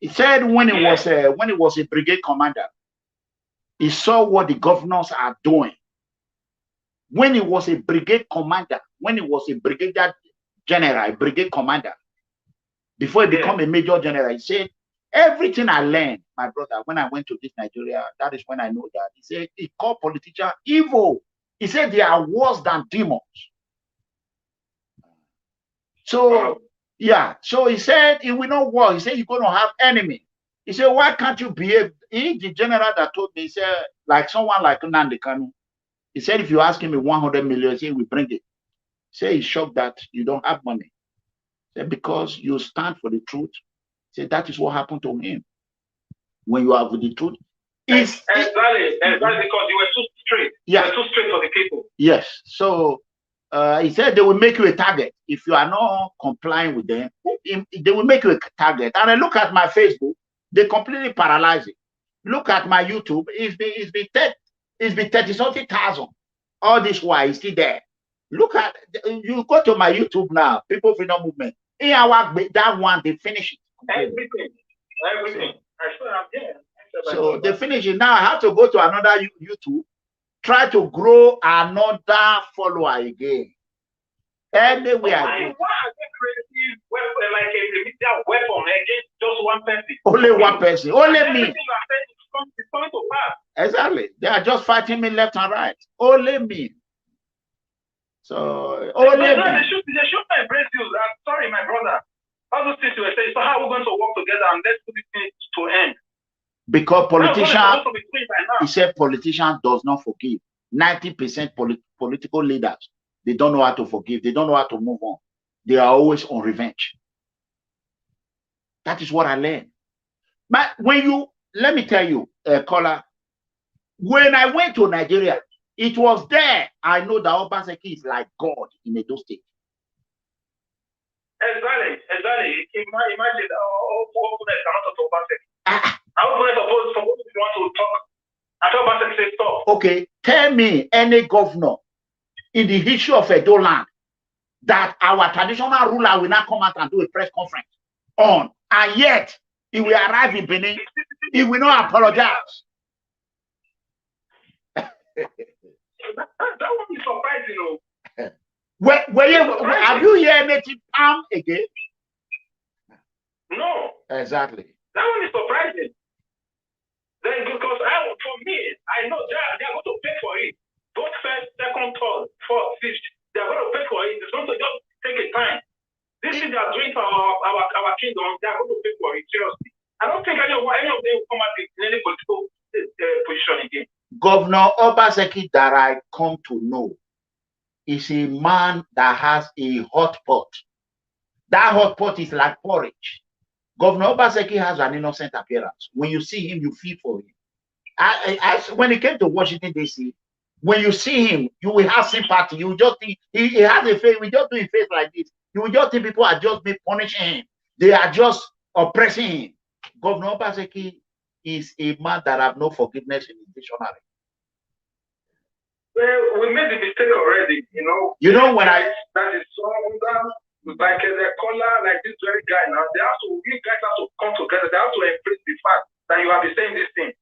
He said when he was a brigade commander, he saw what the governors are doing. When he was a brigade commander, when he was a brigadier general, a brigade commander, before he became a major general, he said, everything I learned, my brother, when I went to this Nigeria, that is when I know that. He said, he called politicians evil. He said they are worse than demons. So, yeah. So he said, it will not work. He said, you're going to have enemy. He said, why can't you behave? He, the general that told me, he said, like someone like Nnamdi Kanu. He said, if you ask him 100 million, he said, we bring it. He said, he's shocked that you don't have money. He said, because you stand for the truth. He said, that is what happened to him. When you are with the truth. Exactly, because you were too straight. Yeah. You were too straight for the people. Yes. So he said they will make you a target. If you are not complying with them, they will make you a target. And I look at my Facebook, they completely paralyze it. Look at my YouTube, it's been 30-something thousand. All this while it's still there. Look at, you go to my YouTube now, People Freedom Movement. In our that one, they finish it. Everything. So they finish it. Now I have to go to another YouTube, try to grow another follower again. Anyway, why are they creating like a media weapon against just one person? Only one person. Only me. It's coming to pass. Exactly. They are just fighting me left and right. Only me. So, they should embrace you. I'm sorry, my brother. All those things you were saying. So how are we going to work together and let's put this thing to end? Because he said politician does not forgive. 90% political leaders, they don't know how to forgive. They don't know how to move on. They are always on revenge. That is what I learned. But let me tell you, caller, when I went to Nigeria, it was there I know that Obaseki is like God in Edo State. Exactly. Imagine opponents are not Obaseki. Our opponents are supposed to want to talk. I thought Obaseki said stop. Okay, tell me any governor in the history of Edo land that our traditional ruler will not come out and do a press conference on, and yet he will arrive in Benin, he will not apologize. That one is surprising, have you heard anything again? No. Exactly. That one is surprising. Then because for me, I know they are going to pay for it. Both first, second, third, fourth, fifth, they are going to pay for it. It's going to just take a time. This thing they are doing for our kingdom, they are going to pay for it, seriously. I don't think any of them will come out in any political position again. Governor Obaseki that I come to know is a man that has a hot pot. That hot pot is like porridge. Governor Obaseki has an innocent appearance. When you see him, you feel for him. When he came to Washington, D.C., when you see him, you will have sympathy. You just think he has a face. We just do a face like this. You will just think people are just punishing him. They are just oppressing him. Governor Obaseki is a man that have no forgiveness in his dictionary. Well, we made the mistake already, you know. You know when that is so like the caller, like this very guy now, you guys have to come together. They have to embrace the fact that you have been saying this thing.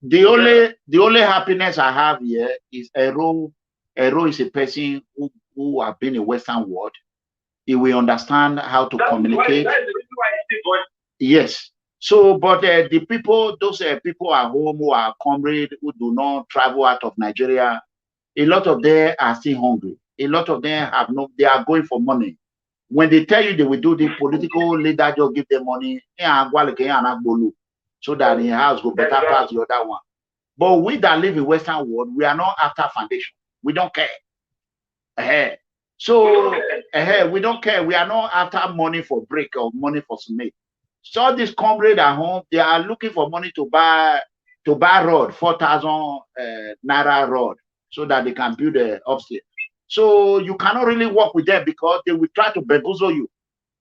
The only happiness I have here is Ero. Ero is a person who have been in Western world. He will understand how to communicate. That is the reason why he's still going. Yes. So, but the people, those people at home who are comrades who do not travel out of Nigeria, a lot of them are still hungry. A lot of them they are going for money. When they tell you they will do the political leader, just give them money, so that the house will better pass the other one. But we that live in Western world, we are not after foundation. We don't care. So we don't care. We are not after money for brick or money for cement. So this comrade at home, they are looking for money to buy road, 4,000 naira road, so that they can build upstairs. So you cannot really work with them because they will try to bamboozle you.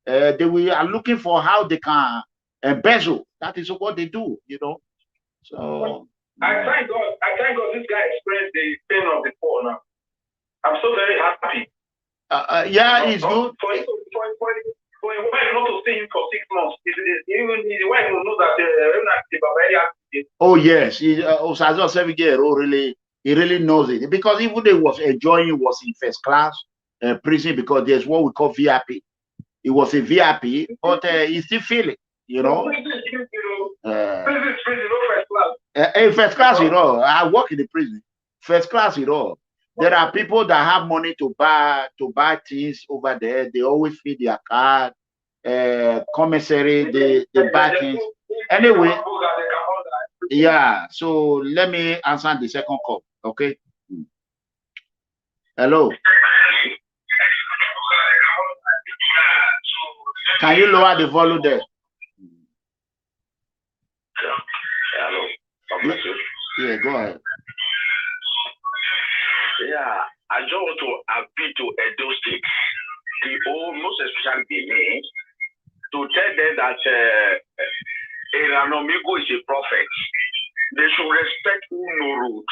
They are looking for how they can embezzle. That is what they do, you know. So I thank God this guy experienced the pain of the poor now. I'm so very happy. Yeah, it's good. For a wife not to see him for 6 months, even the wife will know that oh yes, Osaze Osemwegie-Ero really knows it, because even they was enjoying, was in first class prison, because there's what we call VIP. It was a VIP, but he still feel it, you know. Prison, no first class. In first class, you know, I work in the prison. First class, you know. There are people that have money to buy things over there. They always feed their card, commissary, they buy things. Anyway, yeah. So let me answer the second call. Okay. Hello. Can you lower the volume there? Hello. Yeah, go ahead. Yeah, I just want to appeal to Edo State, most especially Benin, to tell them that Eranomigo is a prophet. They should respect who no root.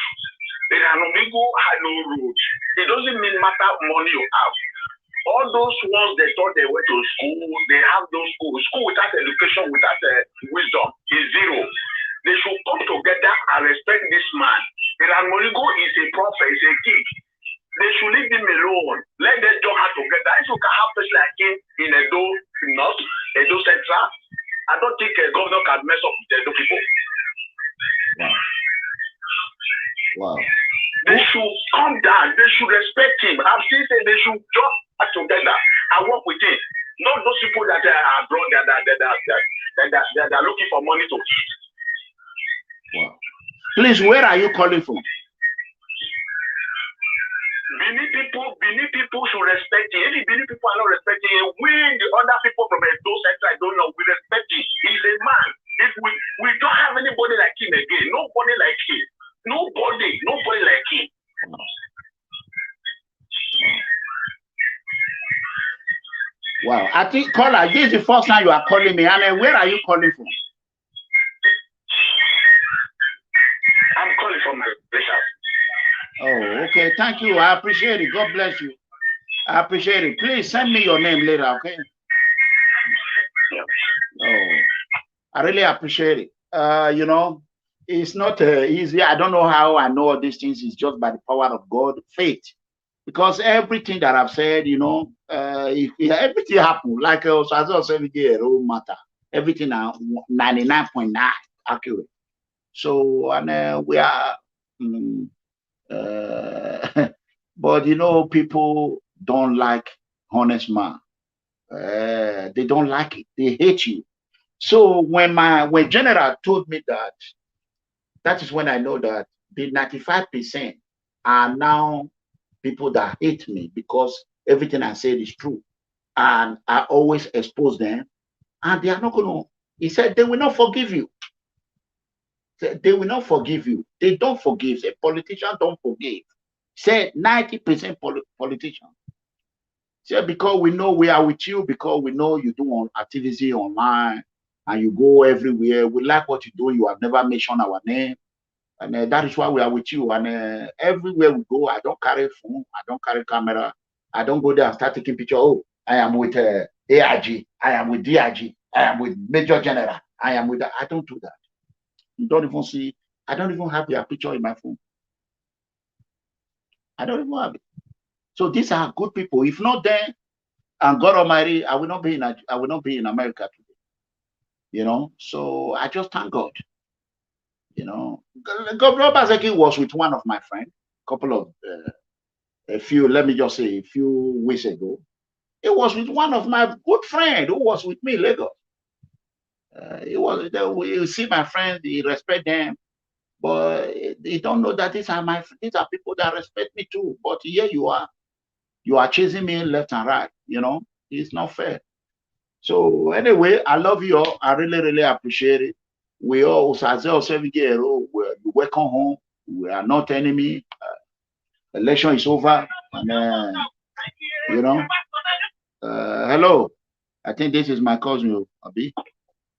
Eranomigo had no root. It doesn't matter money you have. All those ones they thought they went to school, they have those schools. School without education, without wisdom is zero. They should come together and respect this man. Eranomigo is a prophet, is a king. They should leave him alone. Let them join hands together. If you can have person like him in Edo North, Edo Central, I don't think a governor can mess up with the Edo people. Wow. They should come down that. They should respect him. I'm still saying they should just act together and work with him. Not those people that are abroad that are looking for money to eat. Wow. Please, where are you calling from? Benin people should respect him. If the Benin people are not respecting him, we, the other people from Edo State, I don't know, we respect him. He's a man. If we don't have anybody like him again, nobody like him. Nobody like him. Wow. I think, caller, this is the first time you are calling me. And where are you calling from? I'm calling from Malaysia. Oh, okay. Thank you. I appreciate it. God bless you. I appreciate it. Please send me your name later, okay? Oh, I really appreciate it. You know, it's not easy. I don't know how I know all these things. It's just by the power of God, faith. Because everything that I've said, you know, if everything happened, like Osaze Osemwegie-Ero matter, everything now 99.9 accurate. So, and we are, but you know, people don't like honest man. They don't like it. They hate you. So when General told me that is when I know that the 95% are now people that hate me because everything I said is true. And I always expose them. And they are not going to, he said, they will not forgive you. They will not forgive you. They don't forgive. Say, politicians don't forgive. Say 90% politicians. Say, because we know we are with you, because we know you do activity online and you go everywhere. We like what you do. You have never mentioned our name. And that is why we are with you. And everywhere we go, I don't carry phone. I don't carry camera. I don't go there and start taking pictures. Oh, I am with AIG. I am with DIG. I am with Major General. I am with that. I don't do that. You don't even see. I don't even have their picture in my phone. I don't even have it. So these are good people. If not them, and God Almighty, I will not be in America today. You know. So I just thank God. You know, Governor Obaseki was with one of my friends, a few weeks ago. It was with one of my good friends who was with me in Lagos. You see my friends, he respect them, but they don't know that these are people that respect me too. But here you are chasing me left and right. You know, it's not fair. So anyway, I love you all. I really, really appreciate it. We all Osaze Osemwegie-Ero. You welcome home. We are not enemy. Election is over. And, you know. Hello. I think this is my cousin, Abi.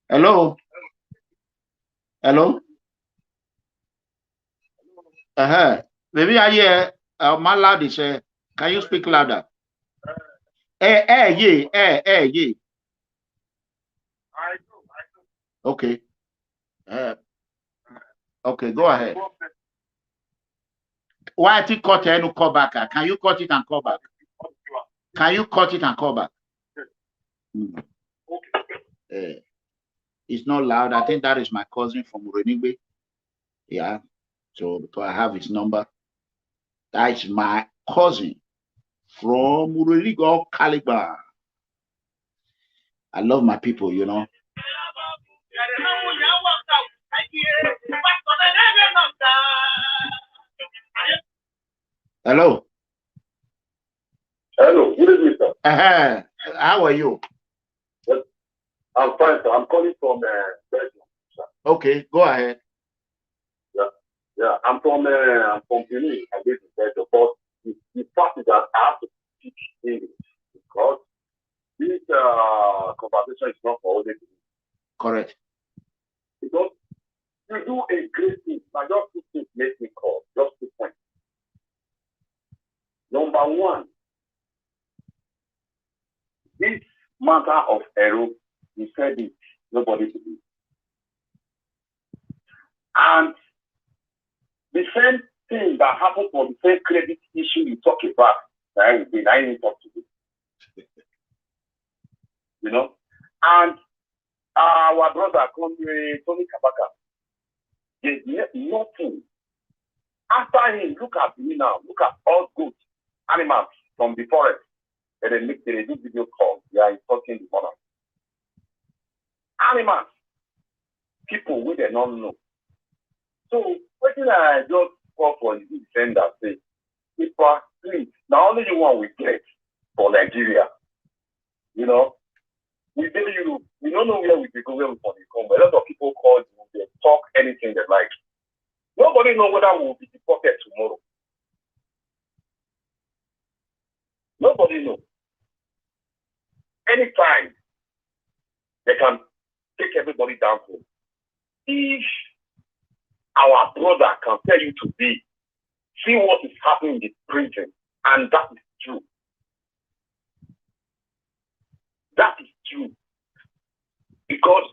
Hello. Hello. Maybe I hear my loud is. Can you speak louder? Yeah. Okay. Okay, go ahead. Why did you cut it and call back? Can you cut it and call back? Can you cut it and call back? It's not loud. I think that is my cousin from Renigbe. Yeah. So because I have his number. That is my cousin from Renigbe Caliber. I love my people, you know. Hello. Hello, good evening, sir. How are you? Well, I'm fine, sir. I'm calling from Belgium, sir. Okay, go ahead. Yeah. I'm from Benin. I live in Belgium, but the fact is that I have to teach English because this conversation is not for all the people. Correct. Because you do a great thing. Now, just 2 things make me call. Just 2 points. Number one, this matter of Ero, he said it, nobody believes. And the same thing that happened for the same credit issue you talk about, I didn't talk to you. You know? And our brother, Tony Kabaka, there's nothing After him, look at me now. Look at all good animals from the forest. And they do video calls. They are insulting the monarch. Animals, people we they don't know. So what did I just call for the defender say, people, please, now only you one we get for Nigeria. You know, we tell you, we don't know where we go, where we come. A lot of people call you, they talk anything they like. Nobody knows whether we will be deported tomorrow. Nobody knows. Anytime they can take everybody down home. If our brother can tell you to be, see what is happening in the prison, and that is true. That is true. Because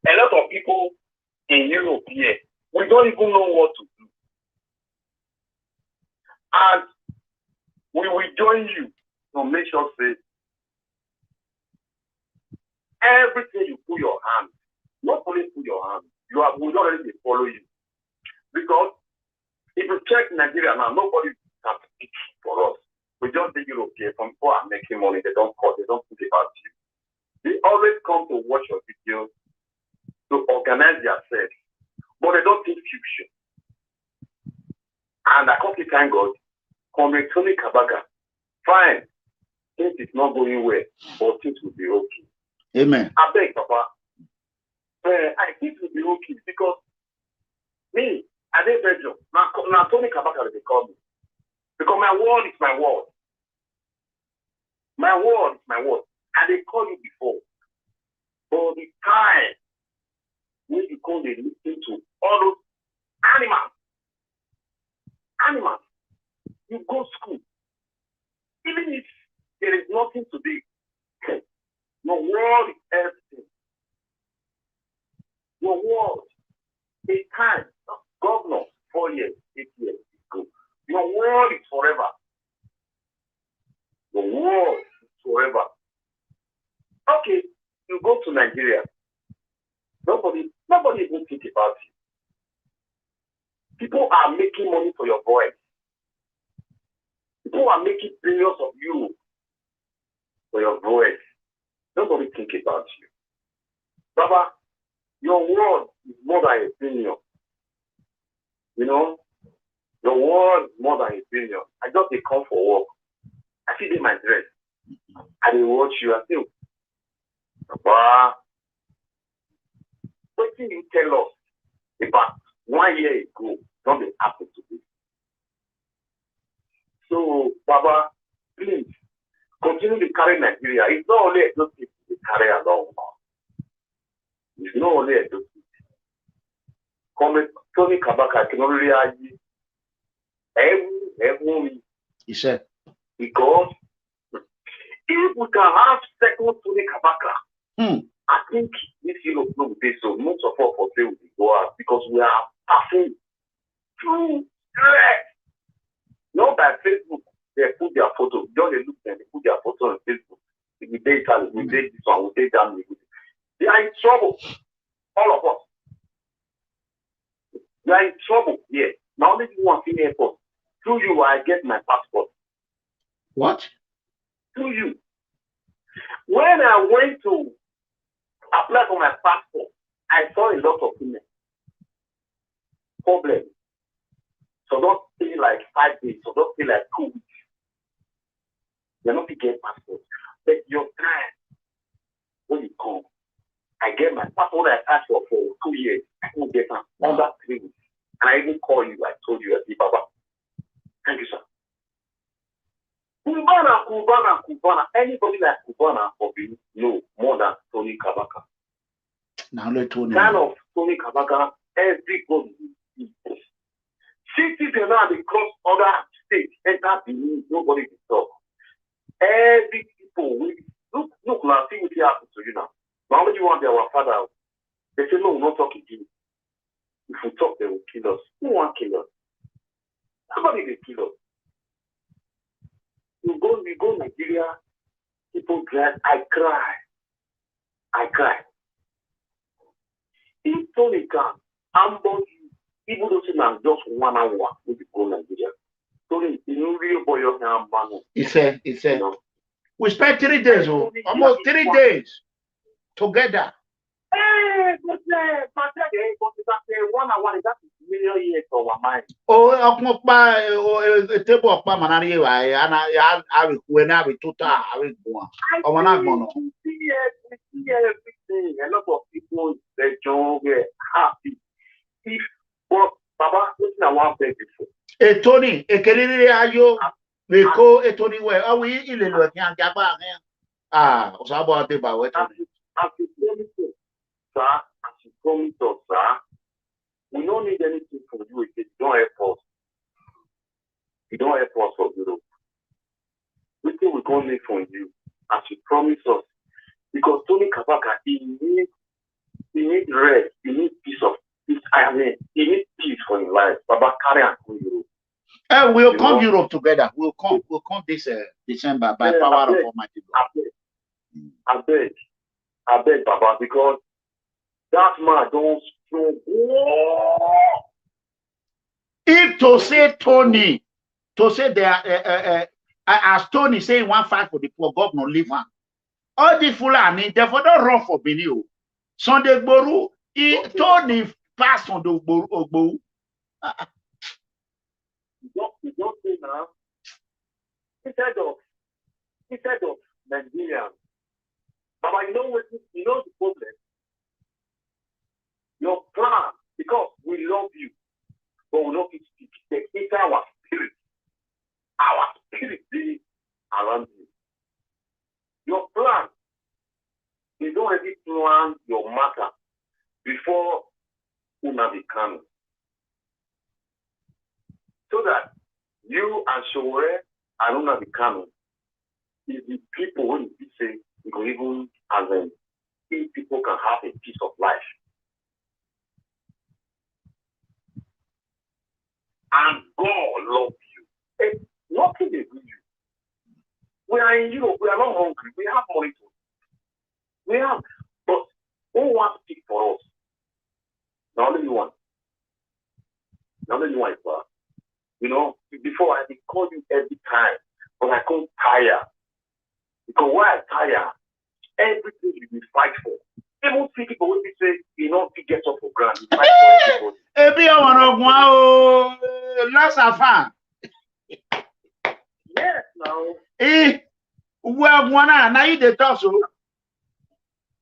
a lot of people in Europe here, we don't even know what to do. And we will join you to make sure say everything you put your hand, not only put your hand, we don't already follow you. Because if you check Nigeria now, nobody can speak for us. We just think Europe here, from people are making money, they don't call, they don't think about you. They always come to watch your videos, to organize themselves, but they don't think future. And I can't thank God, Comrade Tony Kabaka, fine, things is not going well, but things will be okay. Amen. I beg, Papa, I think it will be okay because me, I did better. Now Tony Kabaka they call me. Because my word is my word. My word is my word. And they call you before. For the time when you come, they listen to all those animals. You go school. Even if there is nothing to do, your world is everything. Your world is time. Governor, 4 years, 8 years ago. Your world is forever. Your world is forever. Okay, you go to Nigeria. Nobody even think about you. People are making money for your voice. People are making billions of euros for your voice. Nobody think about you. Baba, your word is more than a billion. You know, your word is more than a billion. I just come for work. I see in my dress. I dey watch you. I say, Papa, what did you tell us about 1 year ago? Not the happen to be. So, Baba, please continue to carry Nigeria. It's not only Edo State to carry along. It's not only Edo State. Come, Tony Kabaka can only argue every He said, because if we can have second Tony Kabaka, I think this Europe will be so. Most of us for say we go out because we are passing through stress. Not by Facebook, they put their photo. Just they look and they put their photo on Facebook. We did Italy, we did this one, we did that. They are in trouble. All of us. They are in trouble. Yeah. Now only you want to see the airport. Through you, I get my passport. what? Through you. When I went to apply for my passport, I saw a lot of women. Problem. So don't stay like 5 days, so don't stay like 2 weeks. You're not to get passport. But your time, when you come, I get my passport I asked for 2 years. I couldn't get them under 3 weeks. And I even called you, I told you, I said, Baba, thank you, sir. Cubana. Anybody like Cubana will be no more than Tony Kabaka. Now let Tony. Kind of Tony Kabaka, everybody is cities now they cross other states, enter Benin, nobody can talk. Every people will look now, see what happens to you now. Now when you want our father, they say no, we're not talking to you. If we talk, they will kill us. Who won't kill us? Somebody will kill us. We go Nigeria, people drive, I cry. If Tony can ambush you Even though it's just 1 hour, we go Nigeria. So you know, real boy, you can man. He said. We spent 3 days, almost 3 days together. Hey, but 1 hour, that is million years of our mind. Oh, table of Pamanari, I will when I will total, I will go. We see everything. A lot of people, they don't get happy. If, but Baba, listen, I want to beg you. E Tony, e kelele ayo, we go e Tony where? Oh, we ile lo kan jaba hen. Ah, Osabo ate ba we. As you promise us, sir, we don't need anything from you if you don't help us. You don't help us for Europe. We think we're going to need from you as you promise us. Because Tony Kabaka, he needs rest, he needs peace of peace. I mean, he needs peace for his life. Baba carry and come Europe. We'll come Europe together. We'll come this December by power of Almighty God. I beg, Baba, because that man don't strong. If to say Tony, to say there, as Tony say 1 fight for the poor, governor leave one. All the Fulani, therefore don't run for Benin. Sunday Boru, Tony pass on the Ogbo. You don't say now. Instead of Nigerian, Baba, you know the problem. Your plan, because we love you, but we love you to speak. It's our spirit. Our spirit is around you. Your plan, they don't already plan your matter before Una become. So that you and Shore and Una become is the people when you say you can even as in if people can have a piece of life. And God loves you. It's nothing they do you. We are in Europe, we are not hungry, we have money to. We have, but who wants to speak for us? Not only one. Not only one is for us. You know, before I call you every time, but I can't tire. Because why I tire, everything you fight for. Even people when we say, you know, you get up for granted, you fight for everybody. Ebi awon ogwan last afan. Yes, now. Well, one now you the talk so.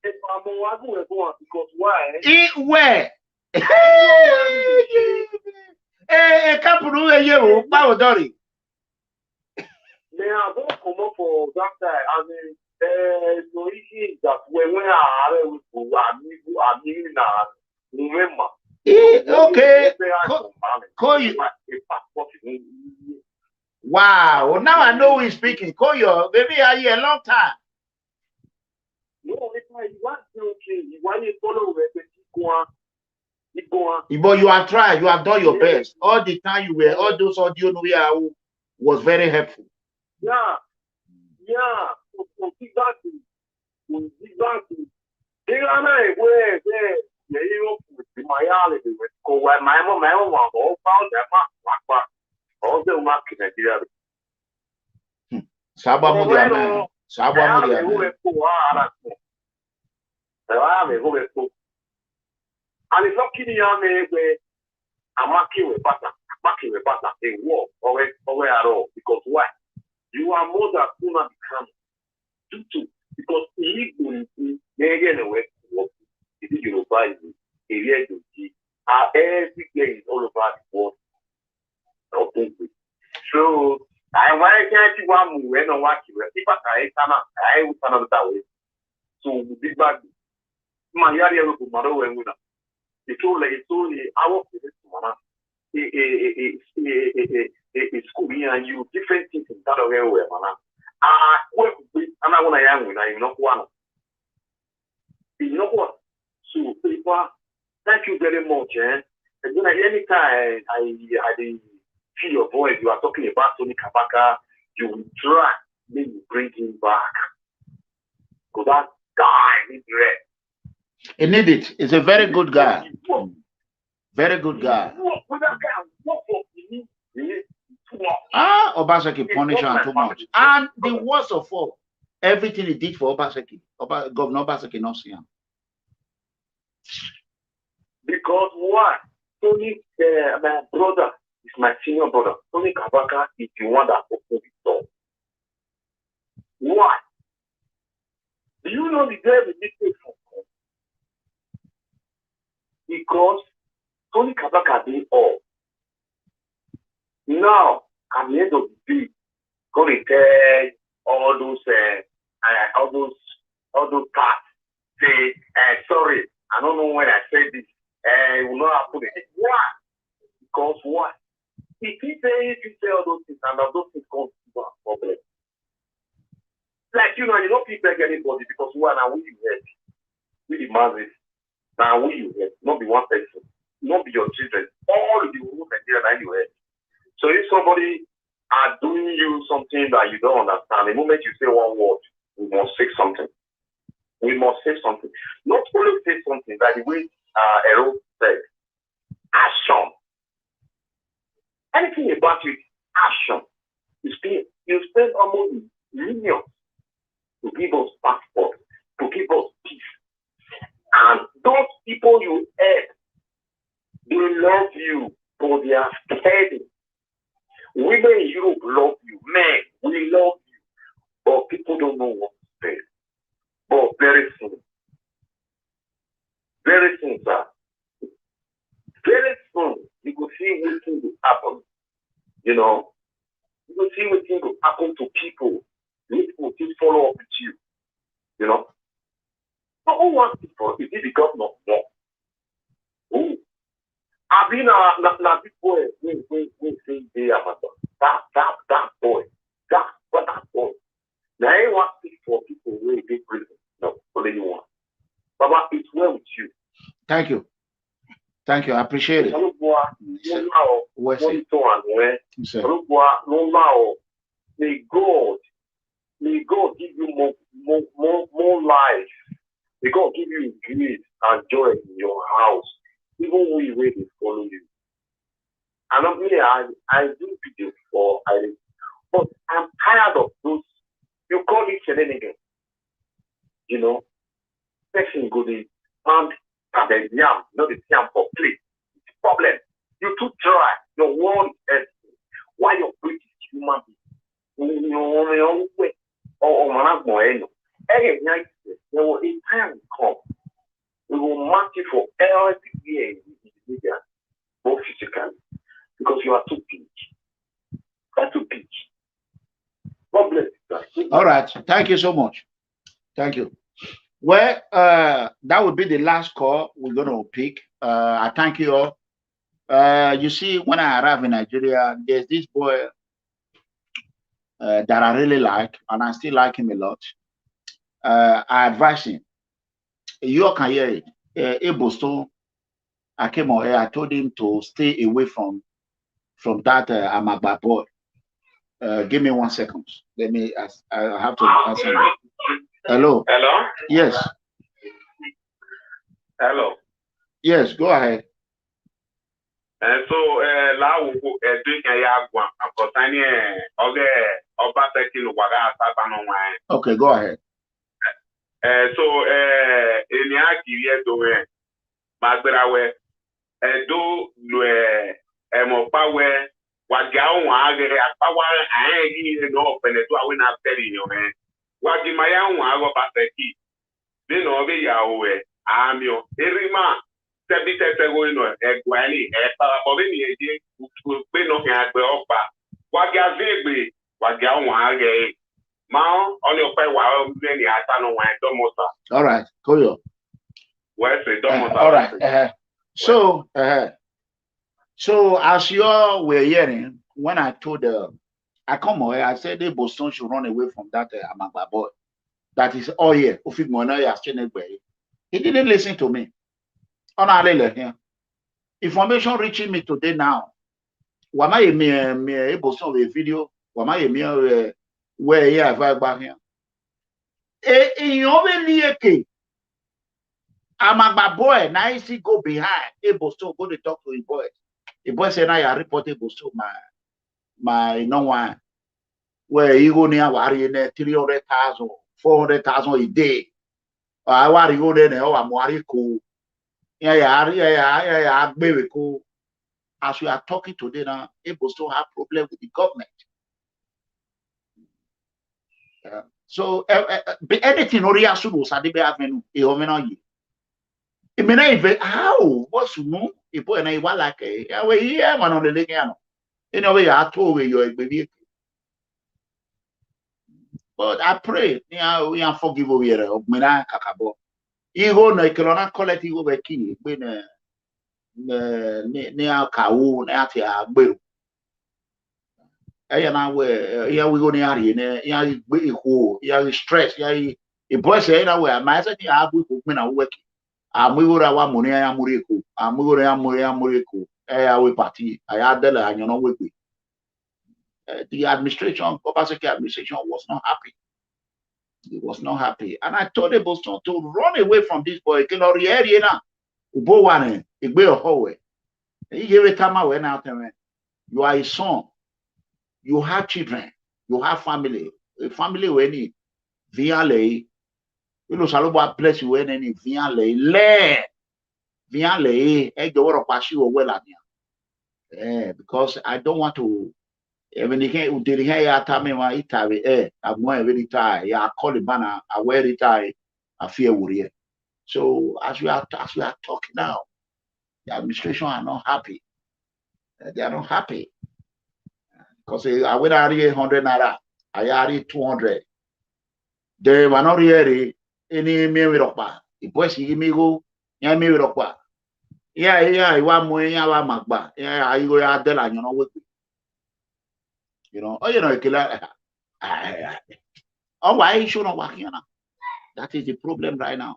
If I'm going because why? Where? Kapuru eye o pa odori. They are going to come up for that side. I mean, no issue that when we are with remember. Okay. Wow. Now I know who is speaking. Koyo, baby, are you a long time? No, it's like you want to okay. You want to follow But you have tried, you have done your best. All the time you were, all those audio was very helpful. Yeah. Exactly. They are not where you my reality with my mom all found that all the market Nigeria. Sabamudia. And it's not kidding you where I'm marking with butter a war or at all. Because why? You are more than Una become due to because he will be anyway. It is Yoruba area to see every day is all over the world. So I want to see one move when I watch you. If I will stand that way. So big bag my area of Maro and Una. It's only our a school and you different things in that way, man. Work with and I want to young when I'm not one. You know what? So people, thank you very much, and then anytime I feel your voice, you are talking about Tony Kabaka, you will try maybe bring him back. Because that guy needs rest. He need it. He's a very good guy. Very good guy. Obaseki punished him too much. And the worst of all, everything he did for Obaseki, Governor Obaseki not see him. Because what? Tony, my brother is my senior brother. Tony Kabaka is the one that opened the door. Why? Do you know the day we did for? Because Tony Kabaka did all. Now, at the end of the day, go return all those parts. Say, sorry, I don't know when I said this. It will not happen. Why? Because what? If he say all those things, and those things come to a problem. Like, you don't feel like anybody because one and we you head. We the masses. Now we you head. Not be one person. Not be your children. All the whole Nigeria and you head. So if somebody are doing you something that you don't understand, the moment you say one word, we must say something. We must say something. Not only say something, by the way, Ero said, action. Anything about it, action. You spend almost millions to give us passport, to give us peace. And those people you help, they love you, but they are scared. Women in Europe love you. Men, we love you. But people don't know what to say. But very soon, sir, very soon, you will see what things will happen. You know, you will see what things will happen to people. People will just follow up with you. You know, so who wants people? Is it the governor? No. Who? I've been a big boy. We say they are that boy. That boy. Now I want to speak for people who are big prison. No, for anyone. Baba, it's well with you. Thank you. Thank you. I appreciate it. May God give you more life. May God give you grace and joy in your house. Even we really follow you. And I do videos for Iris, but I'm tired of those. You call it shenanigans. You know, person go the and the yam, not the yam for play. It's a problem. You too dry. Your world is empty. Why your British human being? There will a time come. We will mark you for every year in the media, both physically, because you are too big. You are too big. God bless you. All right. Thank you so much. Thank you. Well, that would be the last call we're going to pick. I thank you all. You see, when I arrived in Nigeria, there's this boy that I really like, and I still like him a lot. I advise him. You can hear it. Ebosto, I came on here. I told him to stay away from that Amagba boy. Give me 1 second. Let me. I have to answer him. Hello. Hello. Yes. Hello. Yes. Go ahead. So, okay, go ahead. So, Magberawe, Edo, Mopawe, Wagao, Agere, no, Penetua, when I'm telling you, man. Wagimaya, Obaseki, then over Yahweh, Amio, Erima. Egwani, Parabovini, who pay no at the offer. Wagazebe, Wagawa, Mount on your pay while many Atano wine, Domosa. All right, Koyo. Where's the Domosa? All right. So as you all were hearing, when I told I come away, I said the Boston should run away from that Amagba boy. That is all here. He didn't listen to me. Information reaching me today now. Wama me able to a video. Wama me where here have I back here. I'm my boy. Now he see go behind. Able still go to talk to his boy. The boy said, "Now I report able still my no one where he go near worry in 300,000, 400,000 a day. I worry go there now. I'm worry cool. Yeah. Very cool. As we are talking today now, able still have problem with the government. So anything or real soon was a debate avenue. It may not even how what's no if boy and I was like yeah we yeah man on the lake in a way I told you baby. But I pray we are forgive over here of Mina Kakabo. Igo no ikelona collect igo be key when near Kawu at ya bill. Na we go near here, ya stress, ya a boy say na where my say ya bu me na work. Amugora wa money ya muriku. Amugora ya muriku. We party. I had the you know we. The administration, Obaseki administration was not happy. It was not happy. And I told the Boston to run away from this boy. You are a son. You have children. You have family. A family when need. Viale. You know, Saloba bless you when any Viale. Because I don't want to. Even the did here tame ma itabe I'm going very tired. Yeah, I call the banner, I wear it I fear worry. So as we are talking now, the administration are not happy. They are not happy. Because I went out 100 naira, I had 200. They were not really any mirror. The boys give me go, yeah, mirror. Yeah, one more, yeah, magba. Yeah, I go out there and you know what. Oh, why should not work here now? That is the problem right now.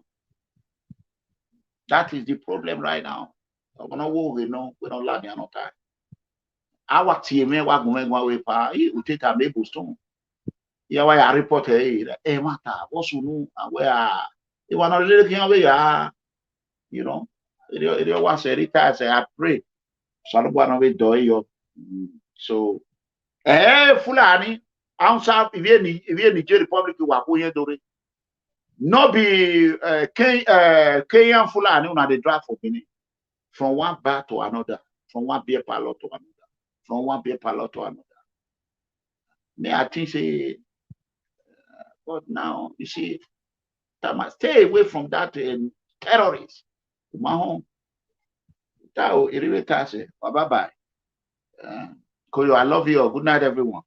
That is the problem right now. We don't learn no time. Our team, we pa, you take a maybe stone. Yeah, why I report matter, what's you where you want to looking away, it was a retire, say, I pray. Someone of it do you. So, Fulani, outside if you Nigeria Republic, you are going to no be Kenyan Fulani on the drive for Benin from one bar to another, from one beer parlor to another, from one beer parlor to another. Me, I think say, but now you see, stay away from that terrorists. My home. Bye bye. I love you. Good night, everyone.